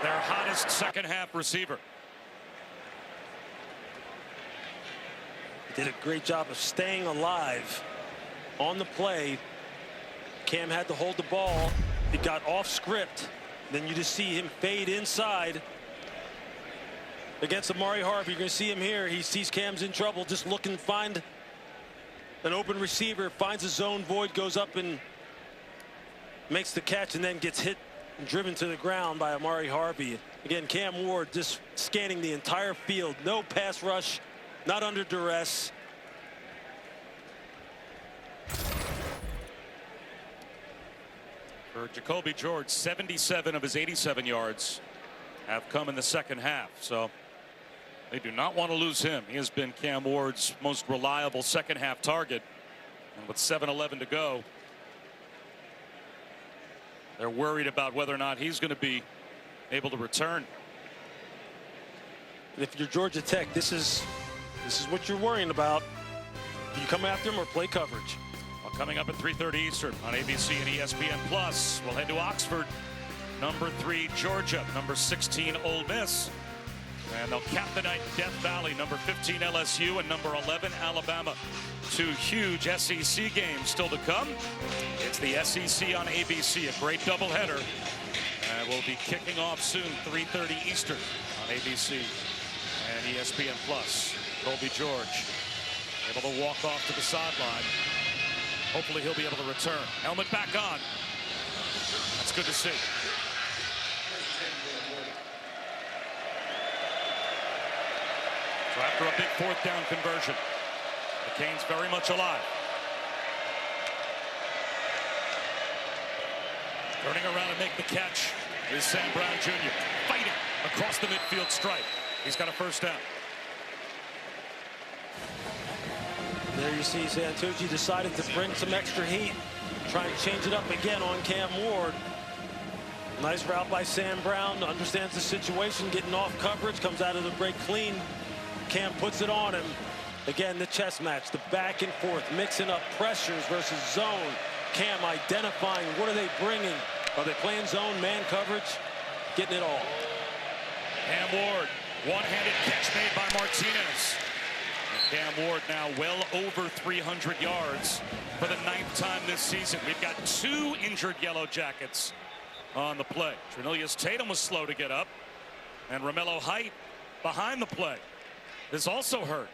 their hottest second-half receiver. Did a great job of staying alive on the play. Cam had to hold the ball. It got off script. Then you just see him fade inside against Amari Harvey. You're going to see him here. He sees Cam's in trouble, just looking to find an open receiver, finds a zone void, goes up and makes the catch, and then gets hit and driven to the ground by Amari Harvey. Again, Cam Ward just scanning the entire field. No pass rush, not under duress. For Jacoby George, 77 of his 87 yards have come in the second half. So they do not want to lose him. He has been Cam Ward's most reliable second half target. And with 7:11 to go, they're worried about whether or not he's going to be able to return. If you're Georgia Tech, this is what you're worrying about. You come after him or play coverage. Well, coming up at 3:30 Eastern on ABC and ESPN Plus, we'll head to Oxford. Number 3 Georgia, number 16 Ole Miss, and they'll cap the night in Death Valley. Number 15 LSU and number 11 Alabama. 2 huge SEC games still to come. It's the SEC on ABC, a great doubleheader. And we'll be kicking off soon, 3:30 Eastern on ABC and ESPN Plus. Colby George able to walk off to the sideline. Hopefully he'll be able to return. Helmet back on. That's good to see. So after a big 4th down conversion, the Canes very much alive. Turning around and make the catch is Sam Brown Jr. fighting across the midfield stripe. He's got a 1st down. There you see Santucci decided to bring some extra heat, try and change it up again on Cam Ward. Nice route by Sam Brown, understands the situation, getting off coverage, comes out of the break clean. Cam puts it on him. Again, the chess match, the back and forth, mixing up pressures versus zone. Cam identifying what are they bringing. Are they playing zone, man coverage? Getting it all. Cam Ward, one-handed catch made by Martinez. Cam Ward now well over 300 yards for the 9th time this season. We've got 2 injured Yellow Jackets on the play. Trinilius Tatum was slow to get up, and Romello Height behind the play is also hurt.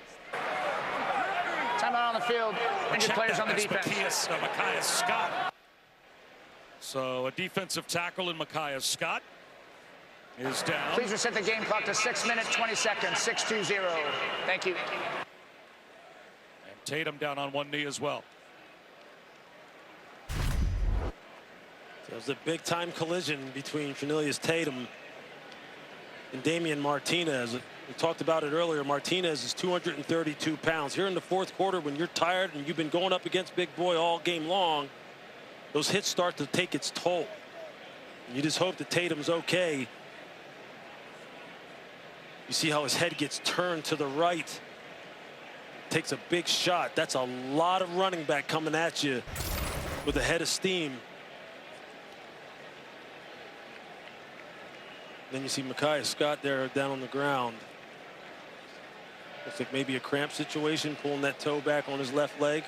Timeout on the field. Injured players on the defense. Micaiah Scott. So a defensive tackle in Micaiah Scott is down. Please reset the game clock to 6 minutes, 20 seconds, 6:20. Thank you. Tatum down on one knee as well. There's a big-time collision between Trinilius Tatum and Damian Martinez. We talked about it earlier. Martinez is 232 pounds. Here in the 4th quarter, when you're tired and you've been going up against big boy all game long, those hits start to take its toll. You just hope that Tatum's okay. You see how his head gets turned to the right. Takes a big shot. That's a lot of running back coming at you with a head of steam. Then you see Micaiah Scott there down on the ground. Looks like maybe a cramp situation, pulling that toe back on his left leg.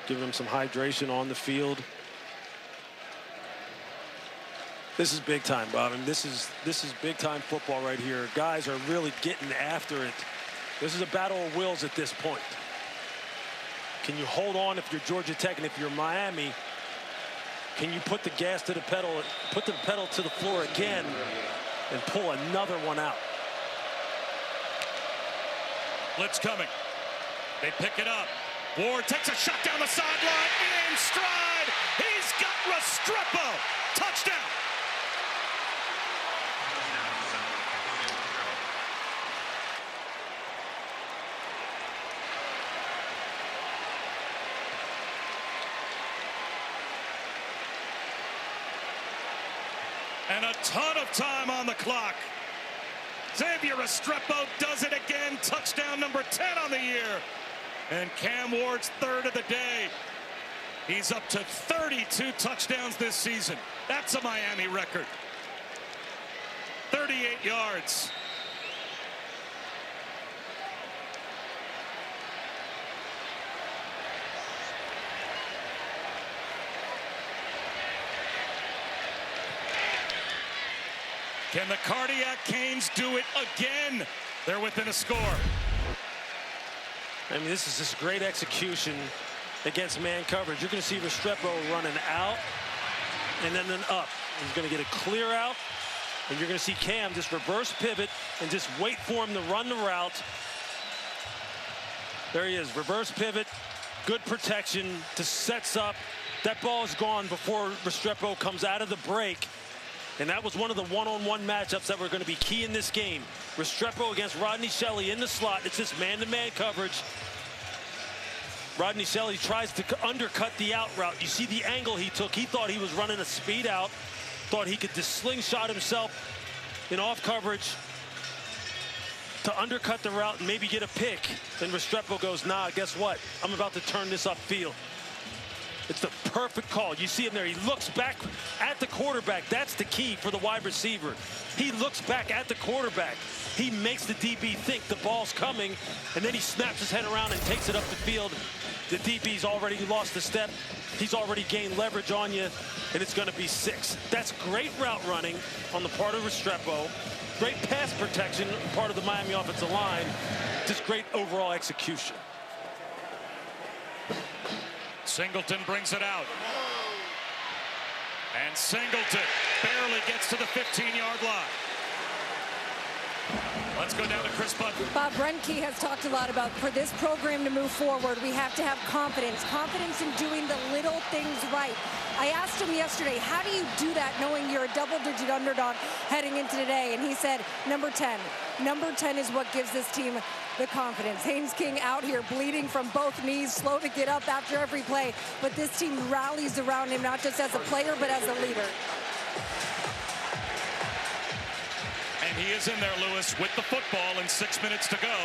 Giving him some hydration on the field. This is big time, Bob. I mean, this is big time football right here. Guys are really getting after it. This is a battle of wills at this point. Can you hold on if you're Georgia Tech, and if you're Miami? Can you put the gas to the pedal, put the pedal to the floor again, and pull another one out? Blitz coming. They pick it up. Ward takes a shot down the sideline. In stride. He's got Restrepo. Touchdown. And a ton of time on the clock. Xavier Restrepo does it again. Touchdown number 10 on the year. And Cam Ward's third of the day. He's up to 32 touchdowns this season. That's a Miami record. 38 yards. Can the Cardiac Canes do it again? They're within a score. I mean, this is just great execution against man coverage. You're going to see Restrepo running out and then up. He's going to get a clear out, and you're going to see Cam just reverse pivot and just wait for him to run the route. There he is, reverse pivot, good protection, just sets up. That ball is gone before Restrepo comes out of the break. And that was one of the one-on-one matchups that were going to be key in this game. Restrepo against Rodney Shelley in the slot. It's just man-to-man coverage. Rodney Shelley tries to undercut the out route. You see the angle he took. He thought he was running a speed out. Thought he could just slingshot himself in off coverage to undercut the route and maybe get a pick. Then Restrepo goes, nah, guess what? I'm about to turn this upfield. It's the perfect call. You see him there. He looks back at the quarterback. That's the key for the wide receiver. He looks back at the quarterback. He makes the DB think the ball's coming, and then he snaps his head around and takes it up the field. The DB's already lost a step. He's already gained leverage on you, and it's going to be 6. That's great route running on the part of Restrepo. Great pass protection part of the Miami offensive line. Just great overall execution. Singleton brings it out. And Singleton barely gets to the 15-yard line. Let's go down to Chris Button. Bob Brenke has talked a lot about, for this program to move forward, we have to have confidence. Confidence in doing the little things right. I asked him yesterday, how do you do that knowing you're a double-digit underdog heading into today? And he said, number 10. Number 10 is what gives this team the confidence. Haynes King out here bleeding from both knees, slow to get up after every play. But this team rallies around him, not just as a player, but as a leader. And he is in there, Lewis, with the football and 6 minutes to go.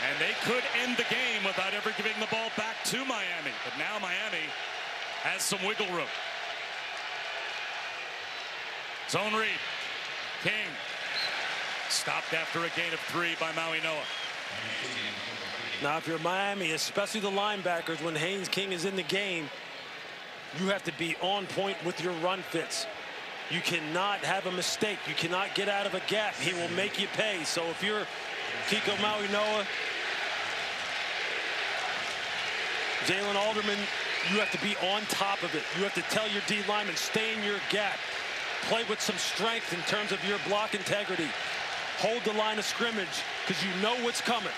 And they could end the game without ever giving the ball back to Miami. But now Miami has some wiggle room. Zone read. King. Stopped after a gain of 3 by Maui Noah. Now, if you're Miami, especially the linebackers, when Haynes King is in the game, you have to be on point with your run fits. You cannot have a mistake. You cannot get out of a gap. He will make you pay. So if you're Kiko Maui Noah, Jalen Alderman, you have to be on top of it. You have to tell your D lineman, stay in your gap. Play with some strength in terms of your block integrity. Hold the line of scrimmage because you know what's coming.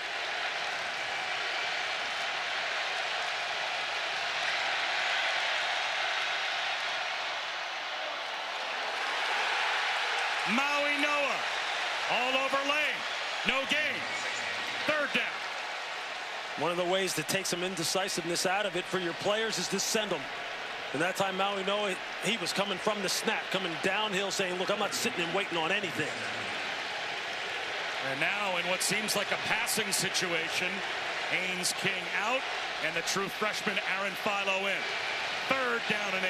Maui Noah all over lane. No gain. 3rd down. One of the ways to take some indecisiveness out of it for your players is to send them. And that time Maui Noah, he was coming from the snap, coming downhill saying, look, I'm not sitting and waiting on anything. And now in what seems like a passing situation, Haynes King out and the true freshman Aaron Philo in. 3rd down and 8.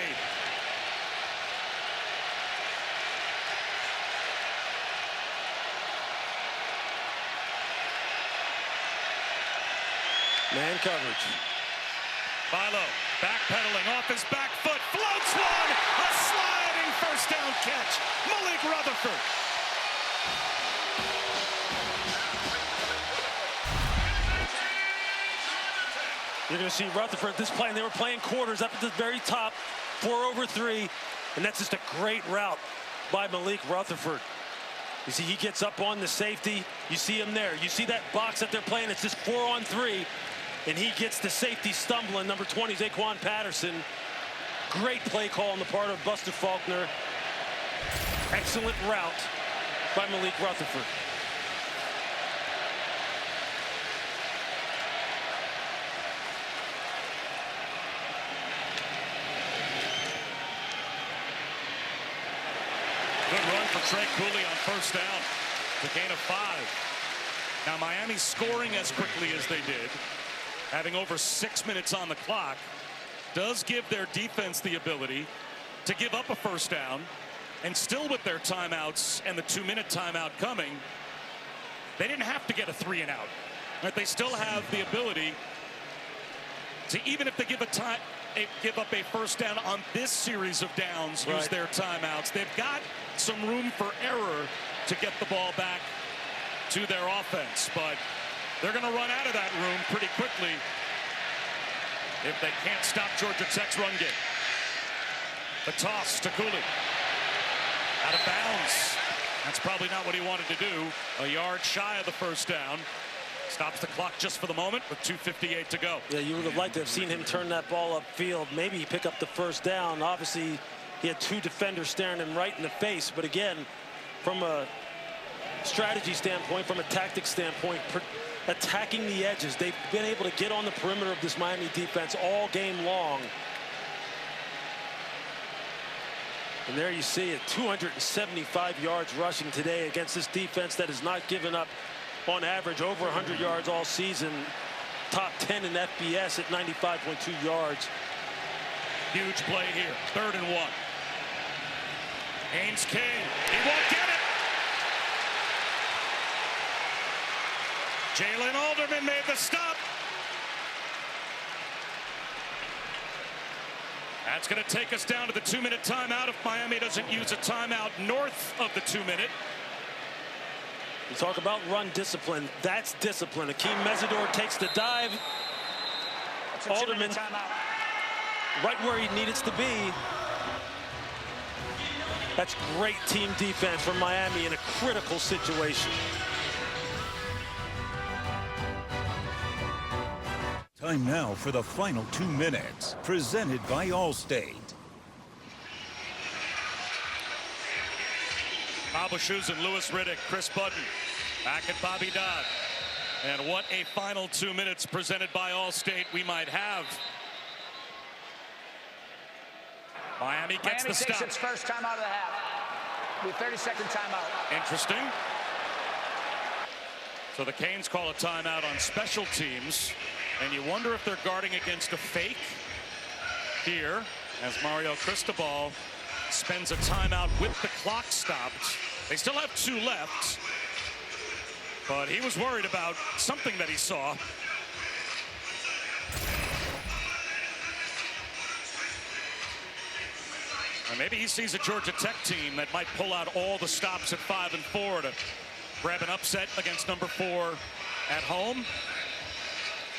Man coverage. Philo backpedaling off his back foot, floats one, a sliding first down catch. Malik Rutherford. You're going to see Rutherford this play, and they were playing quarters up at the very top, 4 over 3, and that's just a great route by Malik Rutherford. You see, he gets up on the safety. You see him there. You see that box that they're playing. It's just 4 on 3, and he gets the safety stumbling. Number 20, Zaquan Patterson. Great play call on the part of Buster Faulkner. Excellent route by Malik Rutherford. Good run for Trey Cooley on first down. The gain of 5. Now Miami scoring as quickly as they did, having over 6 minutes on the clock, does give their defense the ability to give up a first down, and still with their timeouts and the 2-minute timeout coming, they didn't have to get a 3-and-out. But they still have the ability to, even if they give up a first down on this series of downs, use their timeouts. They've got some room for error to get the ball back to their offense, but they're going to run out of that room pretty quickly if they can't stop Georgia Tech's run game. The toss to Cooley. Out of bounds. That's probably not what he wanted to do. A yard shy of the first down. Stops the clock just for the moment with 2:58 to go. Yeah, you would have liked to have seen him turn that ball upfield. Maybe he pick up the first down. Obviously, he had 2 defenders staring him right in the face. But again, from a strategy standpoint, from a tactic standpoint, attacking the edges, they've been able to get on the perimeter of this Miami defense all game long. And there you see it, 275 yards rushing today against this defense that has not given up on average over 100 yards all season. Top 10 in FBS at 95.2 yards. Huge play here, 3rd and 1. Haynes King, he won't get it. Jalen Alderman made the stop. That's going to take us down to the 2-minute timeout if Miami doesn't use a timeout north of the 2-minute. You talk about run discipline. That's discipline. Akeem Mesidor takes the dive. Alderman right where he needs to be. That's great team defense from Miami in a critical situation. Time now for the final 2 minutes, presented by Allstate. Bob Shoes and Lewis Riddick, Chris Budden back at Bobby Dodd. And what a final 2 minutes presented by Allstate we might have. Miami gets the stop. Takes its first time out of the half. With 30-second timeout. Interesting. So the Canes call a timeout on special teams. And you wonder if they're guarding against a fake here as Mario Cristobal spends a timeout with the clock stopped. They still have 2 left, but he was worried about something that he saw. And maybe he sees a Georgia Tech team that might pull out all the stops at 5 and 4 to grab an upset against number 4 at home,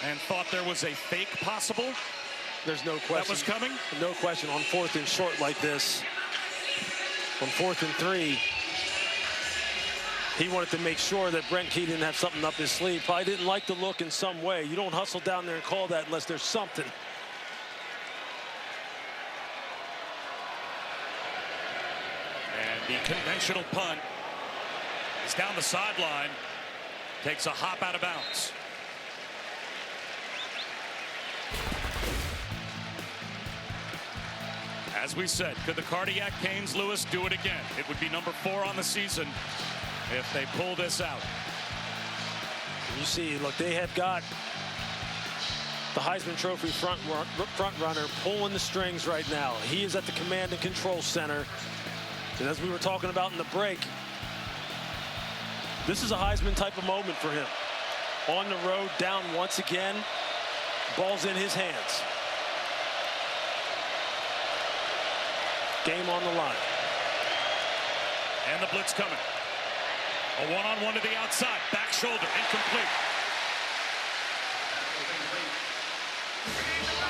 and thought there was a fake possible. There's no question. That was coming? No question on 4th and short like this. On 4th and 3, he wanted to make sure that Brent Key didn't have something up his sleeve. Probably didn't like the look in some way. You don't hustle down there and call that unless there's something. And the conventional punt is down the sideline. Takes a hop out of bounds. As we said, could the Cardiac Canes Lewis do it again? It would be number 4 on the season if they pull this out. You see, look, they have got the Heisman Trophy front runner pulling the strings right now. He is at the command and control center. And as we were talking about in the break, this is a Heisman type of moment for him. On the road, down once again, ball's in his hands. Game on the line. And the blitz coming. A one-on-one to the outside. Back shoulder. Incomplete.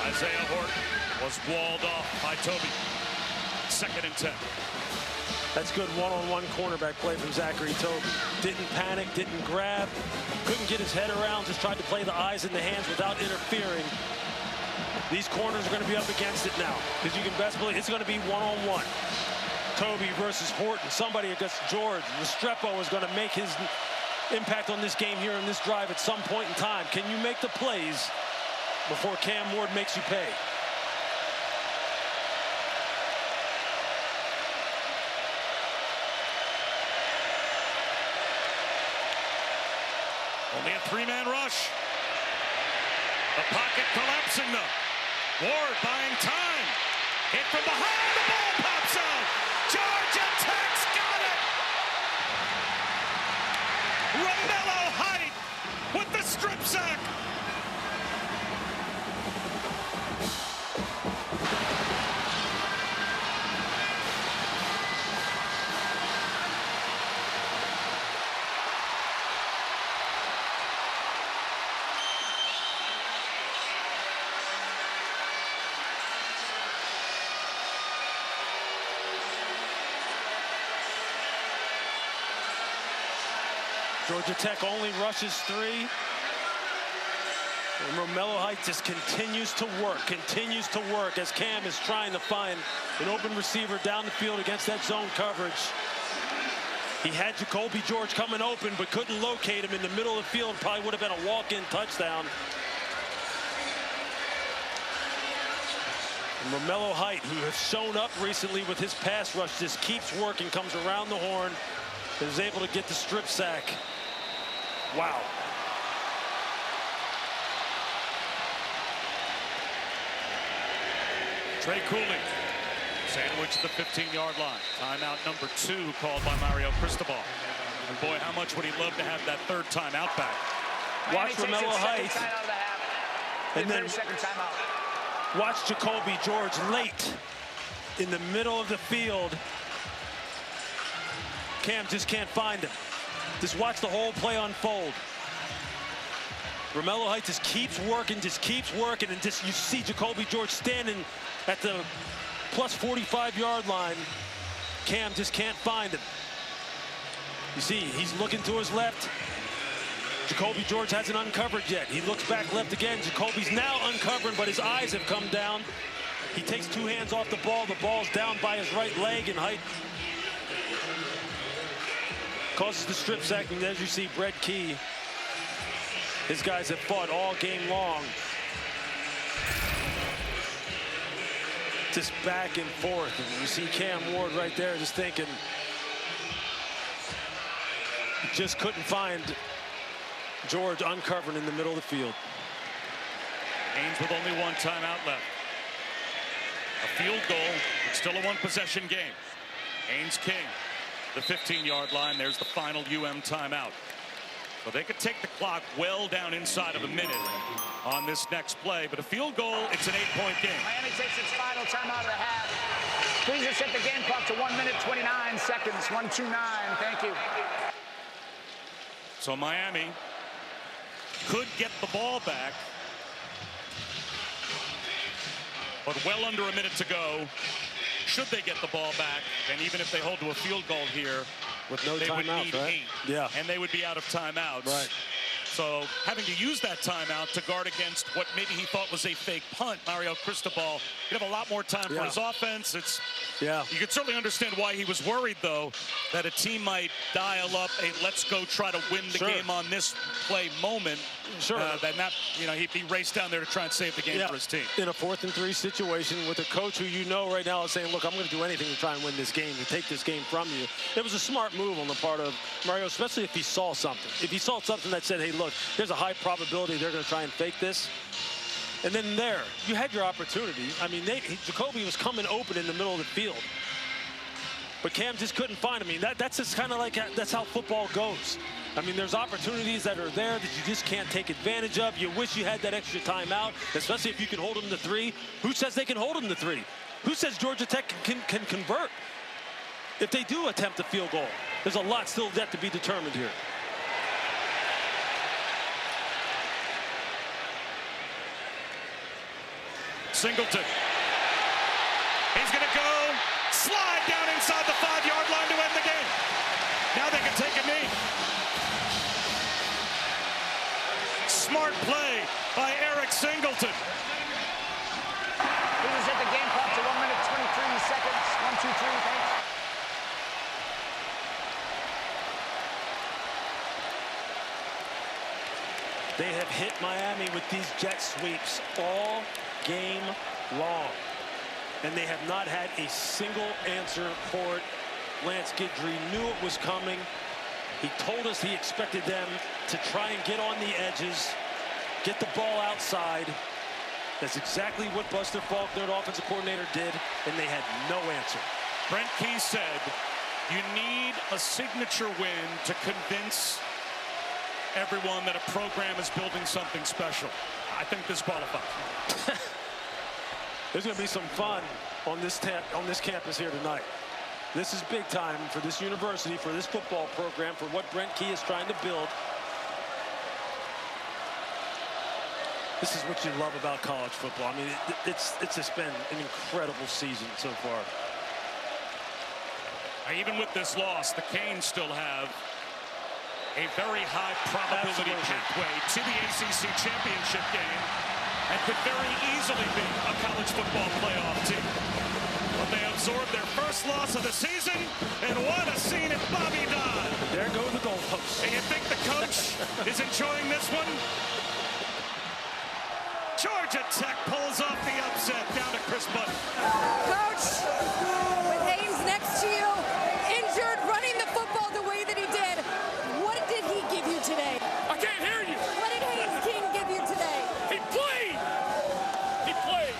Isaiah Horton was walled off by Toby. 2nd and 10. That's good one-on-one cornerback play from Zachary Toby. Didn't panic, didn't grab, couldn't get his head around, just tried to play the eyes and the hands without interfering. These corners are going to be up against it now, because you can best believe it's going to be one-on-one. Toby versus Horton, somebody against George. Restrepo is going to make his impact on this game here in this drive at some point in time. Can you make the plays before Cam Ward makes you pay? Only a 3-man rush. The pocket collapsing though. Ward buying time. Hit from behind. The ball pops out. Georgia Tech's got it. Romello Height with the strip sack. Georgia Tech only rushes 3. And Romello Height just continues to work as Cam is trying to find an open receiver down the field against that zone coverage. He had Jacoby George coming open, but couldn't locate him in the middle of the field. Probably would have been a walk-in touchdown. And Romello Height, who has shown up recently with his pass rush, just keeps working, comes around the horn, and is able to get the strip sack. Wow. Trey Cooley sandwiched the 15-yard line. Timeout number 2 called by Mario Cristobal. And boy, how much would he love to have that 3rd timeout back. Watch Romello Height. And then watch Jacoby George late in the middle of the field. Cam just can't find him. Just watch the whole play unfold. Romello Height just keeps working, and just you see Jacoby George standing at the plus 45-yard line. Cam just can't find him. You see, he's looking to his left. Jacoby George hasn't uncovered yet. He looks back left again. Jacoby's now uncovering, but his eyes have come down. He takes 2 hands off the ball. The ball's down by his right leg, and Height causes the strip sack. And as you see, Brett Key, his guys have fought all game long. Just back and forth. And you see Cam Ward right there just thinking, just couldn't find George uncovering in the middle of the field. Haynes with only 1 timeout left. A field goal. It's still a 1-possession game. Haynes King, the 15-yard line. There's the final UM timeout. So they could take the clock well down inside of a minute on this next play. But a field goal, it's an 8-point game. Miami takes its final timeout of the half. Please just set the game clock to 1 minute, 29 seconds. 1:29. Thank you. So Miami could get the ball back, but well under a minute to go. Should they get the ball back, and even if they hold to a field goal here, with no they would timeout, need right? 8. Yeah. And they would be out of timeouts. Right. So having to use that timeout to guard against what maybe he thought was a fake punt, Mario Cristobal, he'd have a lot more time for his offense. You could certainly understand why he was worried, though, that a team might dial up a let's go try to win the game on this play moment. He raced down there to try and save the game for his team. In a 4th and 3 situation with a coach who you know right now is saying, look, I'm going to do anything to try and win this game, to take this game from you. It was a smart move on the part of Mario, especially if he saw something. If he saw something that said, hey, look, there's a high probability they're going to try and fake this. And then you had your opportunity. I mean, Jacoby was coming open in the middle of the field. But Cam just couldn't find him. I mean, that's just kind of like, that's how football goes. I mean, there's opportunities that are there that you just can't take advantage of. You wish you had that extra timeout, especially if you can hold them to 3. Who says they can hold them to 3? Who says Georgia Tech can convert? if they do attempt a field goal, there's a lot still yet to be determined here. Singleton. He's going to go slide down inside the 5-yard line to end the game. Now they can take a knee. Smart play by Eric Singleton. He was at the game clock to 1 minute 23 seconds. 1, 2, 3, thanks. They have hit Miami with these jet sweeps all game long, and they have not had a single answer for it. Lance Guidry knew it was coming. He told us he expected them to try and get on the edges, get the ball outside. That's exactly what Buster Faulkner, the offensive coordinator, did, and they had no answer. Brent Key said, you need a signature win to convince everyone that a program is building something special. I think this qualifies. There's going to be some fun on this campus here tonight. This is big time for this university, for this football program, for what Brent Key is trying to build. This is what you love about college football. I mean, it's just been an incredible season so far. Even with this loss, the Canes still have a very high probability pathway to the ACC championship game and could very easily be a college football playoff team. But they absorbed their first loss of the season, and what a scene at Bobby Dodd. There go the goalposts. And you think the coach is enjoying this one? Georgia Tech pulls off the upset down to Chris Button. Coach, with Haynes next to you, injured, running the football the way that he did, what did he give you today? I can't hear you. What did Haynes King give you today? He played. He played.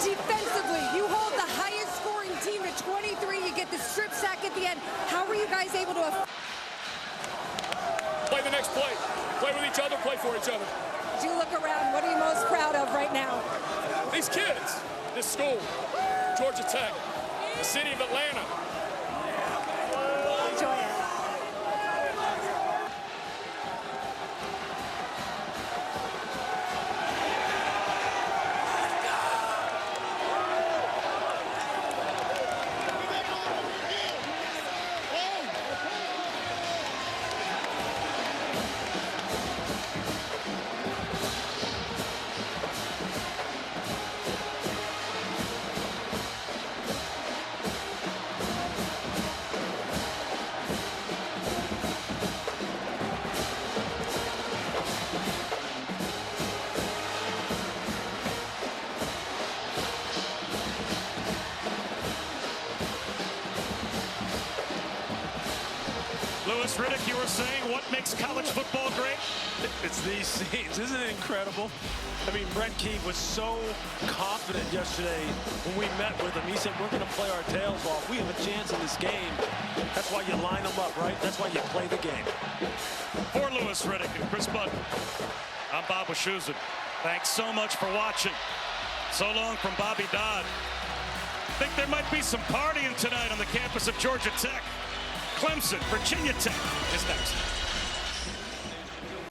Defensively, you hold the highest scoring team to 23. You get the strip sack at the end. How were you guys able to Play the next play. Play with each other, play for each other. As you look around, what are you most proud of right now? These kids, this school, Georgia Tech, the city of Atlanta. Enjoy it. Louis Riddick, you were saying, what makes college football great? It's these scenes. Isn't it incredible? I mean, Brent Key was so confident yesterday when we met with him. He said, we're going to play our tails off. We have a chance in this game. That's why you line them up, right? That's why you play the game. For Louis Riddick and Chris Button, I'm Bob Wischusen. Thanks so much for watching. So long from Bobby Dodd. I think there might be some partying tonight on the campus of Georgia Tech. Clemson, Virginia Tech is next.